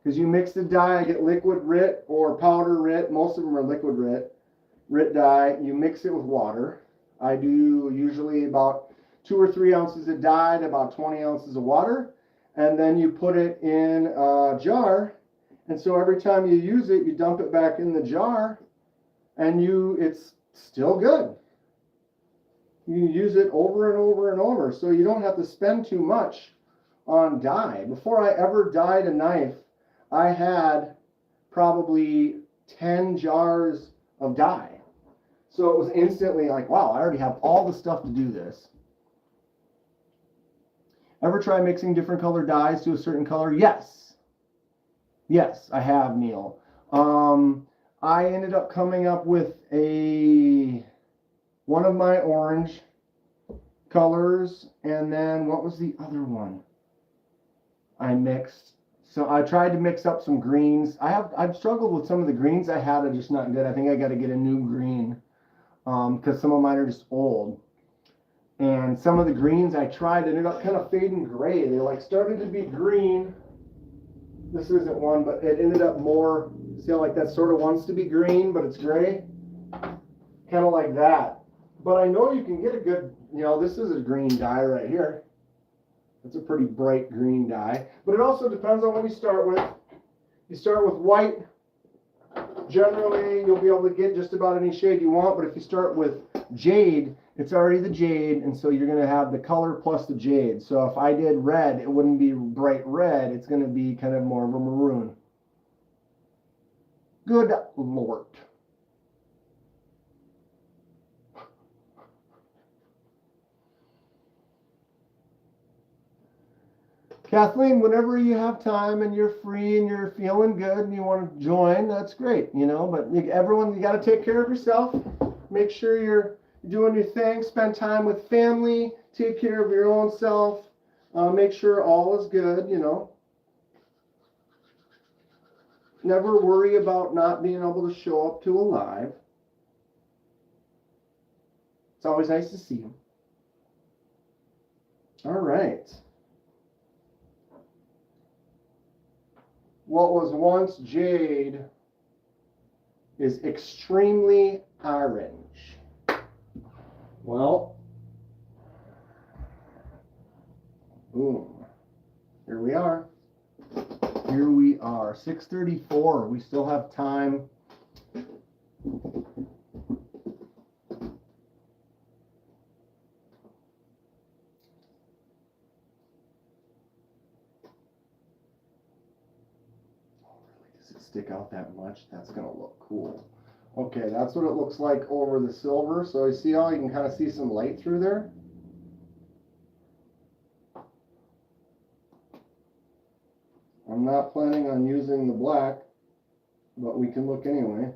Because you mix the dye, I get liquid RIT or powder RIT. Most of them are liquid RIT dye. You mix it with water. I do usually about 2 or 3 ounces of dye to about 20 ounces of water. And then you put it in a jar. And so every time you use it, you dump it back in the jar. And it's still good. You use it over and over and over. So you don't have to spend too much on dye. Before I ever dyed a knife, I had probably 10 jars of dye. So it was instantly like, wow, I already have all the stuff to do this. Ever try mixing different color dyes to a certain color? Yes. Yes, I have, Neil. I ended up coming up with one of my orange colors, and then what was the other one I mixed? So I tried to mix up some greens. I've struggled with some of the greens I had are just not good. I think I got to get a new green because some of mine are just old. And some of the greens I tried ended up kind of fading gray. They like started to be green. This isn't one, but it ended up more, see how like that sort of wants to be green, but it's gray? Kind of like that. But I know you can get a good, you know, this is a green dye right here. It's a pretty bright green dye. But it also depends on what you start with. You start with white. Generally, you'll be able to get just about any shade you want. But if you start with jade, it's already the jade. And so you're going to have the color plus the jade. So if I did red, it wouldn't be bright red. It's going to be kind of more of a maroon. Good Lord. Kathleen, whenever you have time and you're free and you're feeling good and you want to join, that's great, you know, but everyone, you got to take care of yourself. Make sure you're doing your thing. Spend time with family. Take care of your own self. Make sure all is good, you know. Never worry about not being able to show up to a live. It's always nice to see you. All right. What was once jade is extremely orange. Well, boom. Here we are. Here we are. 6:34. We still have time. Stick out that much, that's going to look cool. Okay, that's what it looks like over the silver. So you see how you can kind of see some light through there? I'm not planning on using the black, but we can look anyway.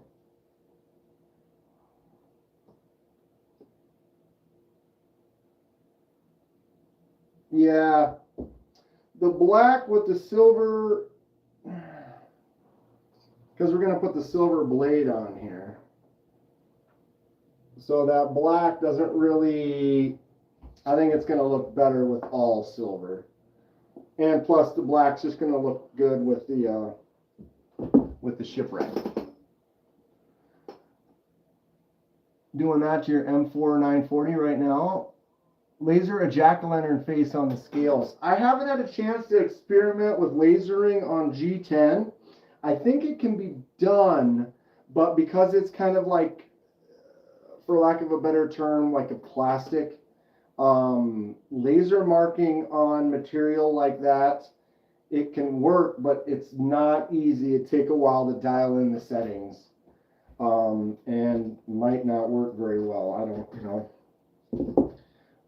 Yeah, the black with the silver, because we're going to put the silver blade on here. So that black doesn't really I think it's gonna look better with all silver. And plus the black's just gonna look good with the shipwreck. Doing that to your M4 940 right now. Laser a jack-o'-lantern face on the scales. I haven't had a chance to experiment with lasering on G10. I think it can be done, but because it's kind of like, for lack of a better term, like a plastic, laser marking on material like that, it can work, but it's not easy. It take a while to dial in the settings, and might not work very well. I don't know.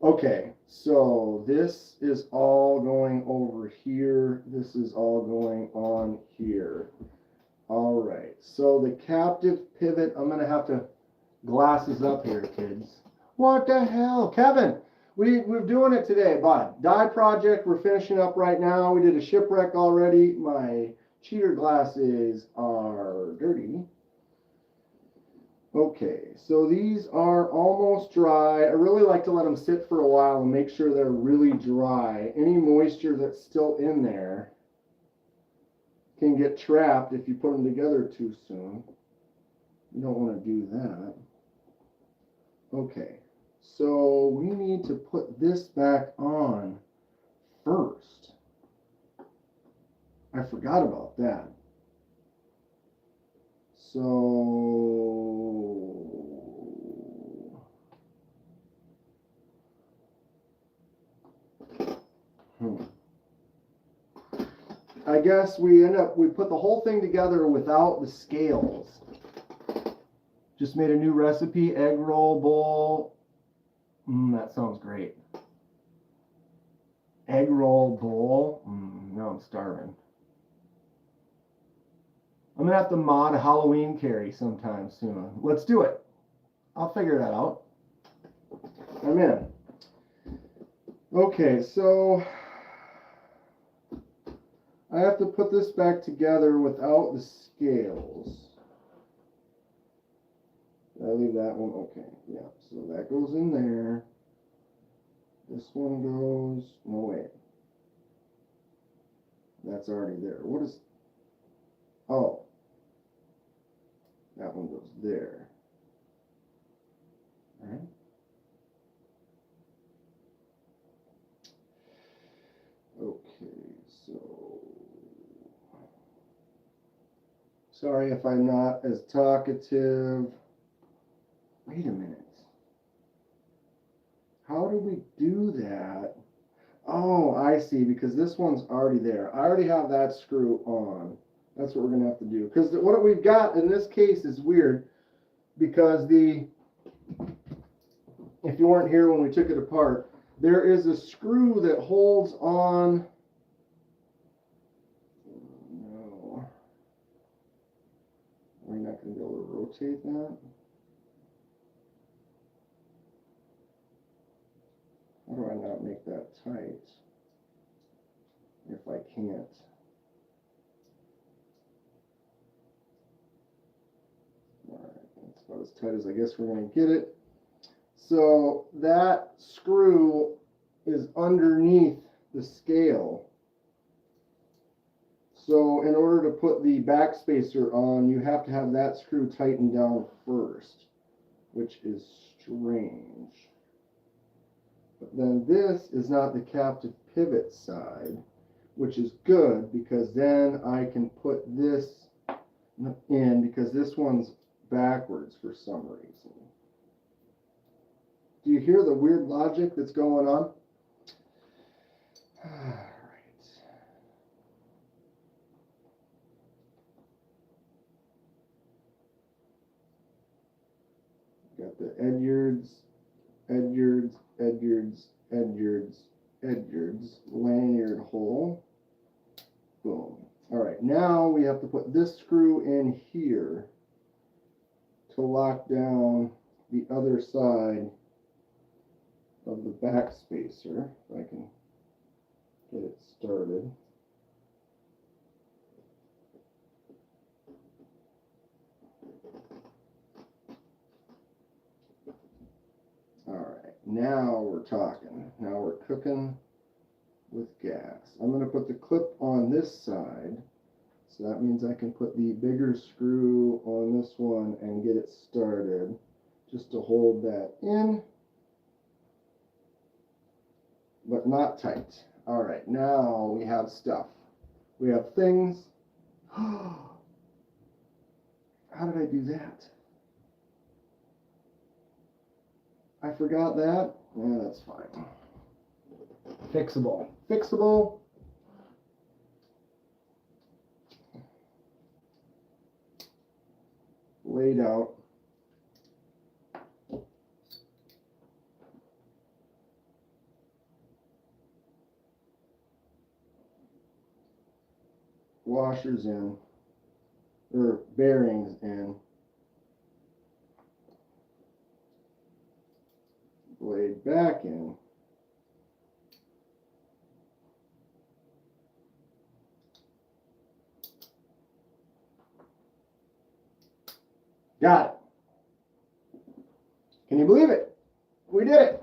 Okay, so this is all going over here. This is all going on here. All right, so the captive pivot, I'm gonna have to glasses up here, kids. What the hell? Kevin, we're doing it today, bud. Die project, we're finishing up right now. We did a shipwreck already. My cheater glasses are dirty. Okay, so these are almost dry. I really like to let them sit for a while and make sure they're really dry. Any moisture that's still in there can get trapped if you put them together too soon. You don't want to do that. Okay, so we need to put this back on first. I forgot about that. So I guess we put the whole thing together without the scales. Just made a new recipe, egg roll bowl. That sounds great. Egg roll bowl. Now I'm starving. I'm gonna have to mod a Halloween carry sometime soon. Let's do it. I'll figure that out. I'm in. Okay, so I have to put this back together without the scales. Did I leave that one? Okay, yeah. So that goes in there. This one goes, no wait. That's already there. What is, oh. That one goes there. All right. Okay, so sorry if I'm not as talkative. Wait a minute. How do we do that? Oh, I see, because this one's already there. I already have that screw on. That's what we're going to have to do. Because what we've got in this case is weird, because if you weren't here when we took it apart, there is a screw that holds on. No. We're not going to be able to rotate that. How do I not make that tight? If I can't. Alright, that's about as tight as I guess we're going to get it. So that screw is underneath the scale. So in order to put the backspacer on, you have to have that screw tightened down first, which is strange. But then this is not the captive pivot side, which is good, because then I can put this in, because this one's backwards for some reason. Do you hear the weird logic that's going on? All right. Got the Edyards, lanyard hole. Boom. All right, now we have to put this screw in here to lock down the other side of the back spacer, if I can get it started. All right, Now we're talking. Now we're cooking with gas. I'm going to put the clip on this side. So that means I can put the bigger screw on this one and get it started just to hold that in, but not tight. All right, now we have stuff. We have things. How did I do that? I forgot that. Yeah, that's fine. Fixable. Fixable. Laid out. Washers in, or bearings in. Blade back in. Got it. Can you believe it? We did it.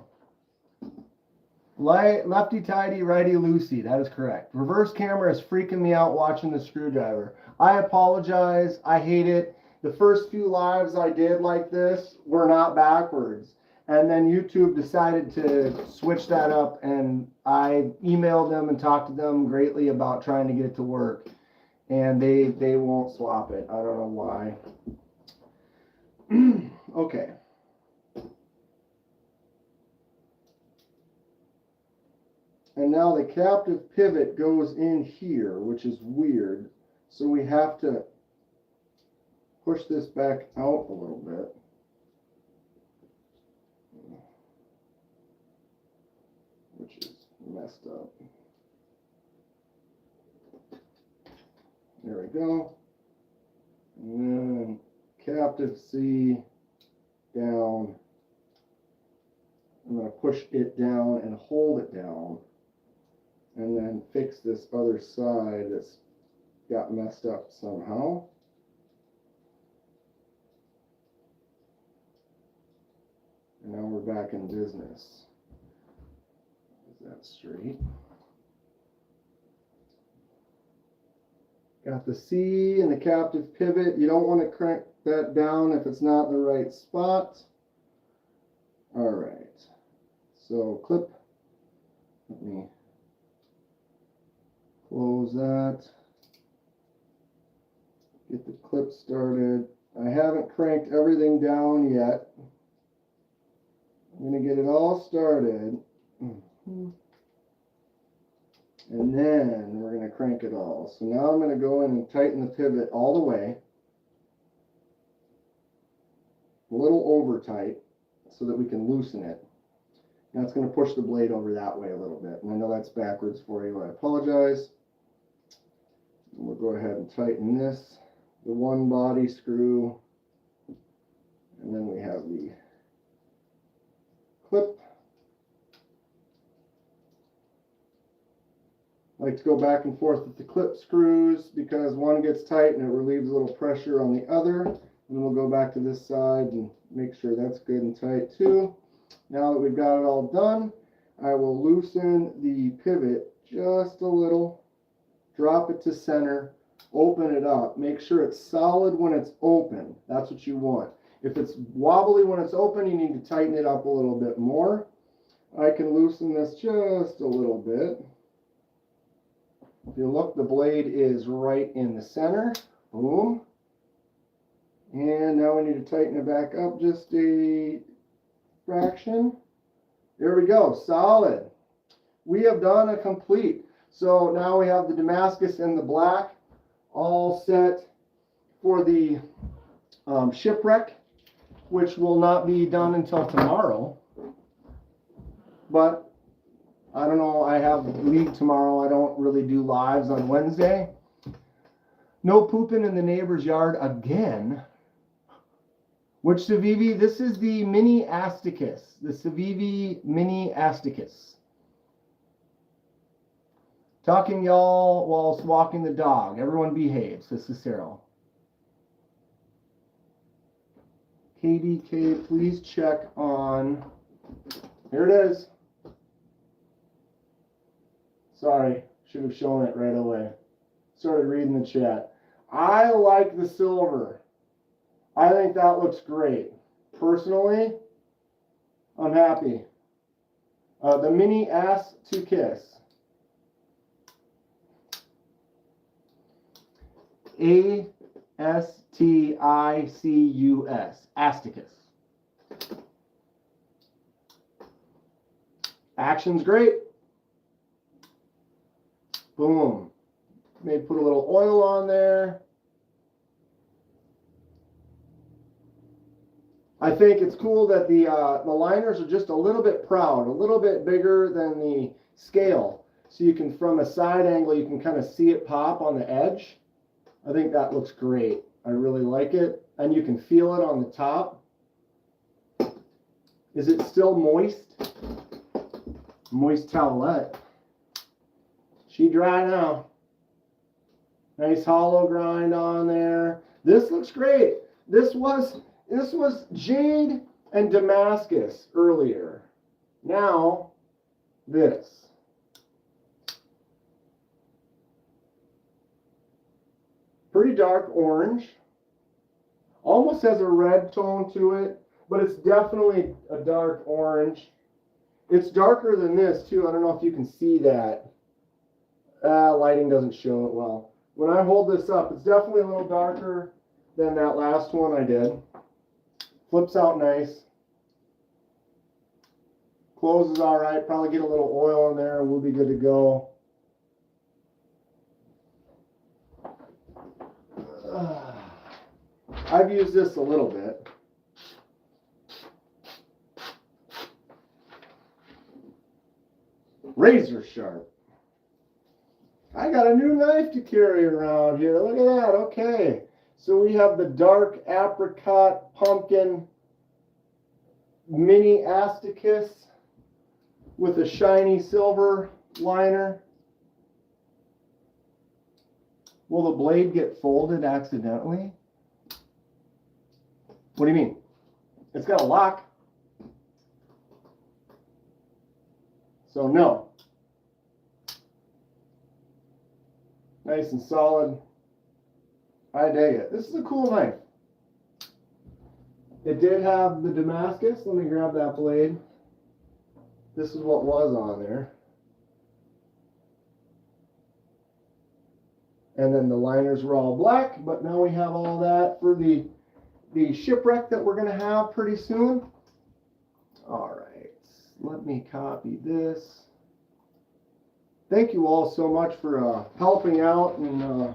Lefty tighty, righty loosey. That is correct. Reverse camera is freaking me out watching the screwdriver. I apologize. I hate it. The first few lives I did like this were not backwards. And then YouTube decided to switch that up, and I emailed them and talked to them greatly about trying to get it to work. And they won't swap it. I don't know why. Okay. And now the captive pivot goes in here, which is weird. So we have to push this back out a little bit. Which is messed up. There we go. And then captive C down. I'm going to push it down and hold it down. And then fix this other side that's got messed up somehow. And now we're back in business. Is that straight? Got the C and the captive pivot. You don't want to crank that down if it's not in the right spot. All right. So clip. Let me close that. Get the clip started. I haven't cranked everything down yet. I'm going to get it all started. And then we're going to crank it all. So now I'm going to go in and tighten the pivot all the way. A little over tight so that we can loosen it. That's going to push the blade over that way a little bit. And I know that's backwards for you. I apologize. And we'll go ahead and tighten this. The one body screw. And then we have the clip. I like to go back and forth with the clip screws because one gets tight and it relieves a little pressure on the other. And then we'll go back to this side and make sure that's good and tight too. Now that we've got it all done, I will loosen the pivot just a little, drop it to center, open it up. Make sure it's solid when it's open. That's what you want. If it's wobbly when it's open, you need to tighten it up a little bit more. I can loosen this just a little bit. If you look, the blade is right in the center. Boom. And now we need to tighten it back up just a fraction. There we go. Solid. We have done a complete. So now we have the Damascus and the black all set for the shipwreck, which will not be done until tomorrow. But I don't know, I have league tomorrow. I don't really do lives on Wednesday. No pooping in the neighbor's yard again. Which Civivi? This is the Mini Asticus. The Civivi Mini Asticus. Talking y'all whilst walking the dog. Everyone behaves. This is Cyril. KDK, please check on Here it is. Sorry, should have shown it right away. Started reading the chat. I like the silver. I think that looks great. Personally, I'm happy. The mini ass to kiss. Asticus. Asticus. Action's great. Boom. Maybe put a little oil on there. I think it's cool that the liners are just a little bit proud, a little bit bigger than the scale. So you can, from a side angle, you can kind of see it pop on the edge. I think that looks great. I really like it. And you can feel it on the top. Is it still moist? Moist towelette. She dry now. Nice hollow grind on there. This looks great. This was jade and Damascus earlier. Now, this. Pretty dark orange. Almost has a red tone to it, but it's definitely a dark orange. It's darker than this too. I don't know if you can see that. Lighting doesn't show it well. When I hold this up, it's definitely a little darker than that last one I did. Flips out nice. Closes all right. Probably get a little oil in there and we'll be good to go. I've used this a little bit. Razor sharp. I got a new knife to carry around here. Look at that. Okay. So we have the dark apricot pumpkin mini Asticus with a shiny silver liner. Will the blade get folded accidentally? What do you mean? It's got a lock. So no. Nice and solid. I dig it. This is a cool knife. It did have the Damascus. Let me grab that blade. This is what was on there. And then the liners were all black, but now we have all that for the shipwreck that we're going to have pretty soon. All right, let me copy this. Thank you all so much for helping out and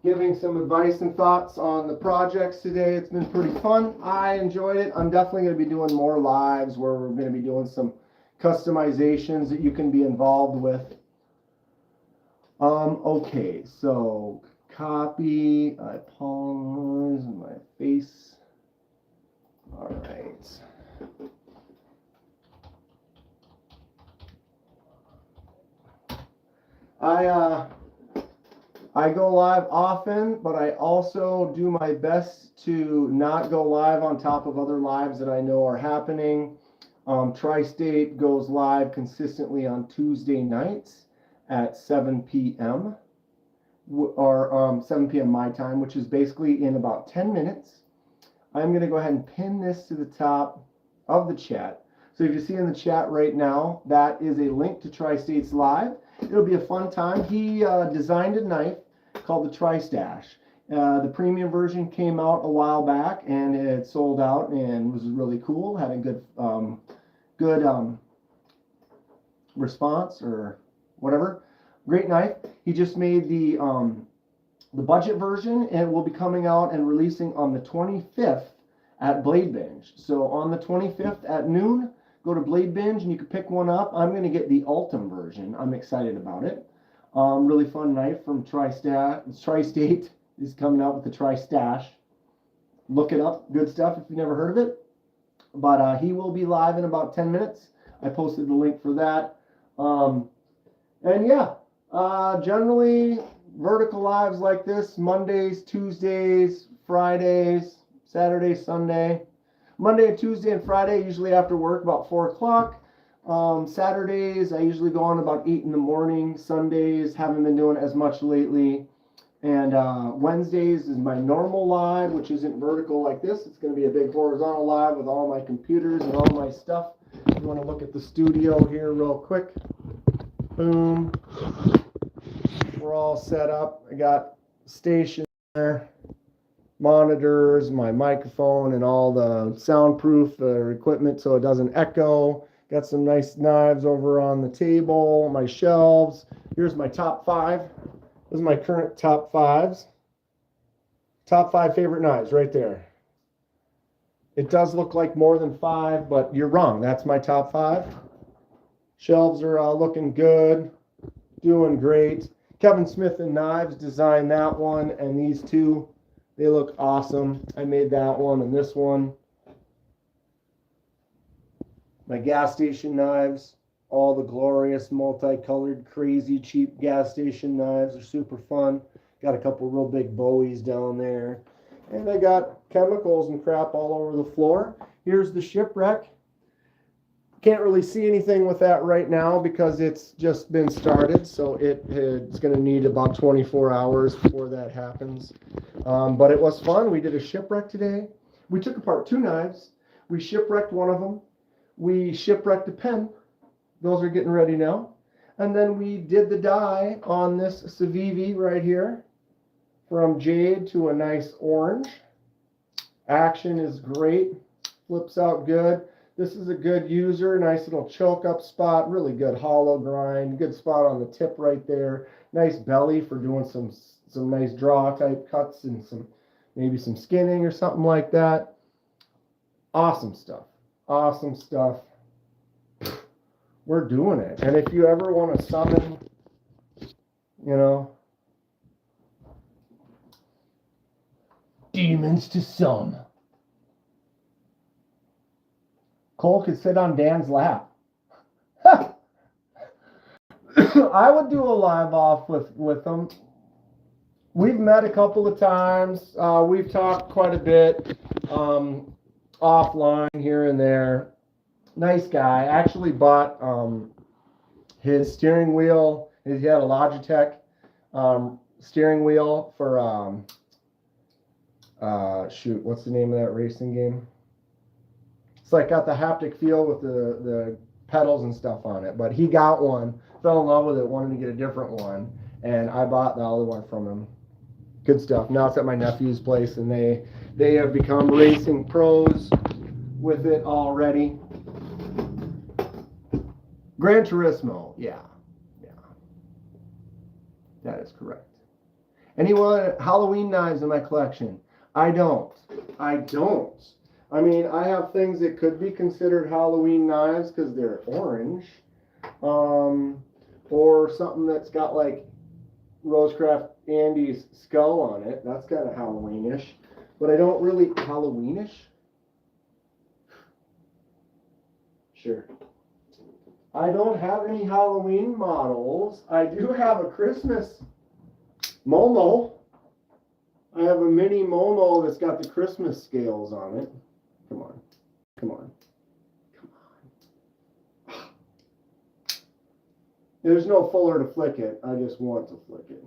giving some advice and thoughts on the projects today. It's been pretty fun. I enjoyed it. I'm definitely going to be doing more lives where we're going to be doing some customizations that you can be involved with. Okay, so copy. I pause my face. All right. I go live often, but I also do my best to not go live on top of other lives that I know are happening. Tri-State goes live consistently on Tuesday nights at 7 p.m. or 7 p.m. my time, which is basically in about 10 minutes. I'm going to go ahead and pin this to the top of the chat. So if you see in the chat right now, that is a link to Tri-State's live. It'll be a fun time. He designed a knife called the Tri-Stash. The premium version came out a while back and it sold out and was really cool. Had a good response or whatever. Great knife. He just made the budget version and it will be coming out and releasing on the 25th at Blade Binge. So on the 25th at noon, go to Blade Binge and you can pick one up. I'm going to get the Ultim version. I'm excited about it. Really fun knife from Tri-State is coming out with the Tri-Stash. Look it up. Good stuff if you've never heard of it. But he will be live in about 10 minutes. I posted the link for that. And yeah, generally vertical lives like this, Mondays, Tuesdays, Fridays, Saturday, Sunday. Monday, Tuesday, and Friday, usually after work, about 4 o'clock. Saturdays, I usually go on about 8 in the morning. Sundays, haven't been doing as much lately. And Wednesdays is my normal live, which isn't vertical like this. It's going to be a big horizontal live with all my computers and all my stuff. You want to look at the studio here real quick. Boom. We're all set up. I got station there, monitors, my microphone, and all the soundproof equipment so it doesn't echo. Got some nice knives over on the table, my shelves. Here's my top 5. This is my current top 5s. Top 5 favorite knives right there. It does look like more than 5, but you're wrong. That's my top 5. Shelves are looking good, doing great. Kevin Smith and Knives designed that one, and these two, they look awesome. I made that one and this one. My gas station knives, all the glorious multicolored crazy cheap gas station knives are super fun. Got a couple real big Bowies down there, and I got chemicals and crap all over the floor. Here's the Shipwreck. Can't really see anything with that right now because it's just been started, so it's going to need about 24 hours before that happens. But it was fun. We did a shipwreck today. We took apart 2 knives. We shipwrecked one of them. We shipwrecked a pen. Those are getting ready now. And then we did the dye on this Civivi right here, from jade to a nice orange. Action is great. Flips out good. This is a good user. Nice little choke up spot. Really good hollow grind. Good spot on the tip right there. Nice belly for doing some nice draw type cuts and maybe some skinning or something like that. Awesome stuff. Awesome stuff. We're doing it. And if you ever want to summon, demons to some, Cole could sit on Dan's lap. I would do a live off with them. We've met a couple of times. We've talked quite a bit offline here and there. Nice guy. Actually bought his steering wheel. He had a Logitech steering wheel for shoot, what's the name of that racing game? It's like got the haptic feel with the pedals and stuff on it. But he got one, fell in love with it, wanted to get a different one, and I bought the other one from him. Good stuff. Now it's at my nephew's place, and they have become racing pros with it already. Gran Turismo, yeah. That is correct. Anyone Halloween knives in my collection? I don't. I mean, I have things that could be considered Halloween knives because they're orange, or something that's got like Rosecraft Andy's skull on it. That's kind of Halloweenish, but I don't really Halloweenish. Sure. I don't have any Halloween models. I do have a Christmas Momo. I have a mini Momo that's got the Christmas scales on it. Come on. There's no fuller to flick it. I just want to flick it.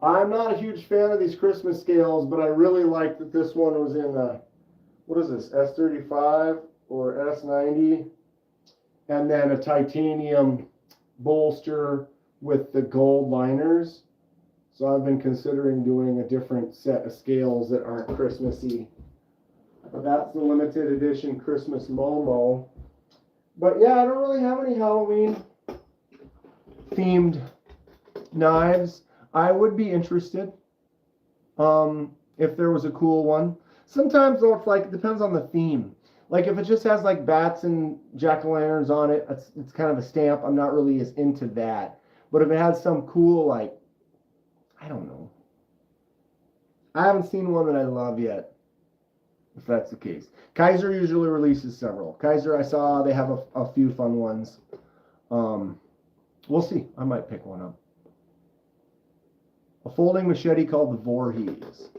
I'm not a huge fan of these Christmas scales, but I really like that this one was in the, what is this, S35 or S90? And then a titanium bolster with the gold liners. So I've been considering doing a different set of scales that aren't Christmassy. But that's the limited edition Christmas Momo. But yeah, I don't really have any Halloween themed knives. I would be interested if there was a cool one. Sometimes though, it's like, it depends on the theme. Like if it just has like bats and jack-o'-lanterns on it, it's kind of a stamp. I'm not really as into that. But if it has some cool, like, I don't know. I haven't seen one that I love yet, if that's the case. Kaiser usually releases several. Kaiser, I saw they have a few fun ones. We'll see. I might pick one up. A folding machete called the Voorhees.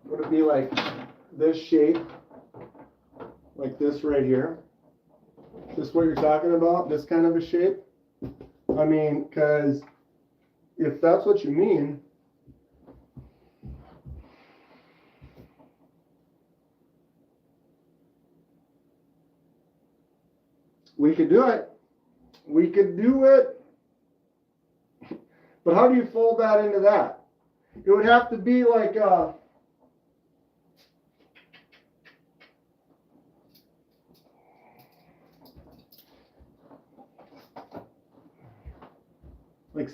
Would it be like this shape like this right here. Is this what you're talking about? This kind of a shape? I mean, because if that's what you mean, we could do it. We could do it. But how do you fold that into that? It would have to be like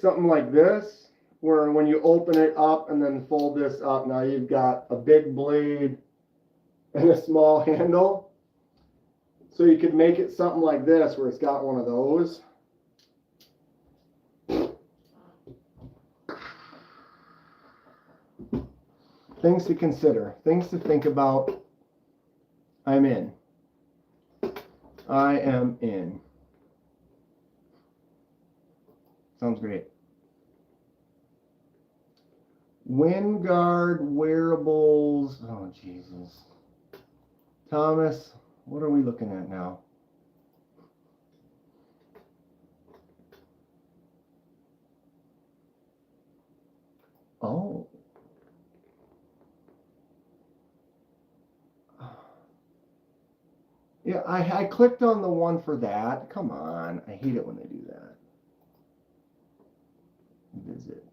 something like this, where when you open it up and then fold this up, now you've got a big blade and a small handle. So you could make it something like this, where it's got one of those. Things to consider, things to think about. I'm in. I am in. Sounds great. Windguard wearables. Oh, Jesus. Thomas, what are we looking at now? Oh. Yeah, I clicked on the one for that. Come on. I hate it when they do that. Visit.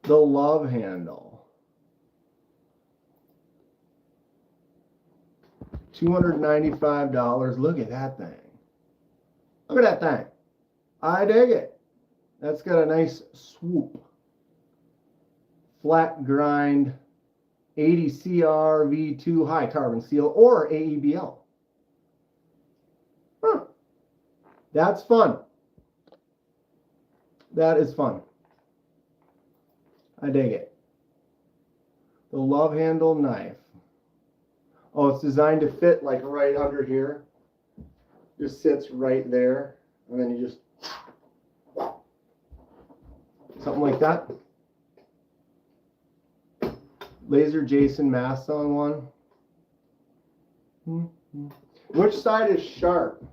The love handle. $295. Look at that thing. Look at that thing. I dig it. That's got a nice swoop. Flat grind 80 CR V2 high carbon steel or AEBL. Huh. That's fun. That is fun. I dig it. The love handle knife. Oh, it's designed to fit like right under here. Just sits right there. And then you just something like that. Laser Jason mask on one. Which side is sharp?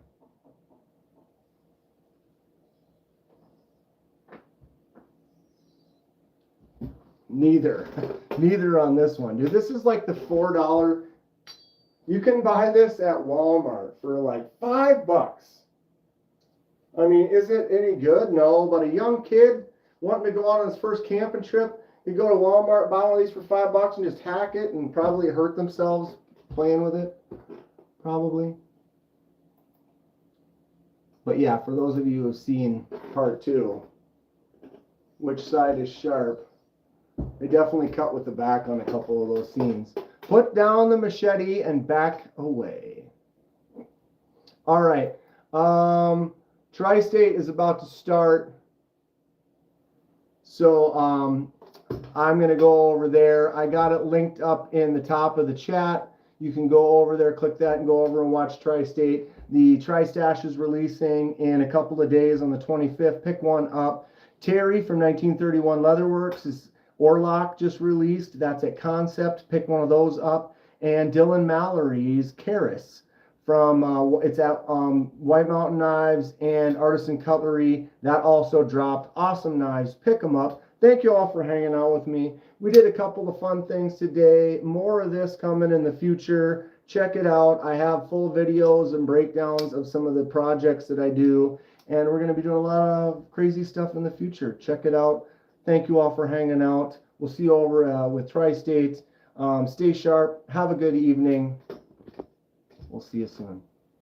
Neither. Neither on this one. Dude, this is like the $4. You can buy this at Walmart for like $5. I mean, is it any good? No, but a young kid wanting to go on his first camping trip, you go to Walmart, buy one of these for $5 and just hack it and probably hurt themselves playing with it. Probably. But yeah, for those of you who have seen part 2, which side is sharp? They definitely cut with the back on a couple of those scenes. Put down the machete and back away. All right. Tri-State is about to start. So I'm going to go over there. I got it linked up in the top of the chat. You can go over there, click that, and go over and watch Tri-State. The Tri-Stash is releasing in a couple of days on the 25th. Pick one up. Terry from 1931 Leatherworks is Orlock just released. That's at Concept. Pick one of those up. And Dylan Mallory's Karis from it's at White Mountain Knives and Artisan Cutlery. That also dropped. Awesome knives. Pick them up. Thank you all for hanging out with me. We did a couple of fun things today. More of this coming in the future. Check it out. I have full videos and breakdowns of some of the projects that I do. And we're going to be doing a lot of crazy stuff in the future. Check it out. Thank you all for hanging out. We'll see you over with Tri-State. Stay sharp. Have a good evening. We'll see you soon.